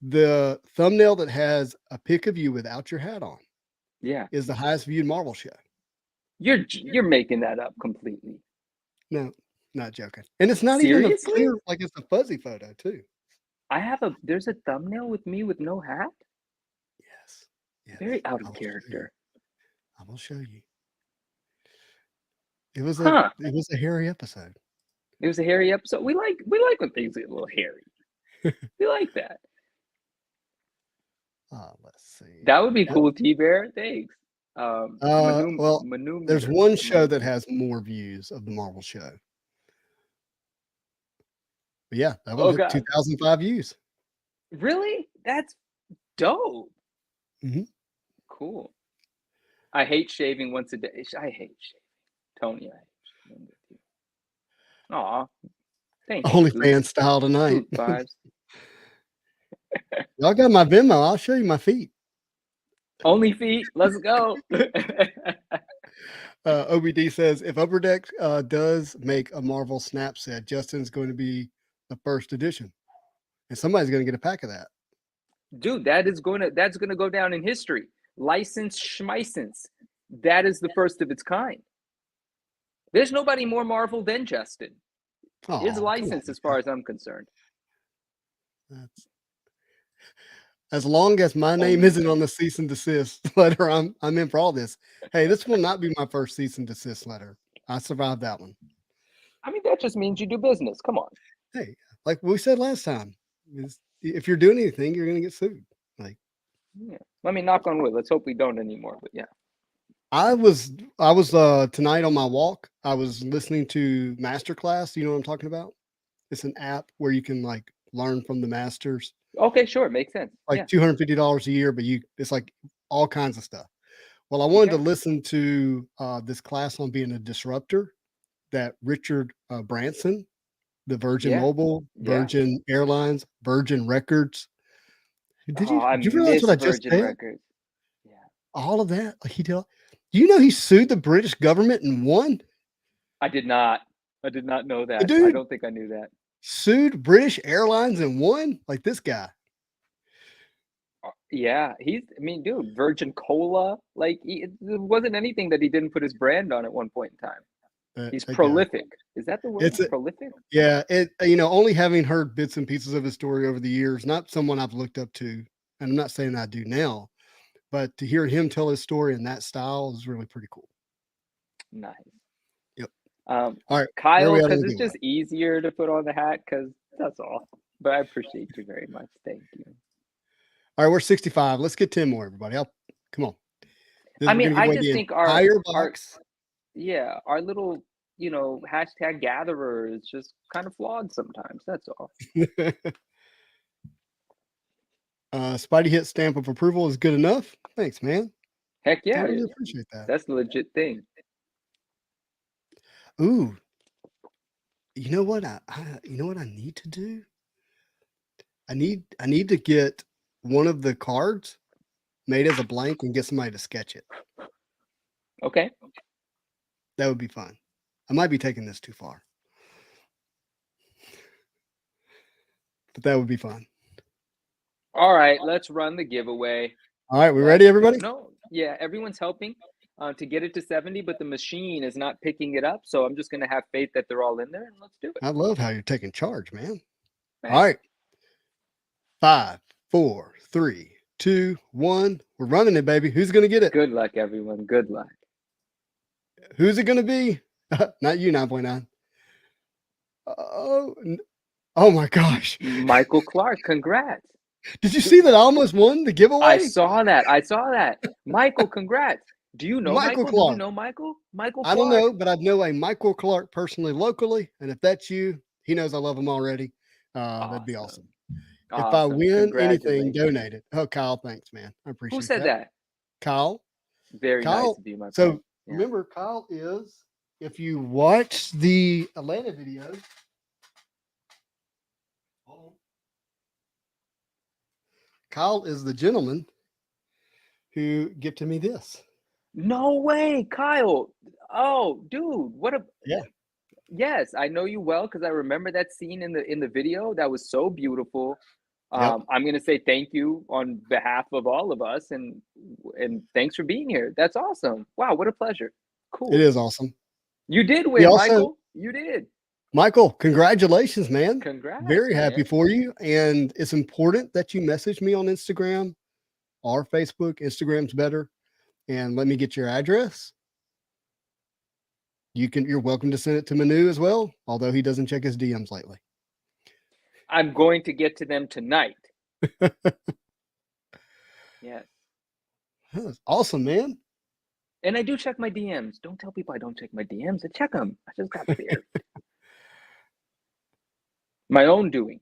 the thumbnail that has a pic of you without your hat on, is the highest viewed Marvel show. You're making that up completely. No, not joking. And it's not even a clear, like it's a fuzzy photo too. There's a thumbnail with me with no hat. Yes. Very out of character. I will show you. It was a hairy episode. It was a hairy episode. We like when things get a little hairy. We like that. Let's see. That would be cool, T-Bear. Thanks. There's one show that has more views of the Marvel show. But yeah, that one had 2,005 views. Really? That's dope. Mm-hmm. Cool. I hate shaving once a day. I hate shaving. Tony, I hate shaving with you. Aw. Thank OnlyFans style tonight. Vibes. Y'all got my Venmo. I'll show you my feet. Only feet. Let's go. OBD says if Upper Deck does make a Marvel Snap set, Justin's going to be the first edition, and somebody's going to get a pack of that. Dude, that's gonna go down in history. License schmeisance. That is the first of its kind. There's nobody more Marvel than Justin. It's licensed as far as I'm concerned. As long as my name isn't on the cease and desist letter, I'm in for all this. Hey, this will not be my first cease and desist letter. I survived that one. I mean, that just means you do business. Come on. Hey, like we said last time, if you're doing anything, you're going to get sued. Like, yeah. Let me knock on wood. Let's hope we don't anymore. But yeah. I was tonight on my walk. I was listening to Masterclass. You know what I'm talking about? It's an app where you can like learn from the masters. Okay, sure, makes sense. Like $250 a year, but it's like all kinds of stuff. Well, I wanted to listen to this class on being a disruptor that Richard Branson, the Virgin Mobile, Virgin Airlines, Virgin Records. Did you realize what I just said? Records. Yeah, all of that. Like do you know he sued the British government and won? I did not know that. Dude, I don't think I knew that. Sued British Airlines and won? Like this guy. Yeah, dude, Virgin Cola. Like, there wasn't anything that he didn't put his brand on at one point in time. He's prolific. Is that the word? Prolific? Yeah. Only having heard bits and pieces of his story over the years, not someone I've looked up to, and I'm not saying I do now, but to hear him tell his story in that style is really pretty cool. Nice. Yep. All right, Kyle, because it's just easier to put on the hat, because that's all. But I appreciate you very much. Thank you. All right, we're 65. Let's get 10 more, everybody. Come on. I just think our little, hashtag gatherer is just kind of flawed sometimes. That's all. Spidey hit stamp of approval is good enough. Thanks, man. Heck yeah. I really appreciate that. That's the legit thing. Ooh. You know what I need to do? I need to get one of the cards made as a blank and get somebody to sketch it. Okay. That would be fun. I might be taking this too far, but that would be fun. All right, let's run the giveaway. All right, we ready, everybody? No, yeah, everyone's helping to get it to 70, but the machine is not picking it up. So I'm just going to have faith that they're all in there, and let's do it. I love how you're taking charge, man. All right. 5, 4, 3, 2, 1. We're running it, baby. Who's going to get it? Good luck, everyone. Good luck. Who's it going to be? Not you, 9.9. Oh my gosh. Michael Clark, congrats. Did you see that I almost won the giveaway? I saw that. Michael, congrats. Do you know Michael? Clark. Do you know Michael? Michael Clark? I don't know, but I know a Michael Clark personally, locally. And if that's you, he knows I love him already. That'd be awesome. If I win anything, donate it. Oh, Kyle, thanks, man. I appreciate it. Who said that? Kyle. Very nice to be my friend. So remember, Kyle is, if you watch the Atlanta video, Kyle is the gentleman who gifted me this. No way, Kyle. Oh, dude, yes, I know you well because I remember that scene in the video. That was so beautiful. I'm going to say thank you on behalf of all of us, and thanks for being here. That's awesome. Wow, what a pleasure. Cool. It is awesome. You did win, Michael. You did. Michael, congratulations, man. Congrats. Very happy for you. And it's important that you message me on Instagram or Facebook. Instagram's better. And let me get your address. You're welcome to send it to Manu as well, although he doesn't check his DMs lately. I'm going to get to them tonight. Yes. That's awesome, man. And I do check my DMs. Don't tell people I don't check my DMs. I check them. I just got there. My own doing.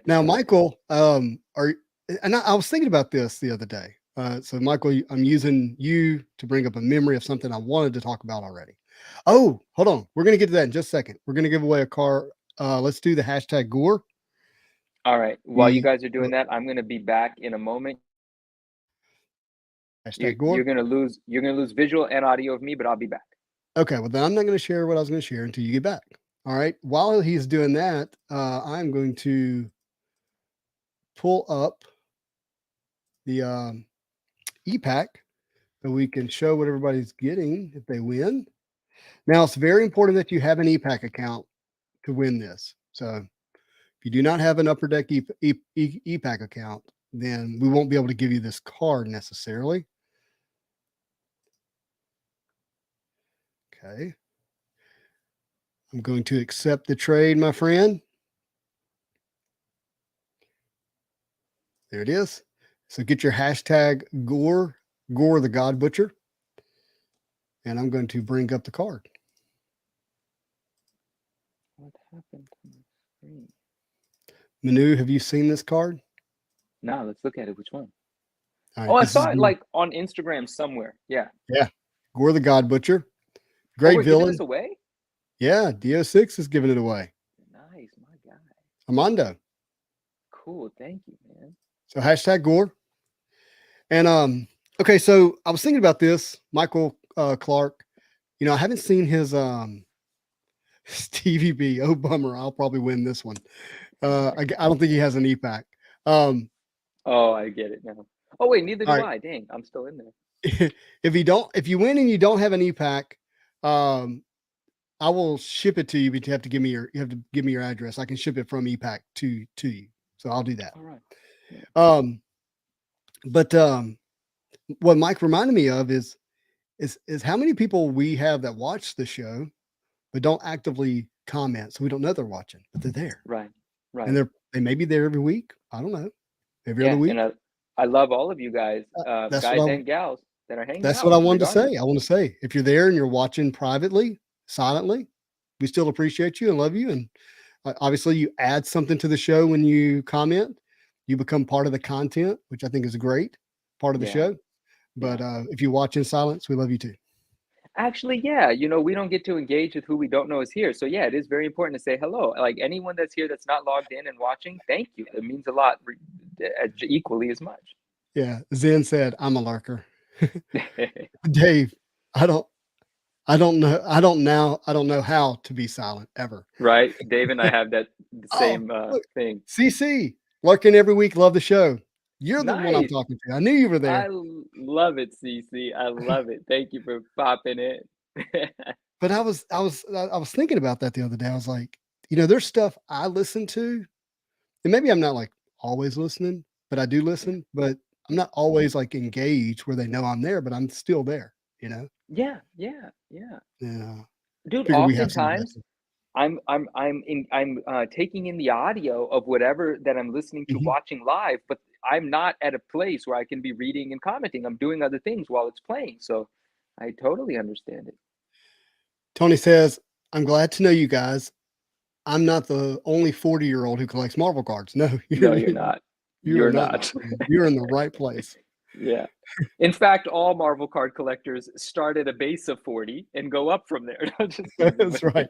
Now, Michael, I was thinking about this the other day. So, Michael, I'm using you to bring up a memory of something I wanted to talk about already. Oh, hold on. We're going to get to that in just a second. We're going to give away a car let's do the hashtag Gore. All right. While you guys are doing that, I'm going to be back in a moment. Hashtag Gore. You're going to lose visual and audio of me, but I'll be back. Okay. Well, then I'm not going to share what I was going to share until you get back. All right. While he's doing that, I'm going to pull up the e-pack so we can show what everybody's getting if they win. Now, it's very important that you have an e-pack account to win this. So if you do not have an Upper Deck e-pack account, then we won't be able to give you this card necessarily. Okay. I'm going to accept the trade, my friend. There it is. So get your hashtag Gore the God Butcher. And I'm going to bring up the card. What happened to my screen? Manu, have you seen this card? No, let's look at it. Which one? Right, I saw it like on Instagram somewhere. Yeah. Yeah. Gore the God Butcher. Great villain. Giving this away? Yeah, DO6 is giving it away. Nice, my guy. Armando. Cool, thank you, man. So hashtag Gore. And okay, so I was thinking about this, Michael Clark. You know, I haven't seen his Stevie B. Oh, bummer. I'll probably win this one. I don't think he has an e-pack. Oh, I get it now. Oh wait, neither do I. Dang, I'm still in there. If you win and you don't have an e-pack, I will ship it to you, but you have to give me your address. I can ship it from e-pack to you. So I'll do that. All right. Yeah. But what Mike reminded me of is how many people we have that watch the show, but don't actively comment. So we don't know they're watching, but they're there. Right. Right. And they may be there every week. I don't know. Every other week. And I love all of you guys, guys and gals that are hanging out. That's what I wanted to say. I want to say, if you're there and you're watching privately, silently, we still appreciate you and love you. And obviously you add something to the show when you comment. You become part of the content, which I think is a great part of the show. But if you watch in silence, we love you too. Actually, yeah, we don't get to engage with who we don't know is here. So yeah, it is very important to say hello. Like anyone that's here that's not logged in and watching, thank you. It means a lot, equally as much. Yeah, Zen said, "I'm a lurker." Dave, I don't know how to be silent ever. Right, Dave and I have that same thing. CC lurking every week. Love the show. You're the one I'm talking to. I knew you were there. I love it, CC. I love it. Thank you for popping in. But I was thinking about that the other day. I was like, there's stuff I listen to, and maybe I'm not like always listening, but I do listen. But I'm not always like engaged where they know I'm there, but I'm still there. Yeah. Dude, Figure oftentimes I'm taking in the audio of whatever that I'm listening to, watching live, but I'm not at a place where I can be reading and commenting. I'm doing other things while it's playing. So I totally understand it. Tony says, I'm glad to know you guys. I'm not the only 40-year-old who collects Marvel cards. No, you're not. You're not. You're in the right place. Yeah. In fact, all Marvel card collectors start at a base of 40 and go up from there. That's right.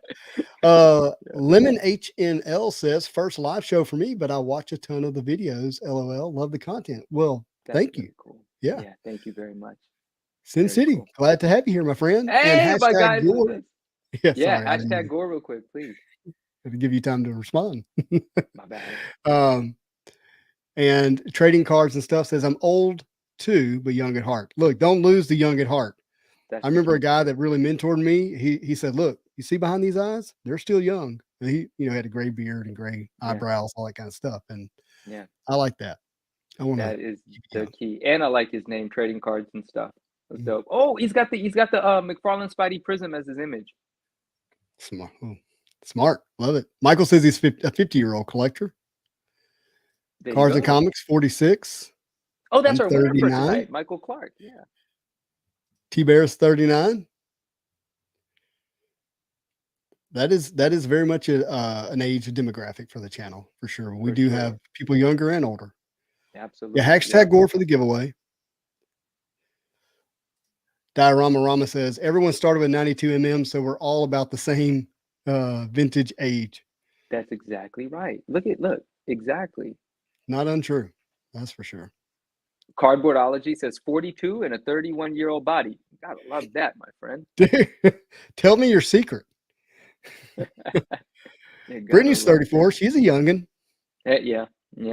Lemon HNL says, first live show for me, but I watch a ton of the videos. LOL. Love the content. Well, thank you. Cool. Yeah. Thank you very much. Sin City. Cool. Glad to have you here, my friend. Hey, and my guys. Gore. Yeah, hashtag Gore real quick, please. Have to give you time to respond. My bad. And trading cards and stuff says, I'm old too, but young at heart. Look, don't lose the young at heart. I remember a guy that really mentored me. He said, look, you see behind these eyes, they're still young. And he, had a gray beard and gray eyebrows, all that kind of stuff. And I like that. That is the key. And I like his name, trading cards and stuff. That's dope. Oh, he's got the McFarlane Spidey Prism as his image. Smart. Love it. Michael says he's a 50-year-old collector. Cards and Comics, 46. Oh, that's our winner for tonight, Michael Clark. Yeah. T-Bear's 39. That is very much an age demographic for the channel, for sure. We do have people younger and older. Absolutely. Yeah, hashtag Gore for the giveaway. Diorama Rama says, everyone started with 92 mm, so we're all about the same vintage age. That's exactly right. Look, exactly. Not untrue. That's for sure. Cardboardology says 42 and a 31-year-old body. Gotta love that, my friend. Tell me your secret. Brittany's 34. She's a youngin. Yeah.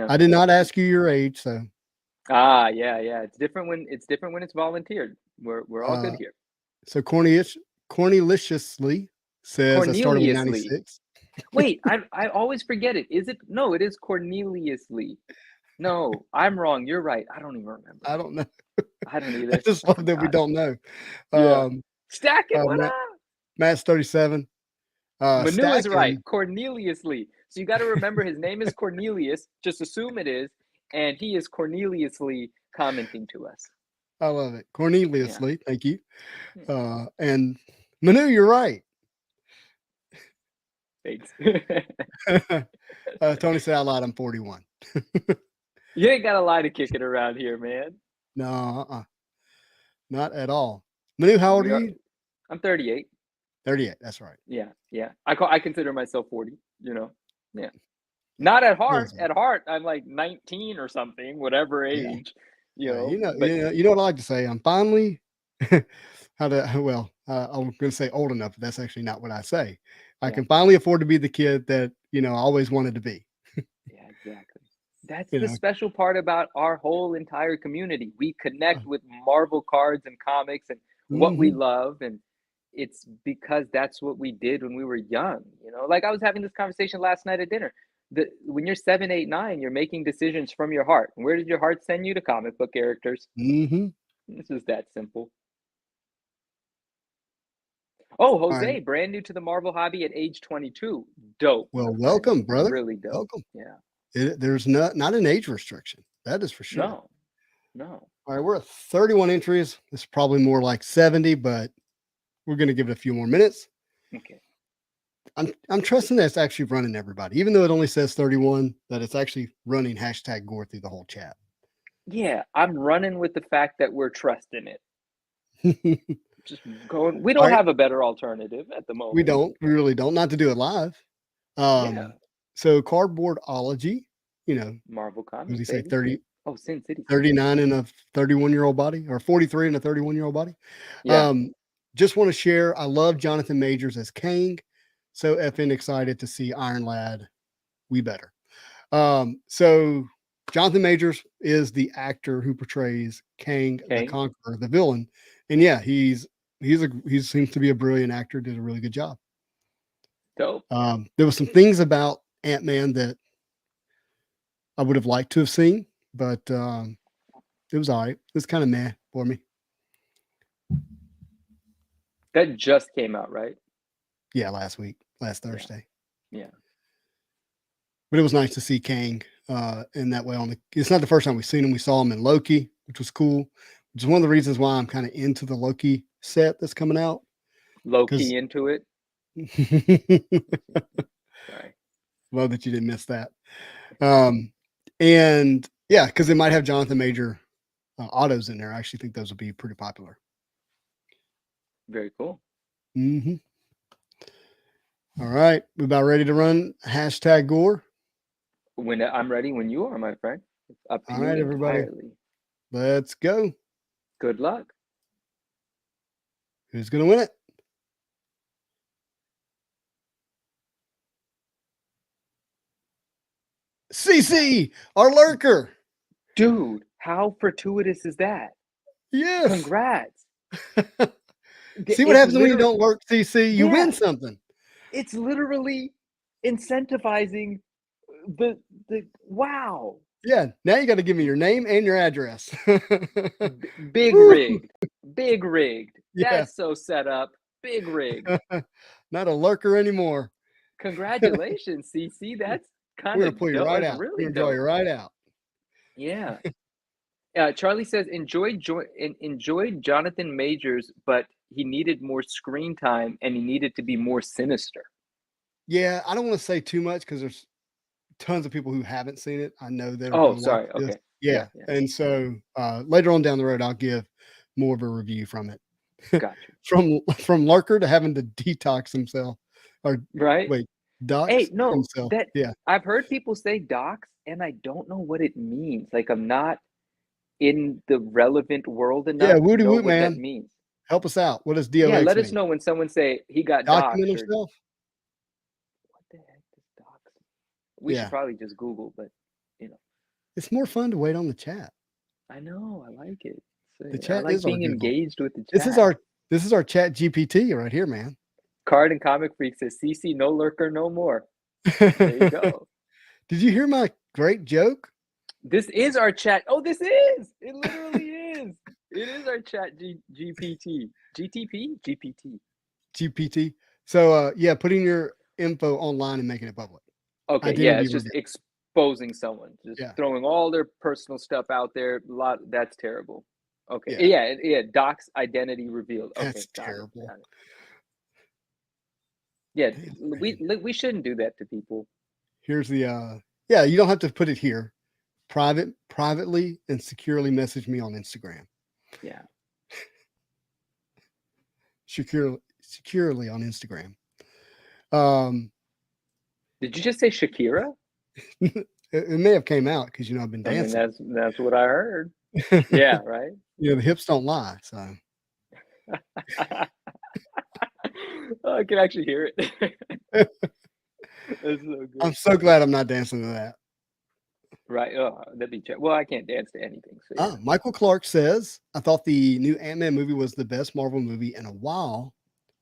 I did not ask you your age, so. Yeah. It's different when it's volunteered. We're all good here. So Corneliciously says I started in 96. Wait, I always forget it. Is it? No, it is Corneliously. No, I'm wrong. You're right. I don't even remember. I don't know. I don't either. I just love that we don't know. Yeah. Stack it. What up? Matt's 37. Manu is right. Corneliously. So you got to remember his name is Cornelius. Just assume it is. And he is Corneliously commenting to us. I love it. Corneliously. Yeah. Thank you. And Manu, you're right. Thanks. Tony said I lied. I'm 41. You ain't got a lie to kick it around here, man. No, not at all. Manu, how old are you? I'm 38. 38. That's right. Yeah. I consider myself 40. Yeah. Not at heart. At heart, I'm like 19 or something, whatever age. You know what I like to say. I'm finally I'm going to say old enough, but that's actually not what I say. I can finally afford to be the kid that I always wanted to be. Yeah, exactly. That's the special part about our whole entire community. We connect with Marvel cards and comics and what we love, and it's because that's what we did when we were young. Like I was having this conversation last night at dinner. When you're 7, 8, 9, you're making decisions from your heart. Where did your heart send you? To comic book characters. This is that simple. Oh, Jose, brand new to the Marvel hobby at age 22. Dope. Well, welcome, brother. Really dope. Welcome. Yeah. There's not an age restriction. That is for sure. No. All right, we're at 31 entries. It's probably more like 70, but we're going to give it a few more minutes. Okay. I'm trusting that it's actually running everybody, even though it only says 31, that it's actually running #Gore through the whole chat. Yeah, I'm running with the fact that we're trusting it. Just going. We don't have a better alternative at the moment. We don't. We really don't. Not to do it live. So Cardboardology, Marvel Comics. What did he say? 30. Oh, Sin City. 39 in a 31-year-old body, or 43 in a 31-year-old body. Yeah. Just want to share. I love Jonathan Majors as Kang. So effing excited to see Iron Lad. We better. So Jonathan Majors is the actor who portrays Kang the Conqueror, the villain. And yeah, he seems to be a brilliant actor, did a really good job. Dope. There was some things about Ant-Man that I would have liked to have seen, but it was all right. It was kind of meh for me. That just came out, right? Yeah, last Thursday. Yeah. But it was nice to see Kang in that way. It's not the first time we've seen him. We saw him in Loki, which was cool. Which is one of the reasons why I'm kind of into the Loki set that's coming out. Loki into it. Sorry. Love that you didn't miss that. And yeah, because it might have Jonathan Major autos in there. I actually think those will be pretty popular. Very cool. All right. We about ready to run #Gore? When I'm ready, when you are, my friend. It's up to you. All right, everybody. Entirely. Let's go. Good luck. Who's going to win it? CC, our lurker. Dude, how fortuitous is that? Yes. Congrats. See what happens when you don't lurk, CC? You win something. It's literally incentivizing the wow. Yeah, now you got to give me your name and your address. Big rigged. That's so set up. Big rigged. Not a lurker anymore. Congratulations, CC. That's kind We're of gonna pull you right out. Really enjoy you right out. Yeah. Charlie says enjoyed Jonathan Majors, but he needed more screen time and he needed to be more sinister. Yeah, I don't want to say too much because there's tons of people who haven't seen it. I know they're. Oh, sorry. Okay. Yeah. And so later on down the road, I'll give more of a review from it. Gotcha. from lurker to having to detox himself, or right? Wait, Docs Hey, no, himself. that Yeah. I've heard people say docs, and I don't know what it means. Like I'm not in the relevant world Yeah, enough to woody know woot, what that man. means. Help us out. What does Yeah, DOX let us mean? know when someone say he got Document doxxed or himself? what the heck is dox? We should Yeah. probably just Google, but you know, It's more fun to wait on the chat. I know, I like it. The I chat like is our being Google. engaged with the This chat. is our chat GPT right here, man. Card and Comic Freak says CC no lurker no more. There you go. Did you hear my great joke? This is our chat. Oh, this is. It literally is. It is our chat GPT. GTP? GPT. GPT. So yeah, putting your info online and making it public. Okay, Identity yeah, it's just exposing someone, just throwing all their personal stuff out there. That's terrible. Okay, yeah, docs identity revealed. Okay, that's terrible. Got it. Yeah, we shouldn't do that to people. Here's the yeah, you don't have to put it here. Privately and securely message me on Instagram. Yeah. Securely on Instagram. Did you just say Shakira? It may have came out because I've been dancing. I mean, that's what I heard. Yeah, right. The hips don't lie. So oh, I can actually hear it. That's so good. I'm so glad I'm not dancing to that. Right. Oh, that'd be well, I can't dance to anything. So yeah. Michael Clark says, I thought the new Ant-Man movie was the best Marvel movie in a while,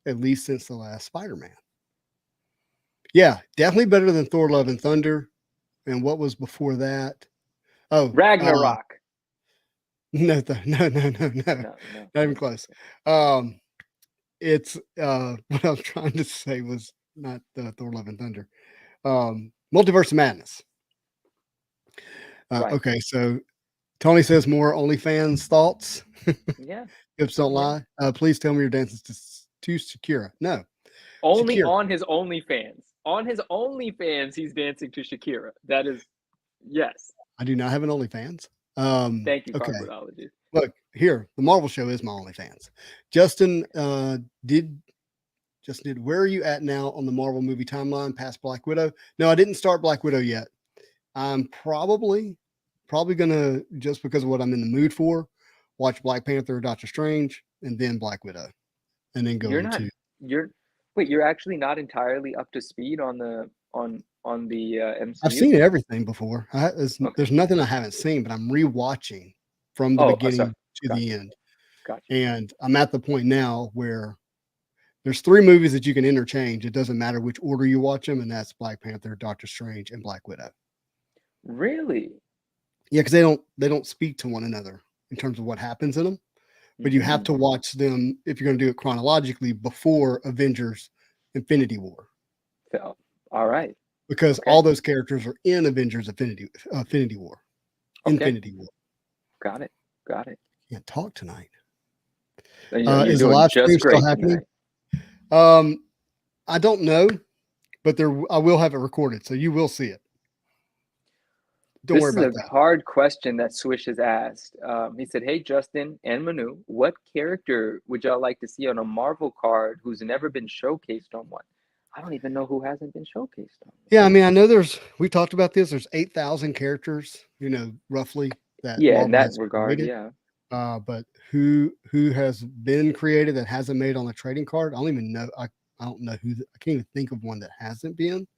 at least since the last Spider-Man. Yeah, definitely better than Thor: Love and Thunder. And what was before that? Oh, Ragnarok. No, not even close. It's what I was trying to say was not Thor: Love and Thunder. Multiverse of Madness. Right. Okay, so Tony says more OnlyFans thoughts. Yeah. Hips don't lie. Please tell me your dances to Shakira. No. Only Shakira. on his OnlyFans. On his OnlyFans, he's dancing to Shakira. That is, yes. I do not have an OnlyFans. Thank you, okay. Cardboardology. Look, here, the Marvel Show is my OnlyFans. Justin did, where are you at now on the Marvel movie timeline past Black Widow? No, I didn't start Black Widow yet. I'm probably going to, just because of what I'm in the mood for, watch Black Panther, Doctor Strange, and then Black Widow. And then go you're actually not entirely up to speed on the MCU? I've seen everything before. There's nothing I haven't seen, but I'm rewatching from the beginning to the end. Gotcha. And I'm at the point now where there's 3 movies that you can interchange. It doesn't matter which order you watch them, and that's Black Panther, Doctor Strange, and Black Widow. Really? Yeah, because they don't speak to one another in terms of what happens in them. But you have to watch them, if you're going to do it chronologically, before Avengers Infinity War. So, all right. Because all those characters are in Avengers Infinity War. Okay. Infinity War. Got it. Can't talk tonight. You're is the live stream still happening? I don't know, but I will have it recorded, so you will see it. Don't worry about that. This is a hard question that Swish has asked. He said, hey, Justin and Manu, what character would y'all like to see on a Marvel card who's never been showcased on one? I don't even know who hasn't been showcased on one. Yeah, I mean, I know we talked about this. There's 8,000 characters, roughly. Marvel in that regard, created. Yeah. But who has been created that hasn't made on a trading card? I don't even know. I don't know who. I can't even think of one that hasn't been.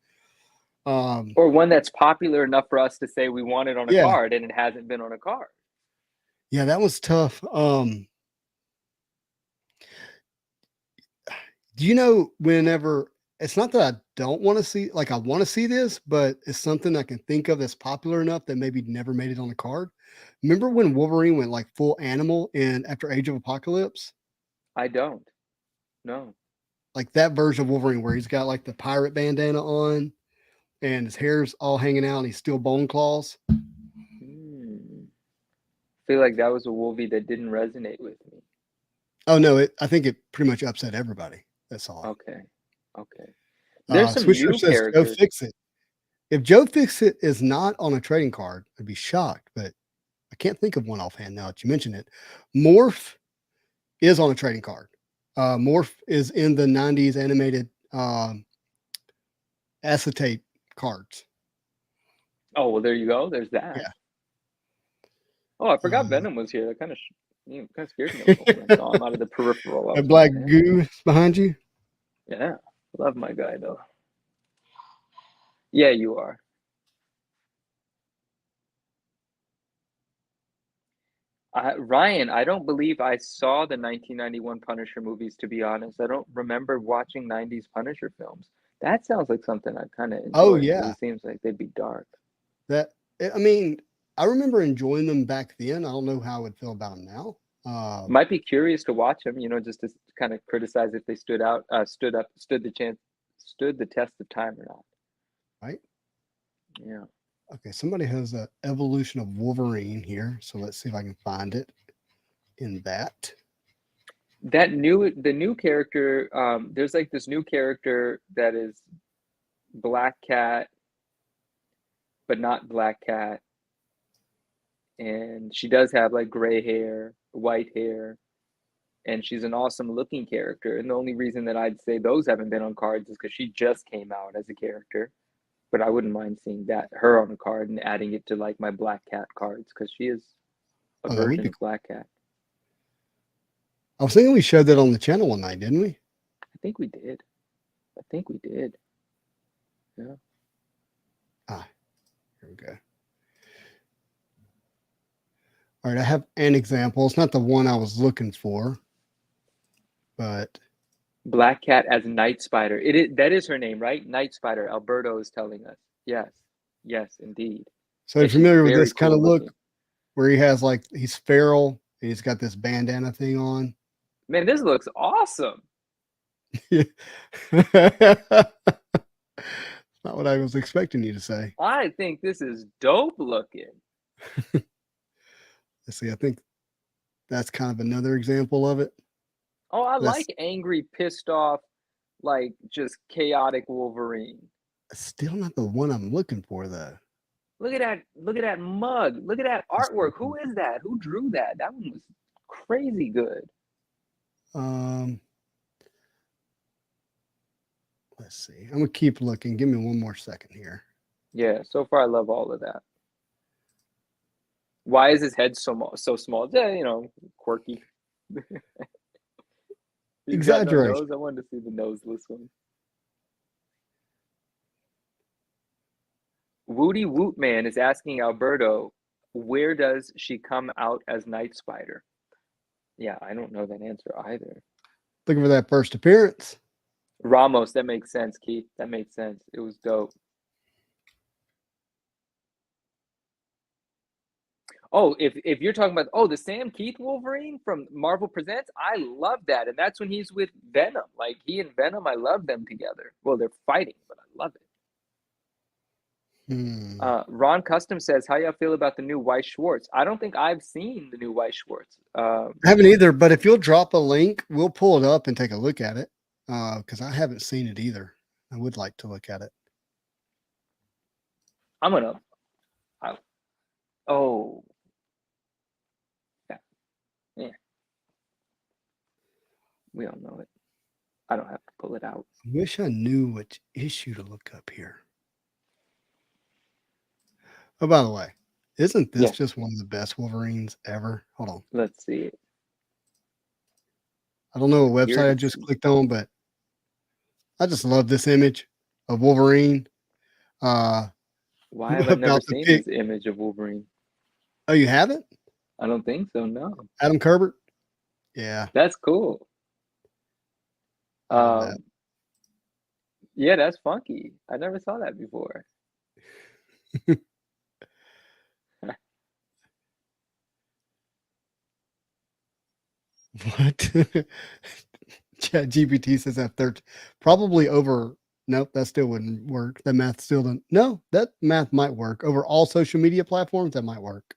Or one that's popular enough for us to say we want it on a card and it hasn't been on a card. Yeah, that was tough. Do you know, whenever, it's not that I don't want to see, like I want to see this, but it's something I can think of that's popular enough that maybe never made it on a card. Remember when Wolverine went like full animal after Age of Apocalypse? I don't. No. Like that version of Wolverine where he's got like the pirate bandana on and his hair's all hanging out and he's still bone claws. I feel like that was a movie that didn't resonate with me. Oh no, I think it pretty much upset everybody that saw it. Okay. There's some new characters. Joe Fixit. If Joe Fixit is not on a trading card, I'd be shocked, but I can't think of one offhand now that you mention it. Morph is on a trading card. Morph is in the 90s animated acetate cards. Oh, well, there you go. There's that. Yeah. Oh, I forgot Venom was here. That kind of scared me a little when I saw him out of the peripheral. That black goo behind you? Yeah. Love my guy, though. Yeah, you are. Ryan, I don't believe I saw the 1991 Punisher movies, to be honest. I don't remember watching 90s Punisher films. That sounds like something I kind of enjoy. Oh, yeah. It seems like they'd be dark. I remember enjoying them back then. I don't know how I would feel about them now. Might be curious to watch them, just to kind of criticize if they stood the test of time or not. Right? Yeah. Okay, somebody has an evolution of Wolverine here, so let's see if I can find it in that. The new character, there's like this new character that is Black Cat, but not Black Cat. And she does have like gray hair, white hair, and she's an awesome looking character. And the only reason that I'd say those haven't been on cards is because she just came out as a character. But I wouldn't mind seeing her on a card and adding it to like my Black Cat cards because she is a version of Black Cat. I was thinking we showed that on the channel one night, didn't we? I think we did. Yeah. Here we go. All right, I have an example. It's not the one I was looking for, but Black Cat as Night Spider. That is her name, right? Night Spider. Alberto is telling us. Yes, indeed. So you're familiar with this kind of look where he has he's feral and he's got this bandana thing on? Man, this looks awesome. Not what I was expecting you to say. I think this is dope looking. Let's see. I think that's kind of another example of it. Oh, I like angry, pissed off, like just chaotic Wolverine. Still not the one I'm looking for, though. Look at that mug. Look at that artwork. Who is that? Who drew that? That one was crazy good. Let's see. I'm gonna keep looking. Give me one more second here. Yeah, so far I love all of that. Why is his head so small? Yeah, quirky. Exaggeration. No, I wanted to see the noseless one. Woody Wootman is asking Alberto, where does she come out as Night Spider? Yeah, I don't know that answer either. Looking for that first appearance. Ramos, that makes sense, Keith. That makes sense. It was dope. Oh, if you're talking about the Sam Keith Wolverine from Marvel Presents, I love that. And that's when he's with Venom. Like he and Venom, I love them together. Well, they're fighting, but I love it. Ron Custom says, how y'all feel about the new Weiss Schwartz? I don't think I've seen the new Weiss Schwartz. I haven't either, but if you'll drop a link, we'll pull it up and take a look at it. Because I haven't seen it either. I would like to look at it. Yeah. We all know it. I don't have to pull it out. I wish I knew which issue to look up here. Oh, by the way, isn't this just one of the best Wolverines ever? Hold on. Let's see it. I don't know what website I just clicked on, but I just love this image of Wolverine. Why have I never seen this image of Wolverine? Oh, you haven't? I don't think so, no. Adam Kerbert? Yeah. That's cool. Yeah, that's funky. I never saw that before. What? ChatGPT says that 13. Probably over. Nope, that still wouldn't work. That math still doesn't. No, that math might work over all social media platforms. That might work.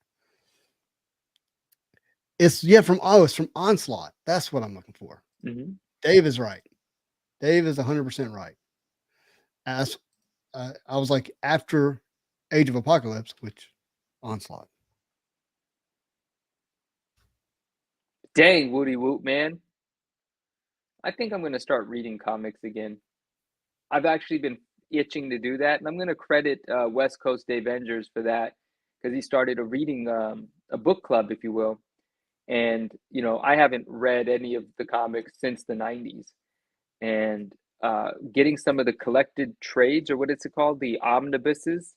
It's from Onslaught. That's what I'm looking for. Mm-hmm. Dave is right. Dave is 100% right. As I was like after Age of Apocalypse, which Onslaught. Dang, Woody Woot, man. I think I'm going to start reading comics again. I've actually been itching to do that, and I'm going to credit West Coast Avengers for that, because he started a book club, if you will. And I haven't read any of the comics since the 90s, and getting some of the collected trades, or what is it called, the omnibuses,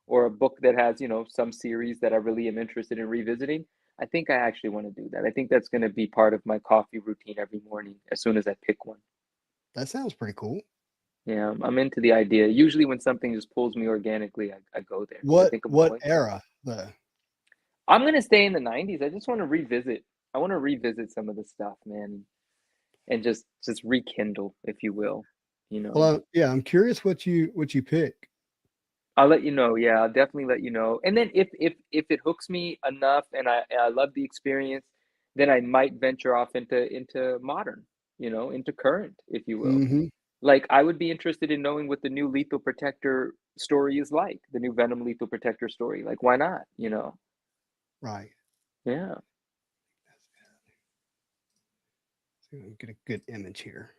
or a book that has some series that I really am interested in revisiting. I think I actually want to do that. I think that's going to be part of my coffee routine every morning as soon as I pick one. That sounds pretty cool. Yeah, I'm into the idea. Usually when something just pulls me organically, I go there. What era? I'm going to stay in the 90s. I just want to revisit. I want to revisit some of the stuff, man, and just rekindle, if you will. Well, yeah, I'm curious what you pick. I'll let you know. Yeah, I'll definitely let you know. And then if it hooks me enough and I love the experience, then I might venture off into modern, into current, if you will. Mm-hmm. Like, I would be interested in knowing what the new Lethal Protector story is like, the new Venom Lethal Protector story. Like, why not? Right. Yeah. So get a good image here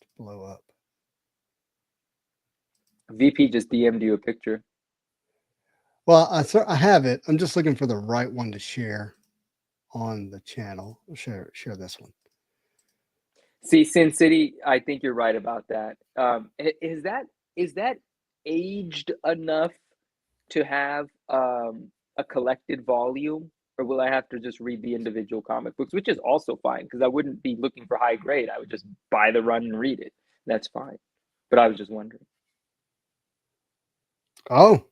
to blow up. VP just DM'd you a picture. Well, I have it. I'm just looking for the right one to share on the channel. I'll share this one. See, Sin City, I think you're right about that. Is that aged enough to have a collected volume, or will I have to just read the individual comic books, which is also fine, because I wouldn't be looking for high grade. I would just buy the run and read it. That's fine. But I was just wondering. Oh,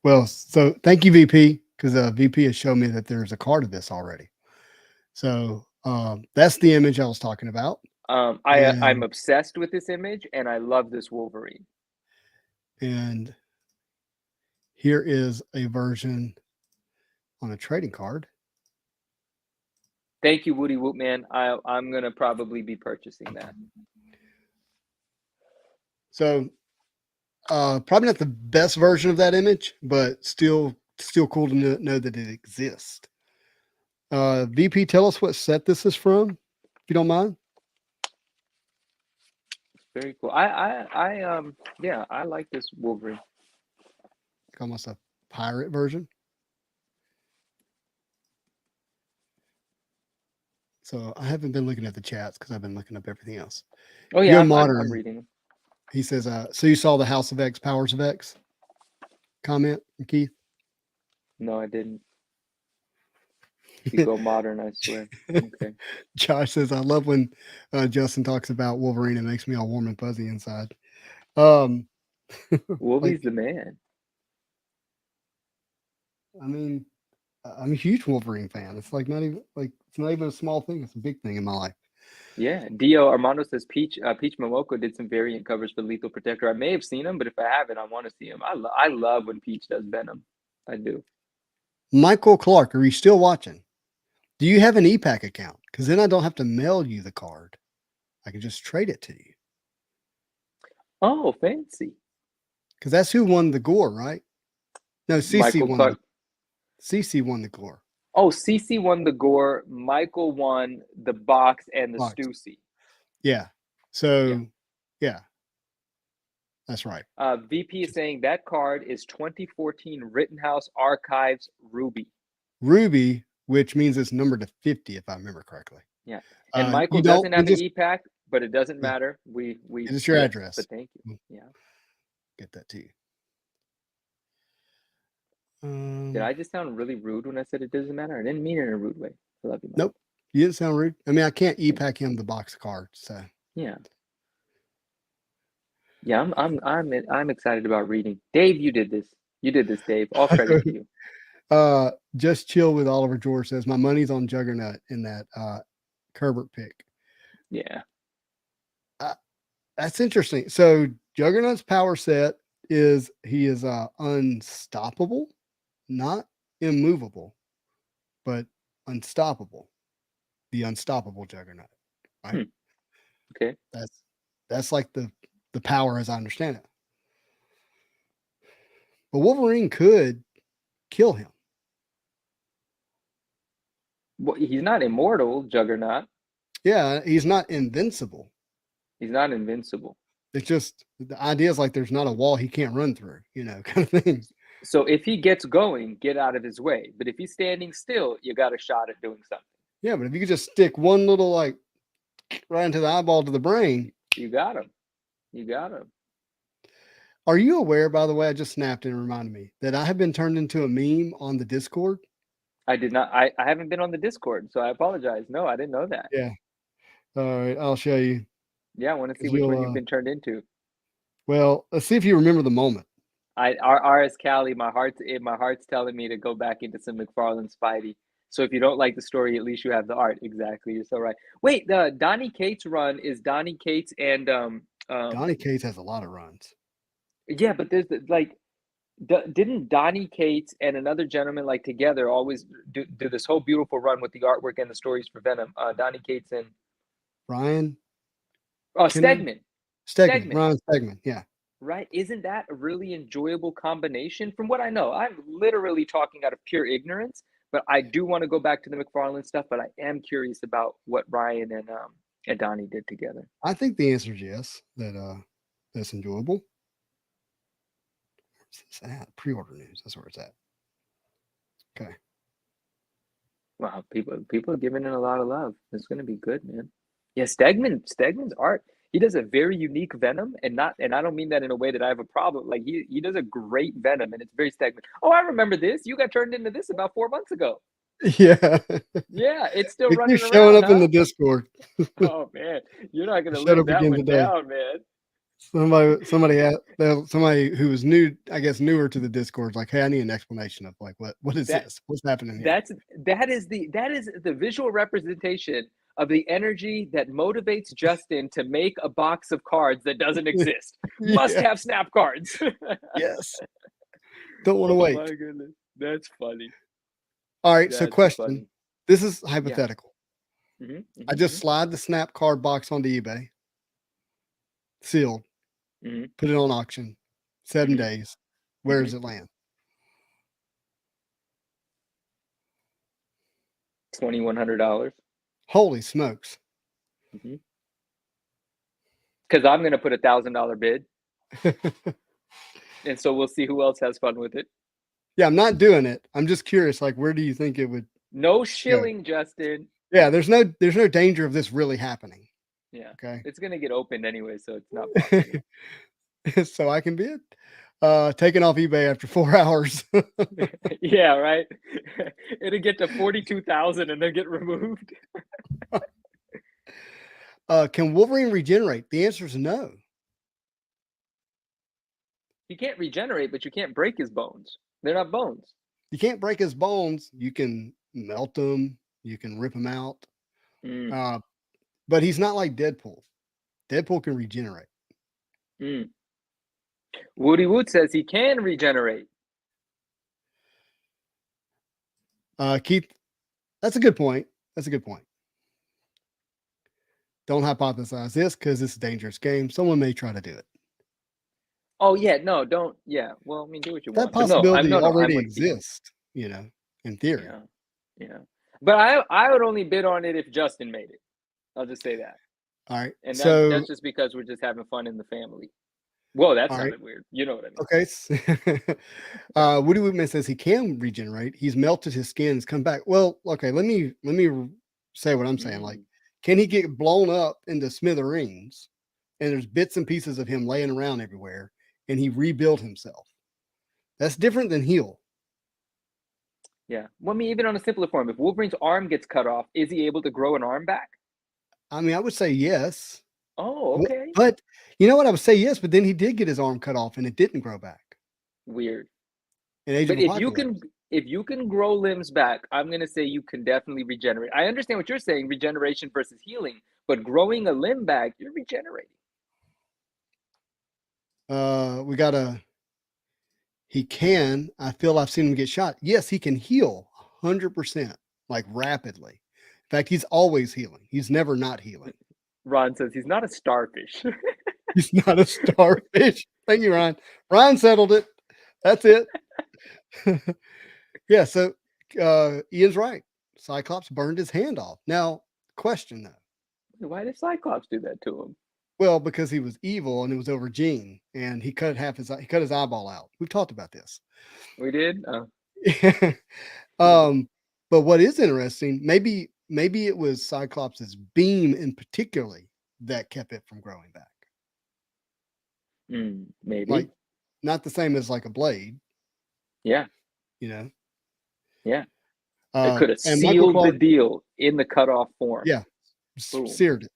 well, so thank you, VP, because VP has shown me that there's a card of this already. So that's the image I was talking about. I'm obsessed with this image, and I love this Wolverine. And here is a version on a trading card. Thank you, Woody Wootman. I'm gonna probably be purchasing that. So probably not the best version of that image, but still cool to know that it exists. VP, tell us what set this is from, if you don't mind. Very cool. I like this Wolverine. It's almost a pirate version. So I haven't been looking at the chats because I've been looking up everything else. Oh yeah, I'm reading them. He says, so you saw the House of X, Powers of X comment, Keith? No, I didn't. You go modern, I swear. Okay. Josh says, I love when Justin talks about Wolverine. It makes me all warm and fuzzy inside. Wolvie's the man. I mean, I'm a huge Wolverine fan. It's like it's not even a small thing. It's a big thing in my life. Yeah. Dio Armando says Peach Momoko did some variant covers for Lethal Protector. I may have seen them, but if I haven't, I want to see them. I love when Peach does Venom. I do. Michael Clark, are you still watching? Do you have an ePack account? Because then I don't have to mail you the card. I can just trade it to you. Oh, fancy. Because that's who won the gore, right? No, CC won. CC won the gore. Oh, CC won the gore. Michael won the box and the Stussy. Yeah. So, yeah. That's right. VP is saying that card is 2014 Rittenhouse Archives Ruby. Ruby, which means it's numbered to 50, if I remember correctly. Yeah. And Michael doesn't have an e-pack, but it doesn't matter. We it's your address. But thank you. Yeah. Get that to you. Did I just sound really rude when I said it doesn't matter? I didn't mean it in a rude way. I love you, Mike. Nope. You didn't sound rude. I mean, I can't e-pack him the box of cards, so yeah. Yeah, I'm excited about reading. Dave, you did this. You did this, Dave. All credit to you. Just chill with Oliver George says my money's on Juggernaut in that Herbert pick. Yeah. That's interesting. So Juggernaut's power set is he is unstoppable, not immovable, but unstoppable. The unstoppable Juggernaut. Right? Okay. That's like the power as I understand it. But Wolverine could kill him. Well, he's not immortal, Juggernaut. Yeah, he's not invincible. He's not invincible. It's just the idea is like there's not a wall he can't run through, kind of thing. So if he gets going, get out of his way. But if he's standing still, you got a shot at doing something. Yeah, but if you could just stick one little like right into the eyeball to the brain, you got him. You got him. Are you aware, by the way, I just snapped and reminded me that I have been turned into a meme on the Discord? I did not. I haven't been on the Discord, so I apologize. No, I didn't know that. Yeah. All right, I'll show you. Yeah, I want to see which one you've been turned into. Well, let's see if you remember the moment. RS Cali, my heart's telling me to go back into some McFarlane Spidey. So if you don't like the story, at least you have the art. Exactly, you're so right. Wait, the Donny Cates run is Donny Cates and Donny Cates has a lot of runs. Yeah, but there's didn't Donny Cates and another gentleman like together always do this whole beautiful run with the artwork and the stories for Venom? Donny Cates and Ryan. Oh, Stegman. Ryan Stegman. Yeah. Right? Isn't that a really enjoyable combination? From what I know, I'm literally talking out of pure ignorance, but I do want to go back to the McFarlane stuff. But I am curious about what Ryan and Donnie did together. I think the answer is yes. That's enjoyable. Where's this at? Pre-order news. That's where it's at. Okay. Wow, people are giving it a lot of love. It's going to be good, man. Yeah, Stegman's art. He does a very unique Venom, and I don't mean that in a way that I have a problem. Like he does a great Venom, and it's very Stegman. Oh, I remember this. You got turned into this about 4 months ago. Yeah. Yeah, it's still running around. Showing up in the Discord. Oh man, you're not gonna live that one down, man. Somebody who was new, I guess newer to the Discord, like, hey, I need an explanation of like what is this? What's happening here? That is the visual representation of the energy that motivates Justin to make a box of cards that doesn't exist. Must have snap cards. Yes. Don't want to wait. Oh my goodness. That's funny. All right. So question. Funny. This is hypothetical. Yeah. I just slide the snap card box onto eBay. Sealed. Put it on auction. 7 days. Where does it land? $2,100. Holy smokes. Because I'm going to put $1,000 bid. And so we'll see who else has fun with it. Yeah, I'm not doing it. I'm just curious, like, where do you think it would? No shilling, Justin. Yeah, there's no danger of this really happening. Yeah. Okay. It's going to get opened anyway, so it's not possible. So I can bid. Taken off eBay after 4 hours. Yeah, right. It'll get to 42,000 and then get removed. Can Wolverine regenerate? The answer is no. He can't regenerate, but you can't break his bones. They're not bones. You can't break his bones. You can melt them. You can rip them out. But he's not like Deadpool. Deadpool can regenerate. Woody Wood says he can regenerate. Keith, that's a good point. Don't hypothesize this because it's a dangerous game. Someone may try to do it. Oh, yeah. No, don't. Yeah. Well, I mean, do what you want. That possibility already exists, in theory. Yeah. But I would only bid on it if Justin made it. I'll just say that. All right. And that's just because we're just having fun in the family. Whoa, that sounded weird. You know what I mean? Okay. Woody Woodman says he can regenerate. He's melted his skin, come back. Well, okay, let me say what I'm saying. Like, can he get blown up into smithereens and there's bits and pieces of him laying around everywhere and he rebuilt himself? That's different than heal. Yeah. Well, I mean, even on a simpler form, if Wolverine's arm gets cut off, is he able to grow an arm back? I mean, I would say yes. Oh, okay. But you know what? I would say yes, but then he did get his arm cut off and it didn't grow back. Weird. But if you can grow limbs back, I'm gonna say you can definitely regenerate. I understand what you're saying, regeneration versus healing, but growing a limb back, you're regenerating. He can. I feel I've seen him get shot. Yes, he can heal 100%, like rapidly. In fact, he's always healing. He's never not healing. Ron says he's not a starfish. He's not a starfish. Thank you, Ron. Ron settled it. That's it. Yeah, so Ian's right. Cyclops burned his hand off. Now, question though. Why did Cyclops do that to him? Well, because he was evil and it was over Gene, and he cut his eyeball out. We've talked about this. We did. But what is interesting, maybe it was Cyclops' beam in particularly that kept it from growing back. Maybe. Like, not the same as like a blade. Yeah. You know? Yeah. It could have sealed the deal in the cutoff form. Yeah. Seared it.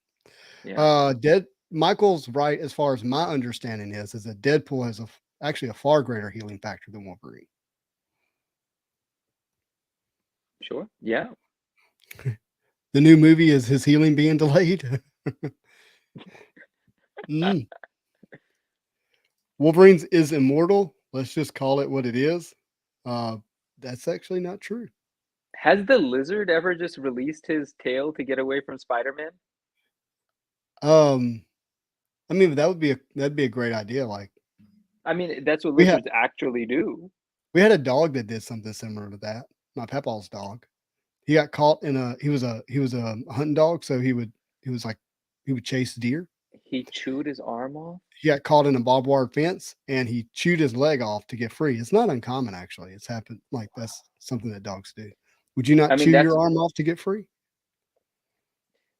Yeah. Michael's right as far as my understanding is that Deadpool has actually a far greater healing factor than Wolverine. Sure. Yeah. The new movie is his healing being delayed. Wolverine's is immortal. Let's just call it what it is. That's actually not true. Has the Lizard ever just released his tail to get away from Spider-Man? I mean, that'd be a great idea. Like, I mean, that's what lizards actually do. We had a dog that did something similar to that. My Pepaw's dog. He got caught in he was a hunting dog, so he would chase deer. He chewed his arm off? He got caught in a barbed wire fence and he chewed his leg off to get free. It's not uncommon, actually. It's happened. Like, that's something that dogs do. Would you not chew your arm off to get free?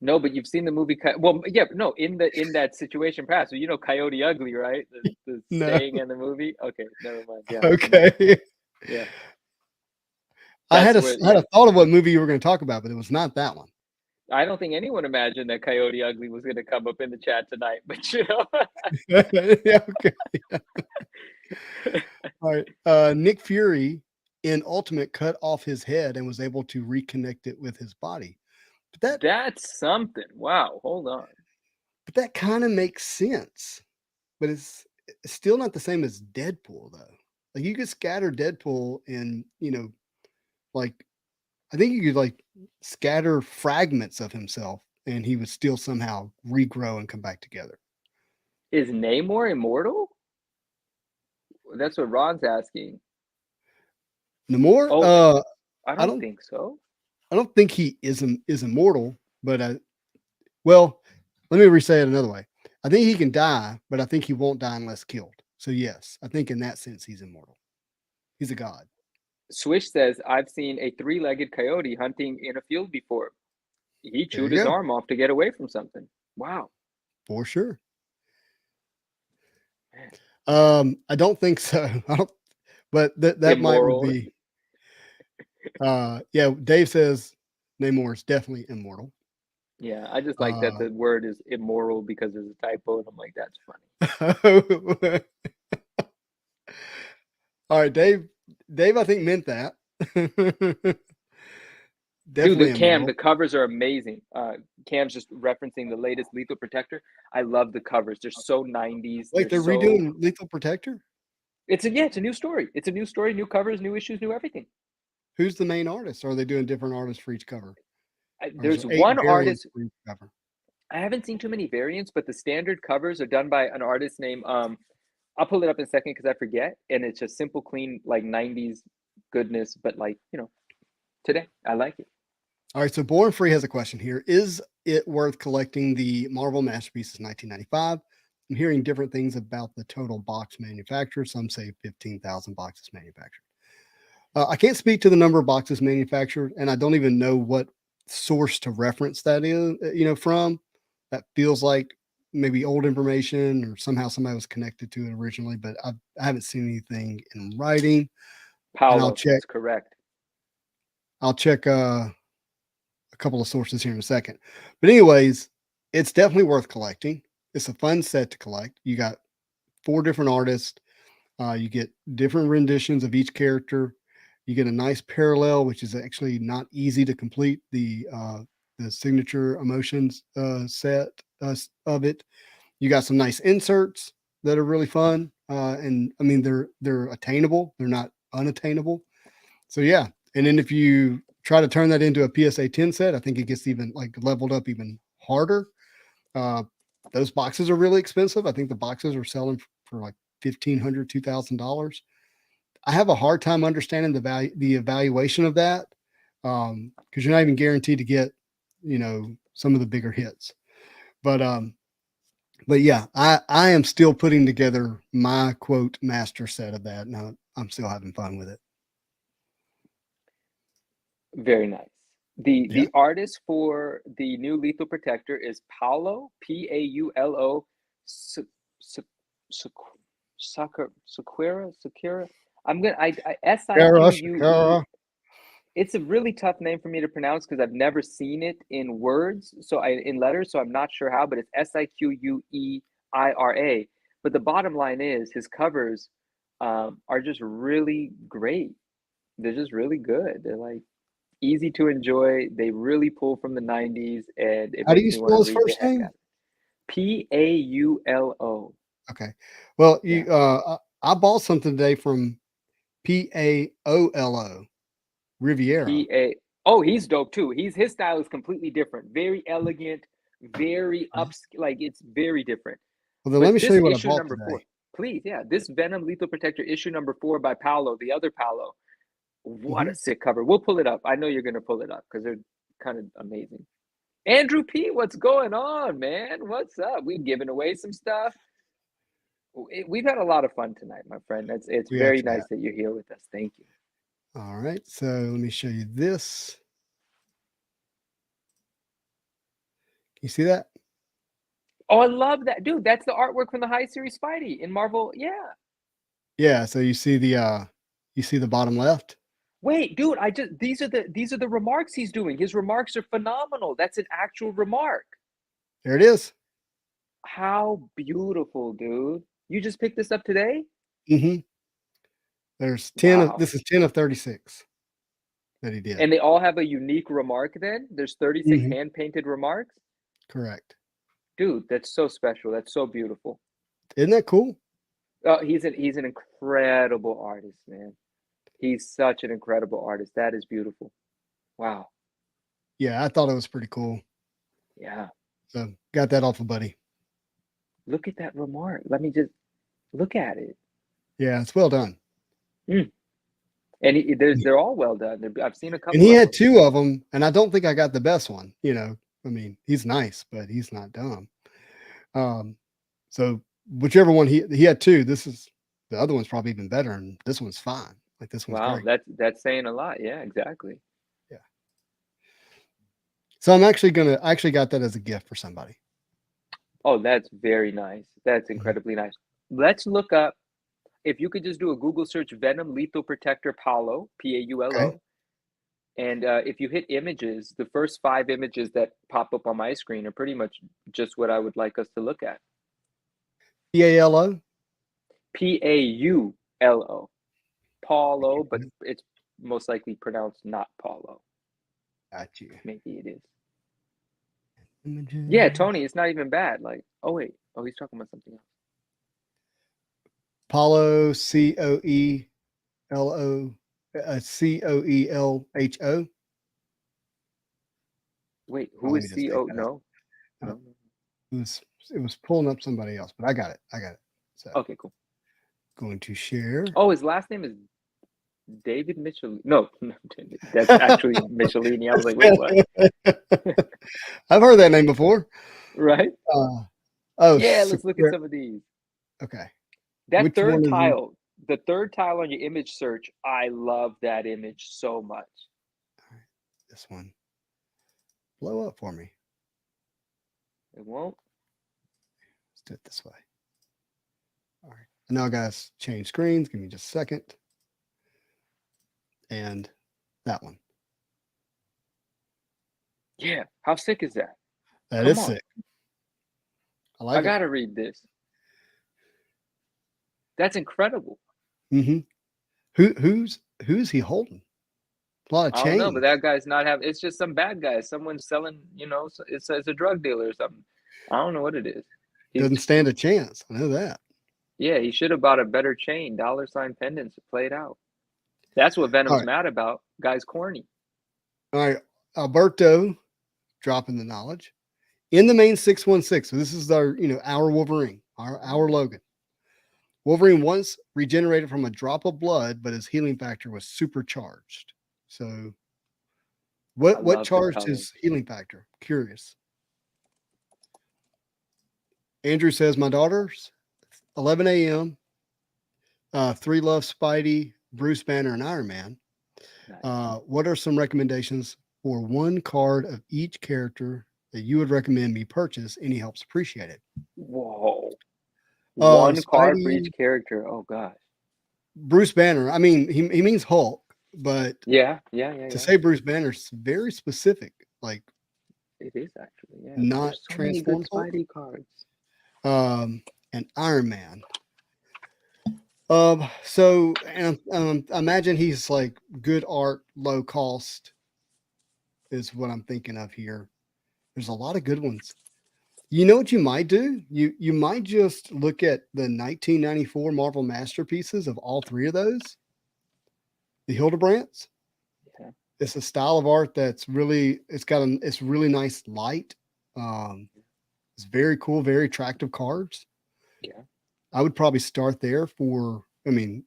No, but you've seen the movie. Well, yeah, no, in that situation, perhaps. So you know Coyote Ugly, right? The saying in the movie. Okay, never mind. Yeah. Okay. Yeah. I had a thought of what movie you were going to talk about, but it was not that one. I don't think anyone imagined that Coyote Ugly was going to come up in the chat tonight, but you know. Yeah, okay. All right. Nick Fury in Ultimate cut off his head and was able to reconnect it with his body. But that's something. Wow. Hold on. But that kind of makes sense. But it's still not the same as Deadpool, though. Like, you could scatter Deadpool and, like, I think you could like scatter fragments of himself and he would still somehow regrow and come back together. Is Namor immortal? That's what Ron's asking. Namor? I don't think so. I don't think he is immortal, but well, let me re-say it another way. I think he can die, but I think he won't die unless killed. So yes, I think in that sense he's immortal. He's a god. Swish says, I've seen a 3-legged coyote hunting in a field before. He chewed his arm off to get away from something. Wow. For sure. I don't think so. But that immoral. Might be. Yeah, Dave says Namor is definitely immortal. Yeah, I just like that the word is immoral because there's a typo, and I'm like, that's funny. All right, Dave, I think meant that. Dude, Cam, the covers are amazing. Cam's just referencing the latest Lethal Protector. I love the covers. They're so 90s. Wait, they're redoing Lethal Protector? It's a new story. It's a new story, new covers, new issues, new everything. Who's the main artist? Or are they doing different artists for each cover? There's one artist. Cover? I haven't seen too many variants, but the standard covers are done by an artist named I'll pull it up in a second because I forget. And it's just simple, clean, like 90s goodness, but like, today. I like it. All right, so Born Free has a question here. Is it worth collecting the Marvel Masterpieces 1995? I'm hearing different things about the total box manufactured. Some say 15,000 boxes manufactured. I can't speak to the number of boxes manufactured, and I don't even know what source to reference that is, from. That feels like maybe old information or somehow somebody was connected to it originally, but I haven't seen anything in writing. Paolo, that's correct. I'll check a couple of sources here in a second. But anyways, it's definitely worth collecting. It's a fun set to collect. You got 4 different artists. You get different renditions of each character. You get a nice parallel, which is actually not easy to complete, the signature emotions set of it. You got some nice inserts that are really fun. And I mean, they're attainable. They're not unattainable. So yeah. And then if you try to turn that into a PSA 10 set, I think it gets even like leveled up even harder. Those boxes are really expensive. I think the boxes are selling for like $1,500, $2,000. I have a hard time understanding the evaluation of that because you're not even guaranteed to get, some of the bigger hits. But But yeah, I am still putting together my quote master set of that. Now I'm still having fun with it. Very nice. The artist for the new Lethal Protector is Paulo, Paulo, Sakura. I'm gonna Siqu. It's a really tough name for me to pronounce because I've never seen it in words, in letters, so I'm not sure how, but it's Siqueira. But the bottom line is his covers are just really great. They're just really good. They're like easy to enjoy. They really pull from the 90s, and it makes me want to read the heck out of it. Paulo. Okay. Well, I bought something today from Paolo Riviera. Oh, he's dope too. His style is completely different. Very elegant, very like it's very different. Well, then let me show you what I bought number today. 4. Please, yeah. This Venom Lethal Protector issue number 4 by Paolo, the other Paolo. What a sick cover. We'll pull it up. I know you're going to pull it up because they're kind of amazing. Andrew P., what's going on, man? What's up? We're giving away some stuff. We've had a lot of fun tonight, my friend. It's very nice that you're here with us. Thank you. All right. So let me show you this. Can you see that? Oh, I love that. Dude, that's the artwork from the High Series Spidey in Marvel. Yeah. Yeah. So you see the bottom left? Wait, dude, these are the remarks he's doing. His remarks are phenomenal. That's an actual remark. There it is. How beautiful, dude. You just picked this up today? Mm-hmm. There's 10 this is 10 of 36 that he did. And they all have a unique remark then? There's 36 hand-painted remarks? Correct. Dude, that's so special. That's so beautiful. Isn't that cool? He's an incredible artist, man. He's such an incredible artist. That is beautiful. Wow. Yeah, I thought it was pretty cool. Yeah. So got that off of Buddy. Look at that remark. Let me just look at it. Yeah, it's well done. And they're all well done. I've seen a couple. And he had 2 of them, and I don't think I got the best one. You know, I mean, he's nice, but he's not dumb. So whichever one he had 2. The other one's probably even better, and this one's fine. Like this one's great. That's saying a lot. Yeah, exactly. Yeah. So I actually got that as a gift for somebody. Oh, that's very nice. That's incredibly nice. Let's look up. If you could just do a Google search, Venom Lethal Protector Paulo, Paulo. Okay. And if you hit images, the first 5 images that pop up on my screen are pretty much just what I would like us to look at. Paulo? Paulo. Paulo, but it's most likely pronounced not Paulo. Got you. Maybe it is. Images. Yeah, Tony, it's not even bad. Like, oh, wait. Oh, he's talking about something else. Paulo, Coelho, Coelho. Wait, who is CO? No. It was pulling up somebody else, but I got it. So okay, cool. Going to share. Oh, his last name is David Mitchell. No, that's actually Michelini. I was like, wait, what? I've heard that name before. Right? Yeah, let's look at some of these. Okay. That third tile, the third tile on your image search, I love that image so much. All right. This one. Blow up for me. It won't. Let's do it this way. All right. Now, guys, change screens. Give me just a second. And that one. Yeah. How sick is that? That is sick. I gotta read this. That's incredible. Mm-hmm. Who's he holding? A lot of chains. I don't know, but that guy's not having. It's just some bad guy. Someone's selling. You know, it's a drug dealer or something. I don't know what it is. Doesn't stand a chance. I know that. Yeah, he should have bought a better chain. $ pendants to play it out. That's what Venom's mad about. Guy's corny. All right, Alberto, dropping the knowledge. In the main 616. So this is our Wolverine, our Logan. Wolverine once regenerated from a drop of blood, but his healing factor was supercharged. So what charged his healing factor? Curious. Andrew says, my daughter's 11 a.m. 3 Love Spidey, Bruce Banner, and Iron Man. Nice. What are some recommendations for one card of each character that you would recommend me purchase? Any helps appreciated. Whoa. One Spidey, card for each character. Oh gosh. Bruce Banner. I mean, he means Hulk, but yeah. To say Bruce Banner is very specific. Like it is actually, yeah. Not so transformed Spidey cards. And Iron Man. So and imagine he's like good art, low cost is what I'm thinking of here. There's a lot of good ones. You know what you might do? You might just look at the 1994 Marvel masterpieces of all 3 of those. The Hildebrands. Okay. It's a style of art that's really, it's really nice light. It's very cool, very attractive cards. Yeah. I would probably start there I mean,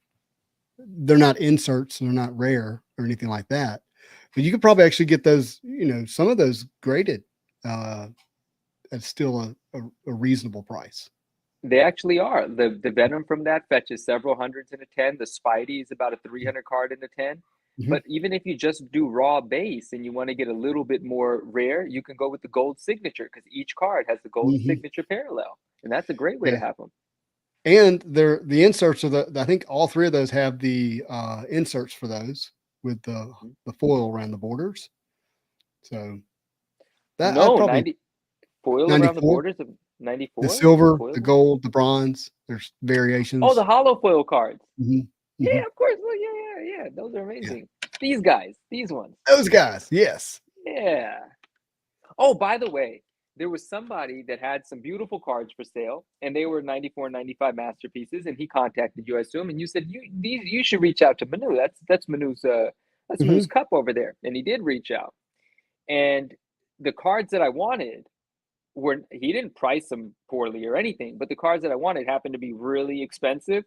they're not inserts, they're not rare or anything like that, but you could probably actually get those, some of those graded at still a reasonable price. They actually are. The Venom from that fetches several hundreds in a 10. The Spidey is about a 300 card in a 10. Mm-hmm. But even if you just do raw base and you want to get a little bit more rare, you can go with the gold signature because each card has the gold signature parallel. And that's a great way to have them. And the inserts are I think all 3 of those have the inserts for those with the foil around the borders. So that probably 90 foil 94, around the borders of 94. The silver, the gold, the bronze. There's variations. Oh, the hollow foil cards. Mm-hmm. Yeah, of course. Well, yeah. Those are amazing. Yeah. These guys, these ones. Those guys, yes. Yeah. Oh, by the way, there was somebody that had some beautiful cards for sale, and they were 94, 95 masterpieces, and he contacted you, I assume, and you said you should reach out to Manu. That's Manu's Manu's cup over there, and he did reach out. And the cards that I wanted he didn't price them poorly or anything, but the cards that I wanted happened to be really expensive.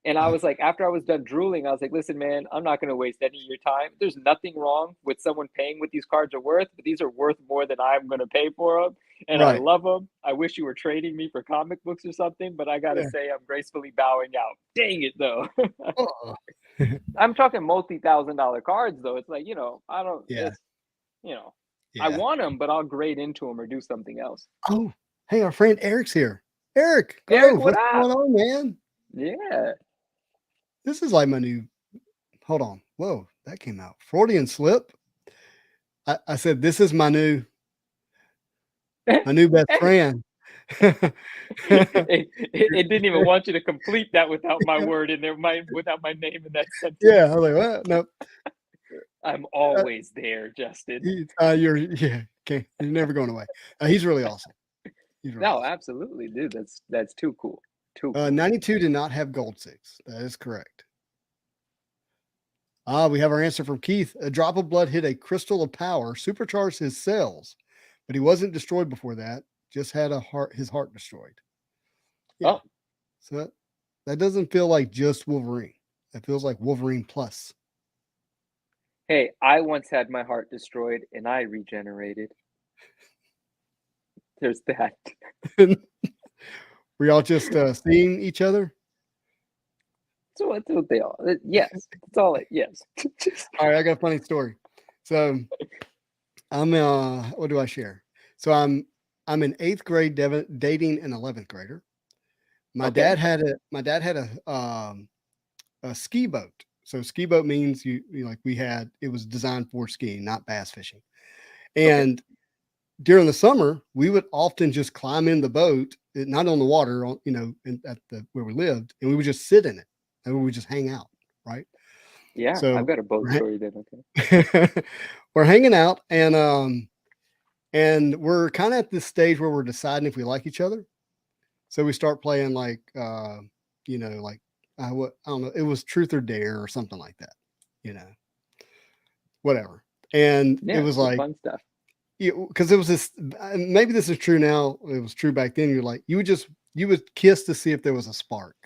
And I was like, after I was done drooling, I was like, listen, man, I'm not going to waste any of your time. There's nothing wrong with someone paying what these cards are worth, but these are worth more than I'm going to pay for them. And I love them. I wish you were trading me for comic books or something, but I got to say I'm gracefully bowing out. Dang it, though. I'm talking multi-$1,000 cards, though. It's like, I don't, it's, I want them, but I'll grade into them or do something else. Oh, hey, our friend Eric's here. Eric, what's going on, man? Yeah. This is like my new, hold on. Whoa, that came out. Freudian slip. I said, this is my new best friend. it didn't even want you to complete that without my word in there, without my name in that sentence. Yeah, I was like, well, no. I'm always there, Justin. You're never going away. He's really awesome. Awesome. Absolutely, dude. That's too cool. 92 did not have gold 6. That is correct. We have our answer from Keith. A drop of blood hit a crystal of power, supercharged his cells, but he wasn't destroyed before that. Just had his heart destroyed. Yeah. Oh. So that doesn't feel like just Wolverine. That feels like Wolverine plus. Hey, I once had my heart destroyed and I regenerated. There's that. Were y'all just seeing each other? So that's what they all. Yes, that's all. Yes. All right, I got a funny story. So I'm what do I share? So I'm in 8th grade dating an 11th grader. My dad had a ski boat. So ski boat means it was designed for skiing, not bass fishing. And during the summer, we would often just climb in the boat, not on the water, where we lived, and we would just sit in it and we would just hang out. Right. Yeah. So I've got a boat story then. Okay. We're hanging out and we're kind of at this stage where we're deciding if we like each other. So we start playing I don't know, it was truth or dare or something like that, whatever. And it was like fun stuff. Because it was this, maybe this is true now. It was true back then. You would kiss to see if there was a spark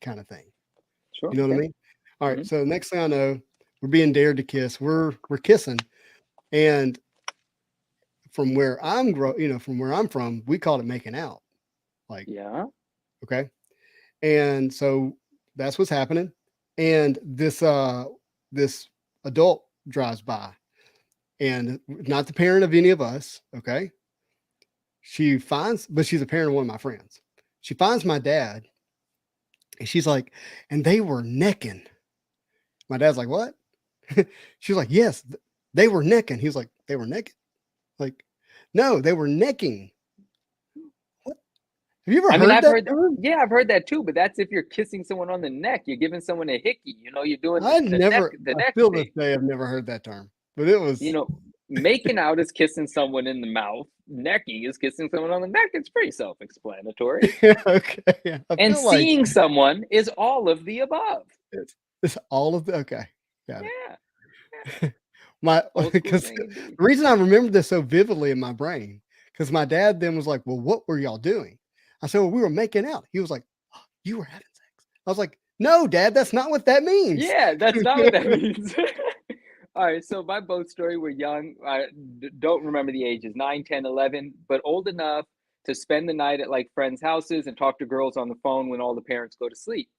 kind of thing. Sure. You know what I mean? All right. So next thing I know, we're being dared to kiss. We're kissing. And from where I'm from, we called it making out. Like, yeah. Okay. And so that's what's happening. And this adult drives by, and not the parent of any of us. Okay. But she's a parent of one of my friends. She finds my dad, and she's like, and they were necking. My dad's like, what? She's like, yes, they were necking. He's like, they were necking? Like, no, they were necking. What? Have you ever heard that? I've heard that too, but that's if you're kissing someone on the neck, you're giving someone a hickey, you're doing the neck still thing. this day I've never heard that term. But it was, making out is kissing someone in the mouth. Necking is kissing someone on the neck. It's pretty self-explanatory. Okay. Yeah. And seeing someone is all of the above. It's all of the okay. Got it. Yeah. Because the reason I remember this so vividly in my brain, because my dad then was like, well, what were y'all doing? I said, well, we were making out. He was like, oh, you were having sex. I was like, no, Dad, that's not what that means. Yeah, that's not what that means. All right, so my boat story, we're young. I don't remember the ages, 9, 10, 11, but old enough to spend the night at like friends' houses and talk to girls on the phone when all the parents go to sleep.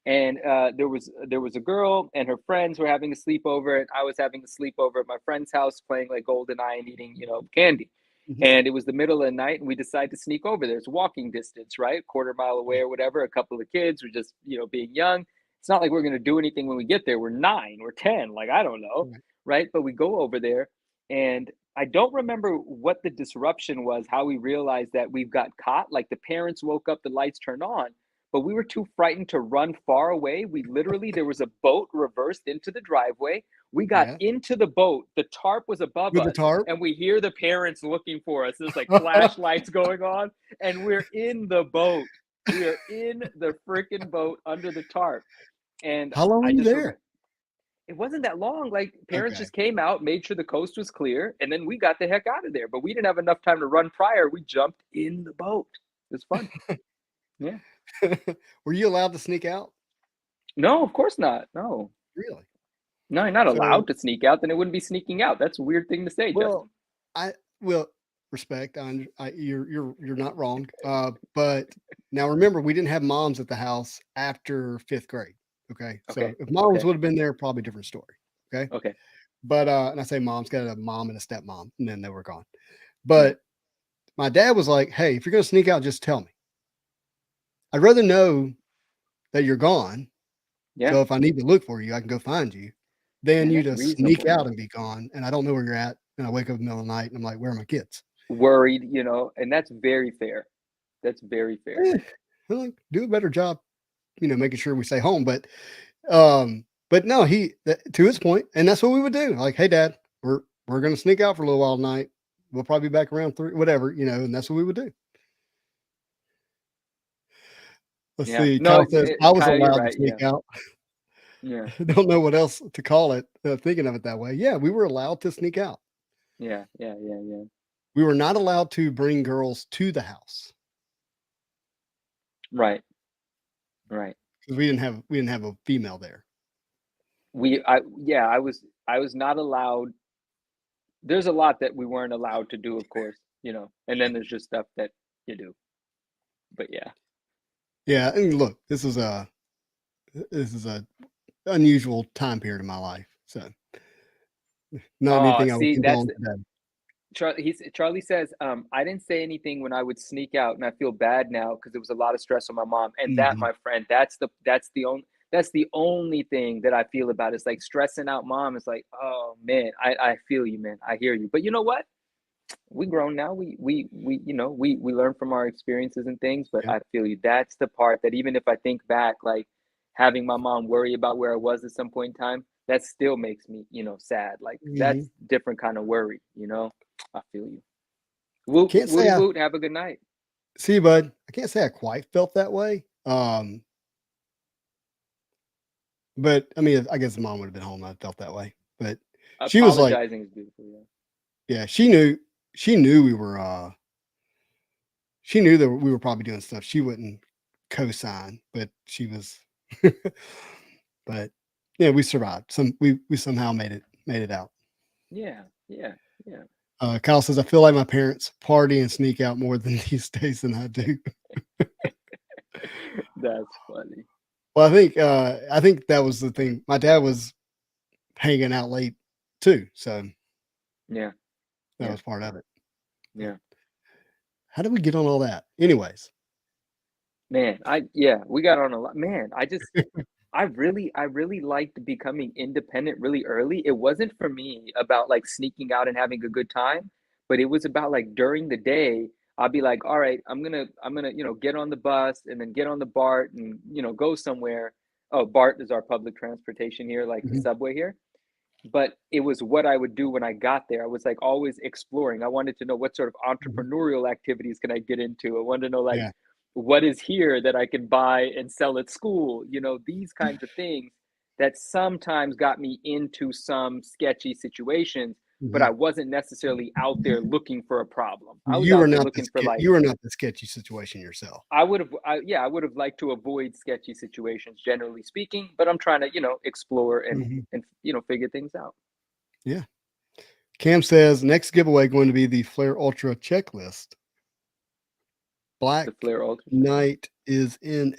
And there was a girl and her friends were having a sleepover, and I was having a sleepover at my friend's house playing like GoldenEye and eating, candy. Mm-hmm. And it was the middle of the night, and we decided to sneak over there. It's walking distance, right? Quarter mile away or whatever. A couple of kids were just, being young. It's not like we're going to do anything when we get there. We're 9, we're 10, like, I don't know, right? But we go over there, and I don't remember what the disruption was, how we realized that we've got caught. Like the parents woke up, the lights turned on, but we were too frightened to run far away. We literally, there was a boat reversed into the driveway. We got into the boat. The tarp was above us, and we hear the parents looking for us. There's like flashlights going on, and we're in the boat. We are in the freaking boat under the tarp. And how long were you there? It wasn't that long. Like parents just came out, made sure the coast was clear, and then we got the heck out of there. But we didn't have enough time to run prior. We jumped in the boat. It was fun. Yeah. Were you allowed to sneak out? No, of course not. No. Really? No, you're not allowed to sneak out. Then it wouldn't be sneaking out. That's a weird thing to say, Justin. I will respect. You're not wrong. But now remember, we didn't have moms at the house after 5th grade. Okay. So if moms would have been there, probably different story. Okay. Okay. But and I say mom's got a mom and a stepmom, and then they were gone. But my dad was like, hey, if you're gonna sneak out, just tell me. I'd rather know that you're gone. Yeah. So if I need to look for you, I can go find you. Than you to sneak out and be gone, and I don't know where you're at, and I wake up in the middle of the night and I'm like, where are my kids? Worried, and that's very fair. That's very fair. Do a better job, making sure we stay home. But no, to his point, and that's what we would do. Like, hey, Dad, we're gonna sneak out for a little while tonight. We'll probably be back around 3, whatever, and that's what we would do. Let's see. Kyle says I was allowed to sneak out. Yeah. I don't know what else to call it, thinking of it that way. Yeah, we were allowed to sneak out. Yeah. We were not allowed to bring girls to the house. Right. Because we didn't have a female there. I was not allowed. There's a lot that we weren't allowed to do, of course, and then there's just stuff that you do. But yeah. Yeah, and look, this is a unusual time period in my life, so not anything I would condone today. Charlie says, I didn't say anything when I would sneak out, and I feel bad now because it was a lot of stress on my mom. And that, my friend, that's the only thing that I feel about it. It's like stressing out mom. It's like, oh man, I feel you, man. I hear you. But you know what? We grown now. We learn from our experiences and things. But I feel you. That's the part that even if I think back, like having my mom worry about where I was at some point in time, that still makes me, sad. Like that's different kind of worry, I feel you. Woot, woot, have a good night. See, bud, I can't say I quite felt that way. But I mean, I guess the mom would have been home. I felt that way, but she was like, apologizing is beautiful. Yeah, she knew we were. She knew that we were probably doing stuff. She wouldn't co-sign, but she was. But yeah, we survived. We somehow made it out. Yeah. Kyle says, I feel like my parents party and sneak out more than these days than I do. That's funny. Well, I think that was the thing. My dad was hanging out late too, so yeah, that was part of it. Yeah. How did we get on all that? Anyways, man, we got on a lot. Man, I really liked becoming independent really early. It wasn't for me about like sneaking out and having a good time, but it was about like during the day, I'll be like, all right, I'm gonna, get on the bus and then get on the BART and, go somewhere. Oh, BART is our public transportation here, like the subway here. But it was what I would do when I got there. I was like always exploring. I wanted to know what sort of entrepreneurial activities can I get into. I wanted to know like what is here that I can buy and sell at school. These kinds of things that sometimes got me into some sketchy situations, but I wasn't necessarily out there looking for a problem. I was out there looking for like you were not the sketchy situation yourself. I would have liked to avoid sketchy situations, generally speaking, but I'm trying to, explore and figure things out. Yeah. Cam says next giveaway going to be the Flare Ultra checklist. Black Knight is in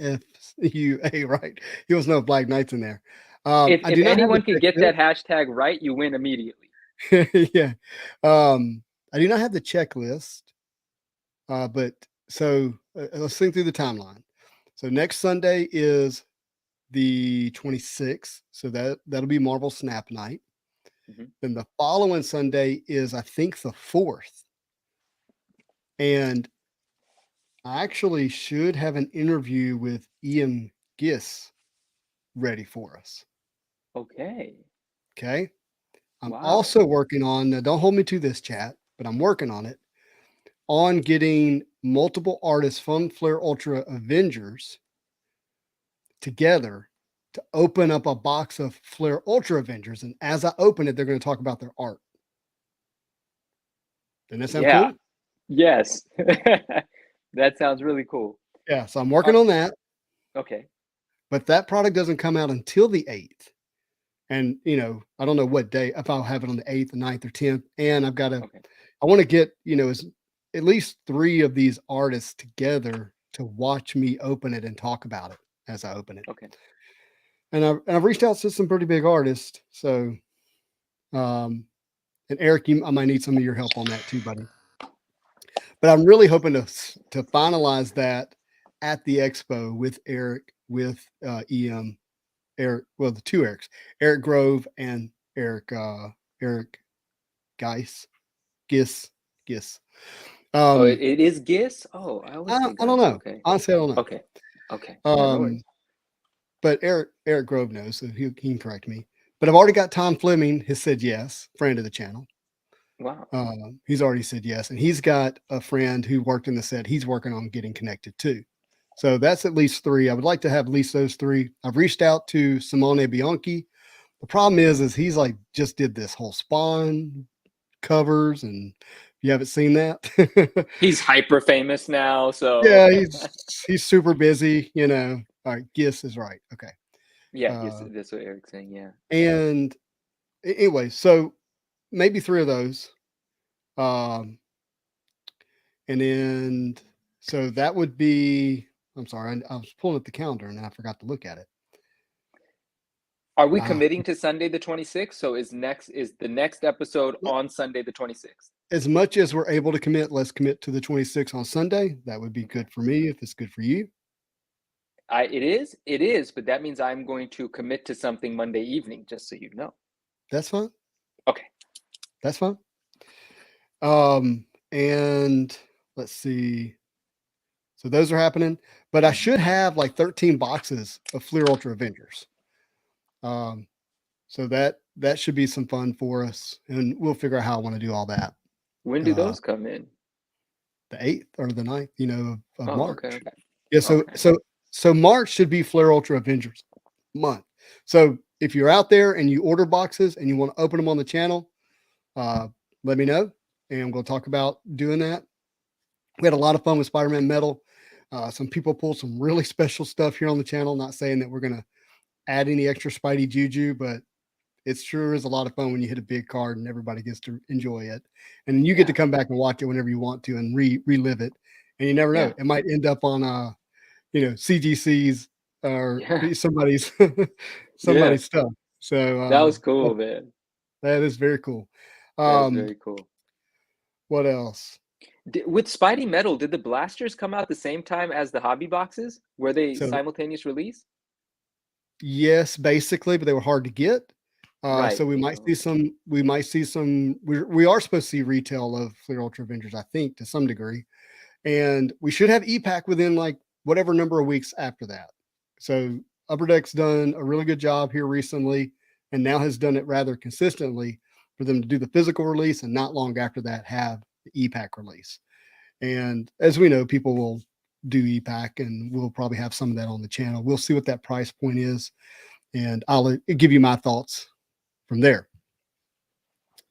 FUA, right? He was no Black Knight's in there. If anyone can get that hashtag right, you win immediately. Yeah. I do not have the checklist, but so let's think through the timeline. So next Sunday is the 26th. So that'll be Marvel Snap Night. Then the following Sunday is, I think, the 4th. And I actually should have an interview with Ian Giss ready for us. Okay. I'm also working on, now don't hold me to this, chat, but I'm working on it, on getting multiple artists from Flare Ultra Avengers together to open up a box of Flare Ultra Avengers. And as I open it, they're going to talk about their art. Doesn't that sound cool? Yes. That sounds really cool. Yeah. So I'm working on that. Okay. But that product doesn't come out until the 8th. And, I don't know what day, if I'll have it on the 8th, the 9th, or 10th. And I've got to, I want to get, at least 3 of these artists together to watch me open it and talk about it as I open it. Okay. And I've reached out to some pretty big artists. So, and Eric, I might need some of your help on that too, buddy. But I'm really hoping to finalize that at the expo with Eric, with EM, Eric, well, the 2 Erics, Eric Grove and Eric Giss. It is Giss? Oh, I don't know. Okay. Honestly, I don't know. Okay. But Eric Grove knows, so he can correct me. But I've already got Tom Fleming has said yes, friend of the channel. Wow. He's already said yes, and he's got a friend who worked in the set. He's working on getting connected too. So that's at least 3. I would like to have at least those 3. I've reached out to Simone Bianchi. The problem is he's like just did this whole Spawn covers, and you haven't seen that. He's hyper famous now, so yeah, he's super busy. All right, Giss is right. Okay. Yeah, that's what Eric's saying. Yeah. And anyway, so maybe 3 of those. And then so that would be. I'm sorry, I was pulling up the calendar and I forgot to look at it. Are we committing to Sunday the 26th? So is the next episode on Sunday the 26th? As much as we're able to commit, let's commit to the 26th on Sunday. That would be good for me if it's good for you. It is, but that means I'm going to commit to something Monday evening, just so you know. That's fine. Okay. That's fine. And let's see. So those are happening, but I should have like 13 boxes of Flare Ultra Avengers. So that should be some fun for us, and we'll figure out how I want to do all that. When do those come in? The 8th or the 9th, of March. Okay. Yeah. So March should be Flare Ultra Avengers month. So if you're out there and you order boxes and you want to open them on the channel, let me know, and we'll talk about doing that. We had a lot of fun with Spider-Man Metal. Some people pulled some really special stuff here on the channel. Not saying that we're going to add any extra Spidey juju, but it's sure is a lot of fun when you hit a big card and everybody gets to enjoy it. And you get to come back and watch it whenever you want to and relive it. And you never know. It might end up on CGC's or somebody's stuff. So that was cool, man. That is very cool. That was very cool. What else? With Spidey Metal, did the blasters come out the same time as the hobby boxes? Were they simultaneous release? Yes, basically, but they were hard to get. Right. So we might see some. We are supposed to see retail of Fleer Ultra Avengers, I think, to some degree, and we should have e-pack within like whatever number of weeks after that. So Upper Deck's done a really good job here recently, and now has done it rather consistently for them to do the physical release, and not long after that have the e-pack release. And as we know, people will do e-pack, and we'll probably have some of that on the channel. We'll see what that price point is, and I'll give you my thoughts from there.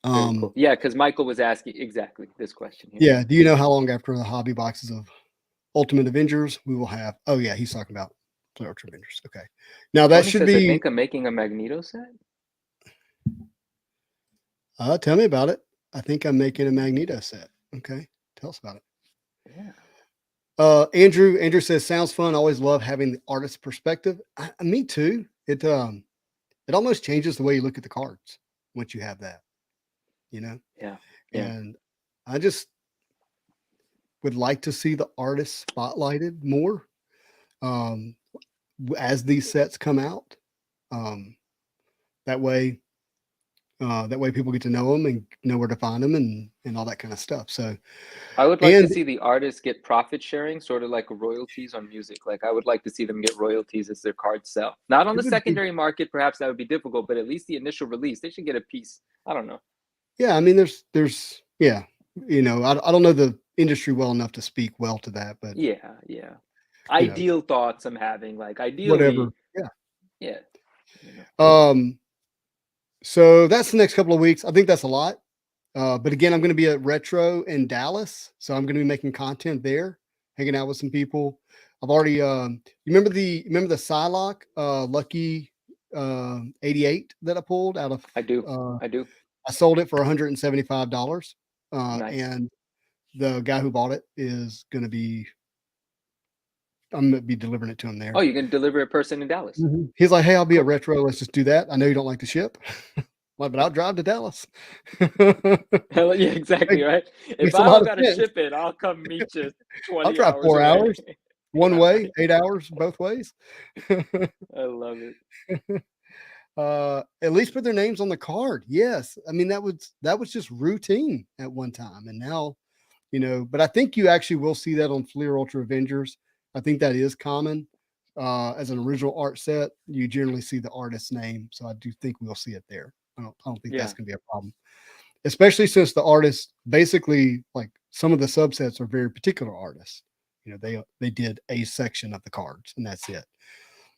Cool. Yeah, because Michael was asking exactly this question here. Yeah, do you know how long after the hobby boxes of Ultimate Avengers we will have? Oh yeah, he's talking about Fleer Ultra Avengers. Okay, now that should be. I think I'm making a Magneto set. Tell me about it. I think I'm making a Magneto set. Okay, tell us about it. Yeah. Andrew says sounds fun. I always love having the artist's perspective. Me too. It almost changes the way you look at the cards once you have that. Yeah. And I just would like to see the artist spotlighted more as these sets come out. That way people get to know them and know where to find them and all that kind of stuff. So I would like to see the artists get profit sharing, sort of like royalties on music. Like I would like to see them get royalties as their cards sell. Not on the secondary market, perhaps that would be difficult, but at least the initial release, they should get a piece. I don't know. Yeah, I mean, there's I don't know the industry well enough to speak well to that, but yeah. Ideal thoughts I'm having, like ideally, whatever. Yeah. So that's the next couple of weeks. I think that's a lot. But again, I'm going to be at Retro in Dallas, so I'm going to be making content there, hanging out with some people. I've already. You remember the Psylocke Lucky 88 that I pulled out of? I do. I sold it for $175. Nice. And the guy who bought it is going to be. I'm going to be delivering it to him there. Oh, you're going to deliver a person in Dallas? Mm-hmm. He's like, "Hey, I'll be at Retro. Let's just do that. I know you don't like to ship." But I'll drive to Dallas. Hell yeah, exactly, right? If I don't got to ship it, I'll come meet you 20 I'll drive 4 hours one way, 8 hours both ways. I love it. At least put their names on the card. Yes. I mean, that was just routine at one time. And now, but I think you actually will see that on Fleer Ultra Avengers. I think that is common. As an original art set, you generally see the artist's name. So I do think we'll see it there. I don't think that's going to be a problem, especially since the artists basically, like some of the subsets are very particular artists. They did a section of the cards and that's it.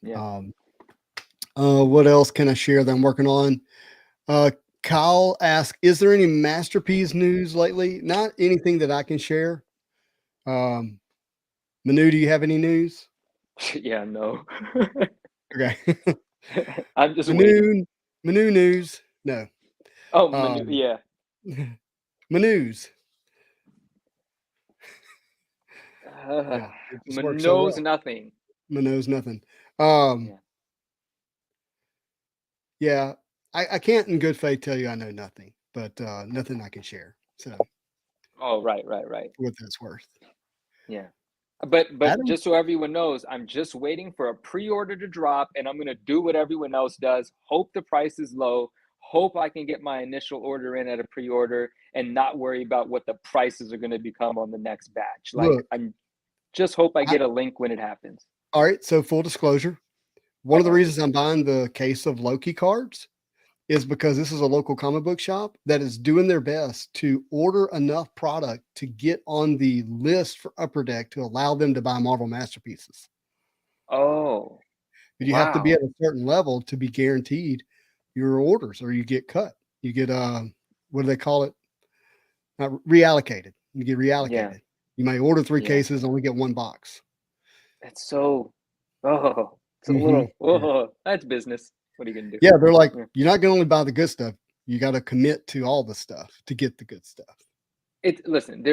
Yeah. What else can I share that I'm working on? Kyle asked, is there any Masterpiece news lately? Not anything that I can share. Manu, do you have any news? Yeah, no. Okay. I'm just waiting. Manu news. No. Oh, Manu, yeah. Manu's. Knows nothing. Knows nothing. Yeah, I can't in good faith tell you I know nothing, but nothing I can share. So. Oh, right. What that's worth. Yeah. But just so everyone knows, I'm just waiting for a pre-order to drop, and I'm going to do what everyone else does. Hope the price is low. Hope I can get my initial order in at a pre-order and not worry about what the prices are going to become on the next batch. Like, I'm just hope I get a link when it happens. All right. So full disclosure, one of the reasons I'm buying the case of Loki cards is because this is a local comic book shop that is doing their best to order enough product to get on the list for Upper Deck to allow them to buy Marvel Masterpieces. Oh, but you have to be at a certain level to be guaranteed your orders, or you get cut. You get what do they call it? Not reallocated. You get reallocated. Yeah. You may order 3 cases, only get 1 box. That's so. It's a little. That's business. What are you gonna do? Yeah, they're like, you're not gonna only buy the good stuff. You got to commit to all the stuff to get the good stuff. Listen,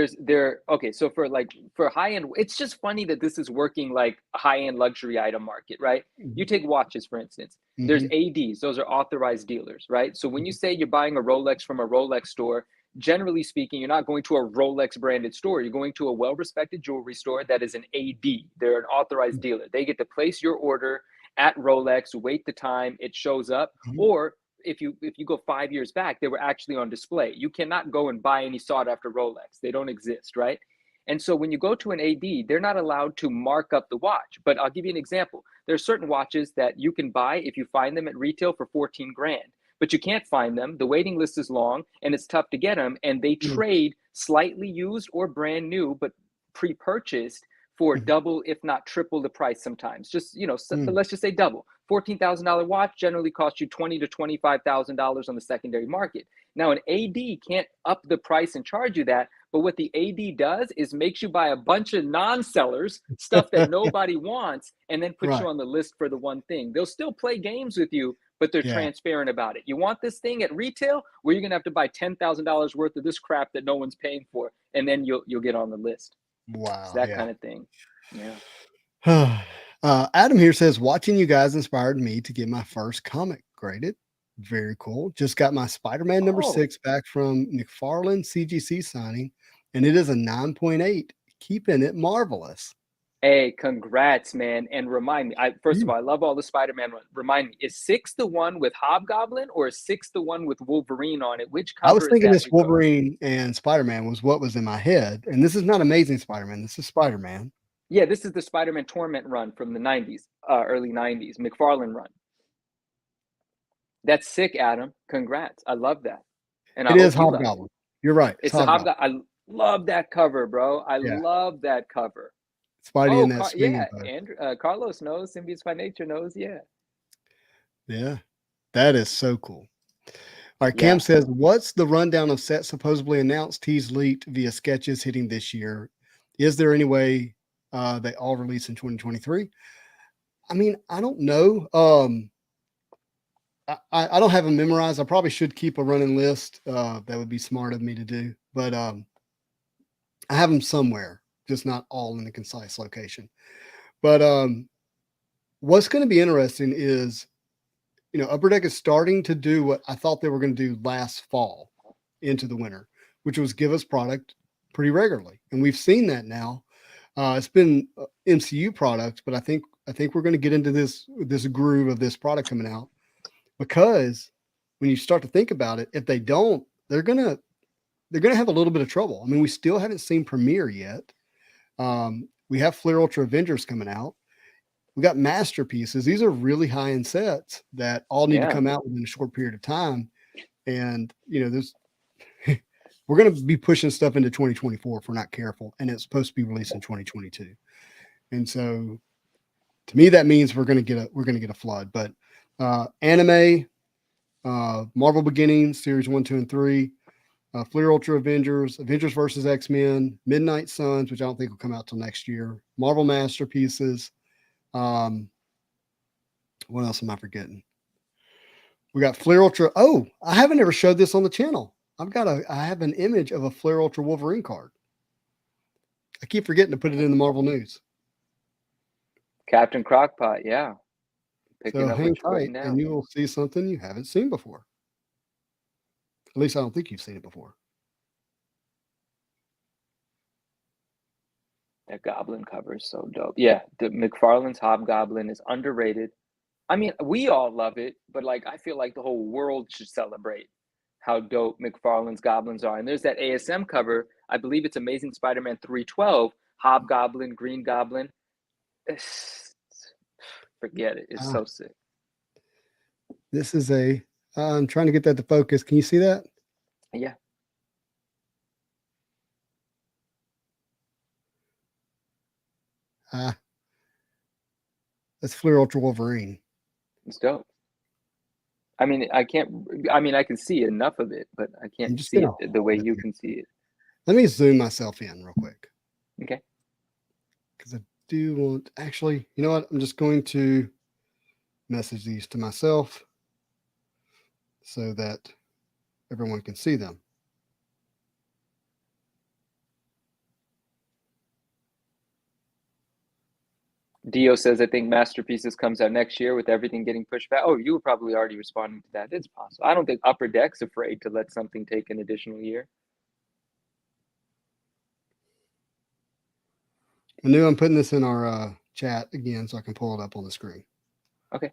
okay, so for high end, it's just funny that this is working like a high end luxury item market, right? You take watches, for instance. There's ADs, those are authorized dealers, right? So when you say you're buying a Rolex from a Rolex store, generally speaking, you're not going to a Rolex branded store. You're going to a well-respected jewelry store that is an AD. They're an authorized dealer. They get to place your order at Rolex, wait the time, it shows up, or if you go 5 years back, they were actually on display. You cannot go and buy any sought after Rolex. They don't exist, right? And so when you go to an AD, they're not allowed to mark up the watch. But I'll give you an example. There are certain watches that you can buy if you find them at retail for 14 grand, but you can't find them. The waiting list is long and it's tough to get them. And they trade slightly used or brand new, but pre-purchased for double, if not triple the price sometimes. Just, but let's just say double. $14,000 watch generally costs you $20,000 to $25,000 on the secondary market. Now, an AD can't up the price and charge you that, but what the AD does is makes you buy a bunch of non-sellers, stuff that nobody wants, and then put you on the list for the one thing. They'll still play games with you, but they're transparent about it. You want this thing at retail, well, you're going to have to buy $10,000 worth of this crap that no one's paying for, and then you'll get on the list. Wow. It's that kind of thing. Yeah. Adam here says, watching you guys inspired me to get my first comic graded. Very cool. Just got my Spider-Man number 6 back from McFarlane CGC signing, and it is a 9.8. Keeping it marvelous. Hey, congrats, man. And remind me, first of all, I love all the Spider-Man ones. Remind me, is 6 the one with Hobgoblin or is 6 the one with Wolverine on it? Which cover I was thinking is this Wolverine and Spider-Man was what was in my head. And this is not Amazing Spider-Man. This is Spider-Man. Yeah, this is the Spider-Man Torment run from the 90s, early 90s, McFarlane run. That's sick, Adam. Congrats. I love that. And it is Hobgoblin. You're right. It's a Hobgoblin. I love that cover, bro. I love that cover. Spidey in that swinging Andrew, Carlos knows. Symbiotes by Nature knows. Yeah. Yeah. That is so cool. All right. Cam says, what's the rundown of sets supposedly announced, teased, leaked via sketches hitting this year? Is there any way they all release in 2023? I mean, I don't know. I don't have them memorized. I probably should keep a running list. That would be smart of me to do, but I have them somewhere, just not all in a concise location. But what's going to be interesting is, Upper Deck is starting to do what I thought they were going to do last fall into the winter, which was give us product pretty regularly. And we've seen that now. It's been MCU product, but I think we're going to get into this groove of this product coming out, because when you start to think about it, if they don't, they're going to have a little bit of trouble. I mean, we still haven't seen Premiere yet. We have Fleer Ultra Avengers coming out. We got masterpieces. These are really high-end sets that all need to come out within a short period of time. And, there's we're going to be pushing stuff into 2024 if we're not careful. And it's supposed to be released in 2022. And so to me, that means we're going to get a flood. But anime, Marvel Beginnings, Series 1, 2, and 3, Fleer Ultra Avengers, Avengers versus X-Men, Midnight Suns, which I don't think will come out till next year, Marvel Masterpieces. What else am I forgetting? We got Fleer Ultra. Oh, I haven't ever showed this on the channel. I have an image of a Fleer Ultra Wolverine card. I keep forgetting to put it in the Marvel news. Captain Crockpot, yeah. So hang tight and you will see something you haven't seen before. At least I don't think you've seen it before. That Goblin cover is so dope. Yeah, the McFarlane's Hobgoblin is underrated. I mean, we all love it, but I feel like the whole world should celebrate how dope McFarlane's Goblins are. And there's that ASM cover. I believe it's Amazing Spider-Man 312, Hobgoblin, Green Goblin. Forget it. It's so sick. This is I'm trying to get that to focus. Can you see that? Yeah. That's Fleer Ultra Wolverine. It's dope. I mean, I can see enough of it, but I can't see it the way you can see it. Let me zoom myself in real quick. Okay. Because I do want, actually, you know what? I'm just going to message these to myself so that everyone can see them. Dio says, I think Masterpieces comes out next year with everything getting pushed back. Oh, you were probably already responding to that. It's possible. I don't think Upper Deck's afraid to let something take an additional year. I knew I'm putting this in our chat again so I can pull it up on the screen. Okay.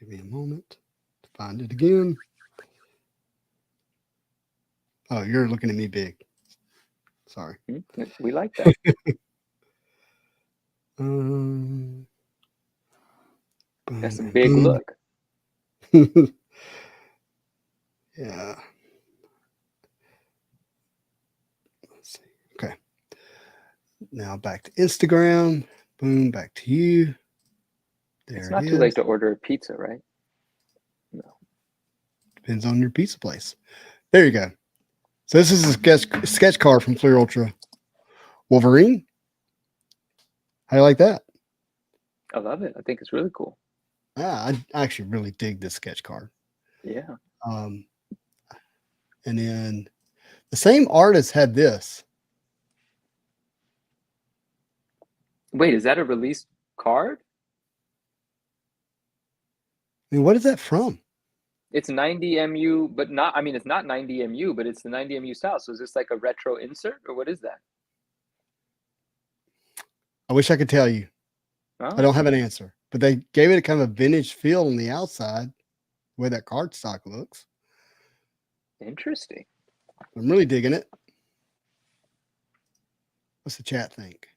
Give me a moment to find it again. Oh, you're looking at me big. Sorry. We like that. That's a big look. Yeah. Let's see. Okay. Now back to Instagram. Boom, back to you. There it's not too late to order a pizza, right? No. Depends on your pizza place. There you go. So this is a sketch card from Fleer Ultra. Wolverine. How do you like that? I love it. I think it's really cool. I actually really dig this sketch card. Yeah. And then the same artist had this. Wait, is that a released card? I mean, what is that from? It's 90 MU, but not, I mean, it's not 90 MU, but it's the 90 MU style. So is this like a retro insert or what is that? I wish I could tell you. Oh. I don't have an answer, but they gave it a kind of a vintage feel on the outside, the way that cardstock looks. Interesting. I'm really digging it. What's the chat think?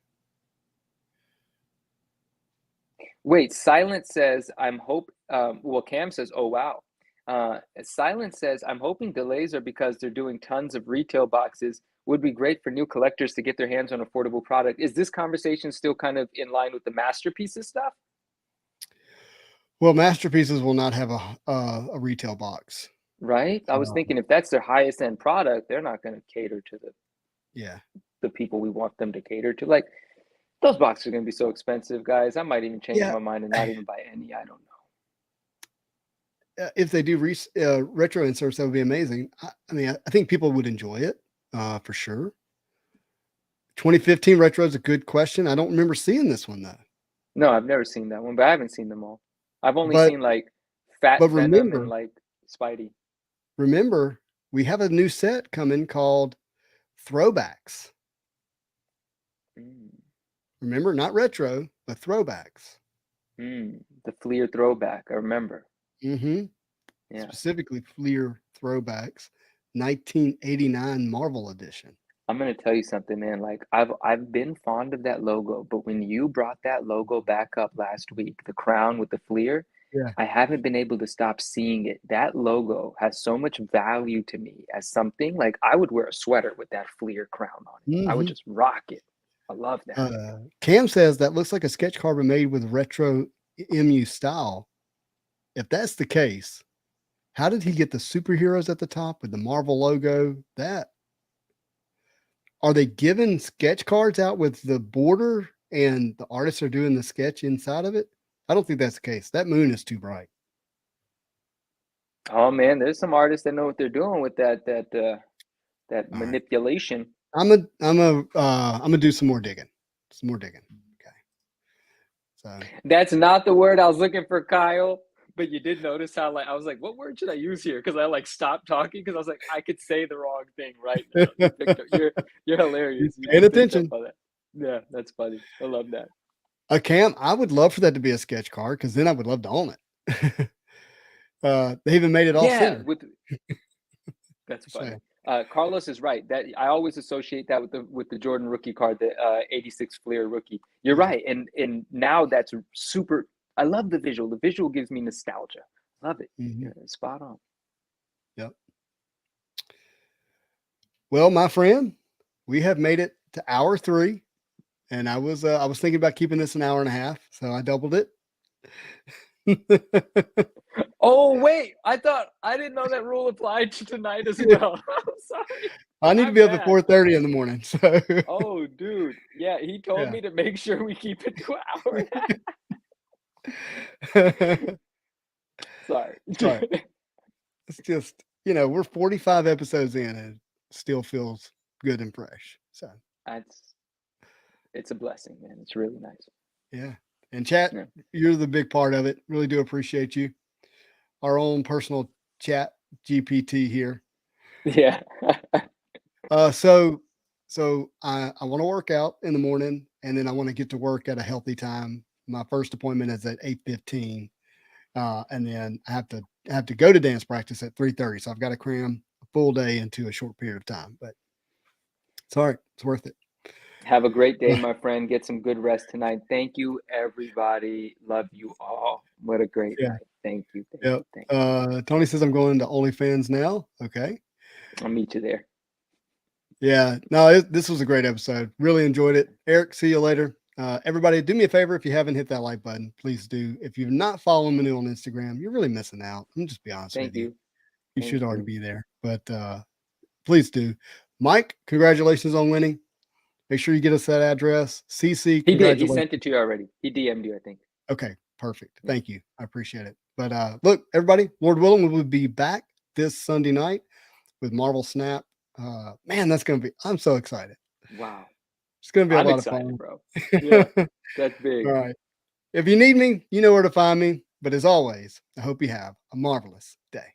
Wait, Silent says, I'm well, Cam says, oh, wow. Silent says, I'm hoping delays are because they're doing tons of retail boxes. Would be great for new collectors to get their hands on affordable product. Is this conversation still kind of in line with the Masterpieces stuff? Well, Masterpieces will not have a retail box. Right? I was thinking if that's their highest end product, they're not going to cater to the people we want them to cater to. Like, those boxes are going to be so expensive, guys. I might even change my mind and not even buy any. I don't know. If they do retro inserts, that would be amazing. I mean, I think people would enjoy it for sure. 2015 retro is a good question. I don't remember seeing this one though. No, I've never seen that one, but I haven't seen them all. I've only seen like Fat Venom and like Spidey. Remember, we have a new set coming called Throwbacks. Remember, not retro, but throwbacks. The Fleer throwback, I remember. Yeah. Specifically Fleer throwbacks, 1989 Marvel edition. I'm gonna tell you something, man. Like I've been fond of that logo, but when you brought that logo back up last week, the crown with the Fleer, I haven't been able to stop seeing it. That logo has so much value to me as something like I would wear a sweater with that Fleer crown on it. I would just rock it. I love that. Cam says that looks like a sketch card made with retro MU style. If that's the case, how did he get the superheroes at the top with the Marvel logo? Are they giving sketch cards out with the border and the artists are doing the sketch inside of it? I don't think that's the case. That moon is too bright. Oh man, there's some artists that know what they're doing with that manipulation. I'm gonna do some more digging. Okay. So that's not the word I was looking for, Kyle. But you did notice how I was like, what word should I use here? Because I stopped talking because I was like, I could say the wrong thing right now. Victor, you're hilarious. Paying attention. Yeah, that's funny. I love that. Cam, I would love for that to be a sketch card because then I would love to own it. They even made it all center. That's funny. Carlos is right. That I always associate that with the Jordan rookie card, the 86 Fleer rookie. You're right, and now that's super. I love the visual. The visual gives me nostalgia. Love it. Spot on. Yep. Well, my friend, we have made it to hour 3, and I was thinking about keeping this an hour and a half, so I doubled it. Oh wait, I didn't know that rule applied to tonight as well. I'm sorry. I need to be up at 4:30 in the morning. So. Oh, dude. Yeah, he told me to make sure we keep it to an hour and a half. Sorry. It's just, we're 45 episodes in and it still feels good and fresh. So it's a blessing, man. It's really nice. Yeah. And chat, you're the big part of it. Really do appreciate you. Our own personal chat GPT here. Yeah. So I want to work out in the morning, and then I want to get to work at a healthy time. My first appointment is at 8:15. And then I have to go to dance practice at 3:30. So I've got to cram a full day into a short period of time, but it's all right. It's worth it. Have a great day, my friend. Get some good rest tonight. Thank you, everybody. Love you all. What a great night. Thank you. Thank you. Tony says I'm going to OnlyFans now. Okay. I'll meet you there. Yeah. No, this was a great episode. Really enjoyed it. Eric, see you later. Everybody, do me a favor. If you haven't hit that like button, please do. If you're not following me on Instagram, you're really missing out. I'm just be honest with you. You should already be there, but please do. Mike, congratulations on winning. Make sure you get us that address. CC, he did. He sent it to you already. He DM'd you, I think. Okay, perfect. Thank you. I appreciate it. But look, everybody, Lord willing, we'll be back this Sunday night with Marvel Snap. Man, that's gonna be. I'm so excited. Wow. It's gonna be a lot of fun, bro. Yeah, that's big. All right. If you need me, you know where to find me. But as always, I hope you have a marvelous day.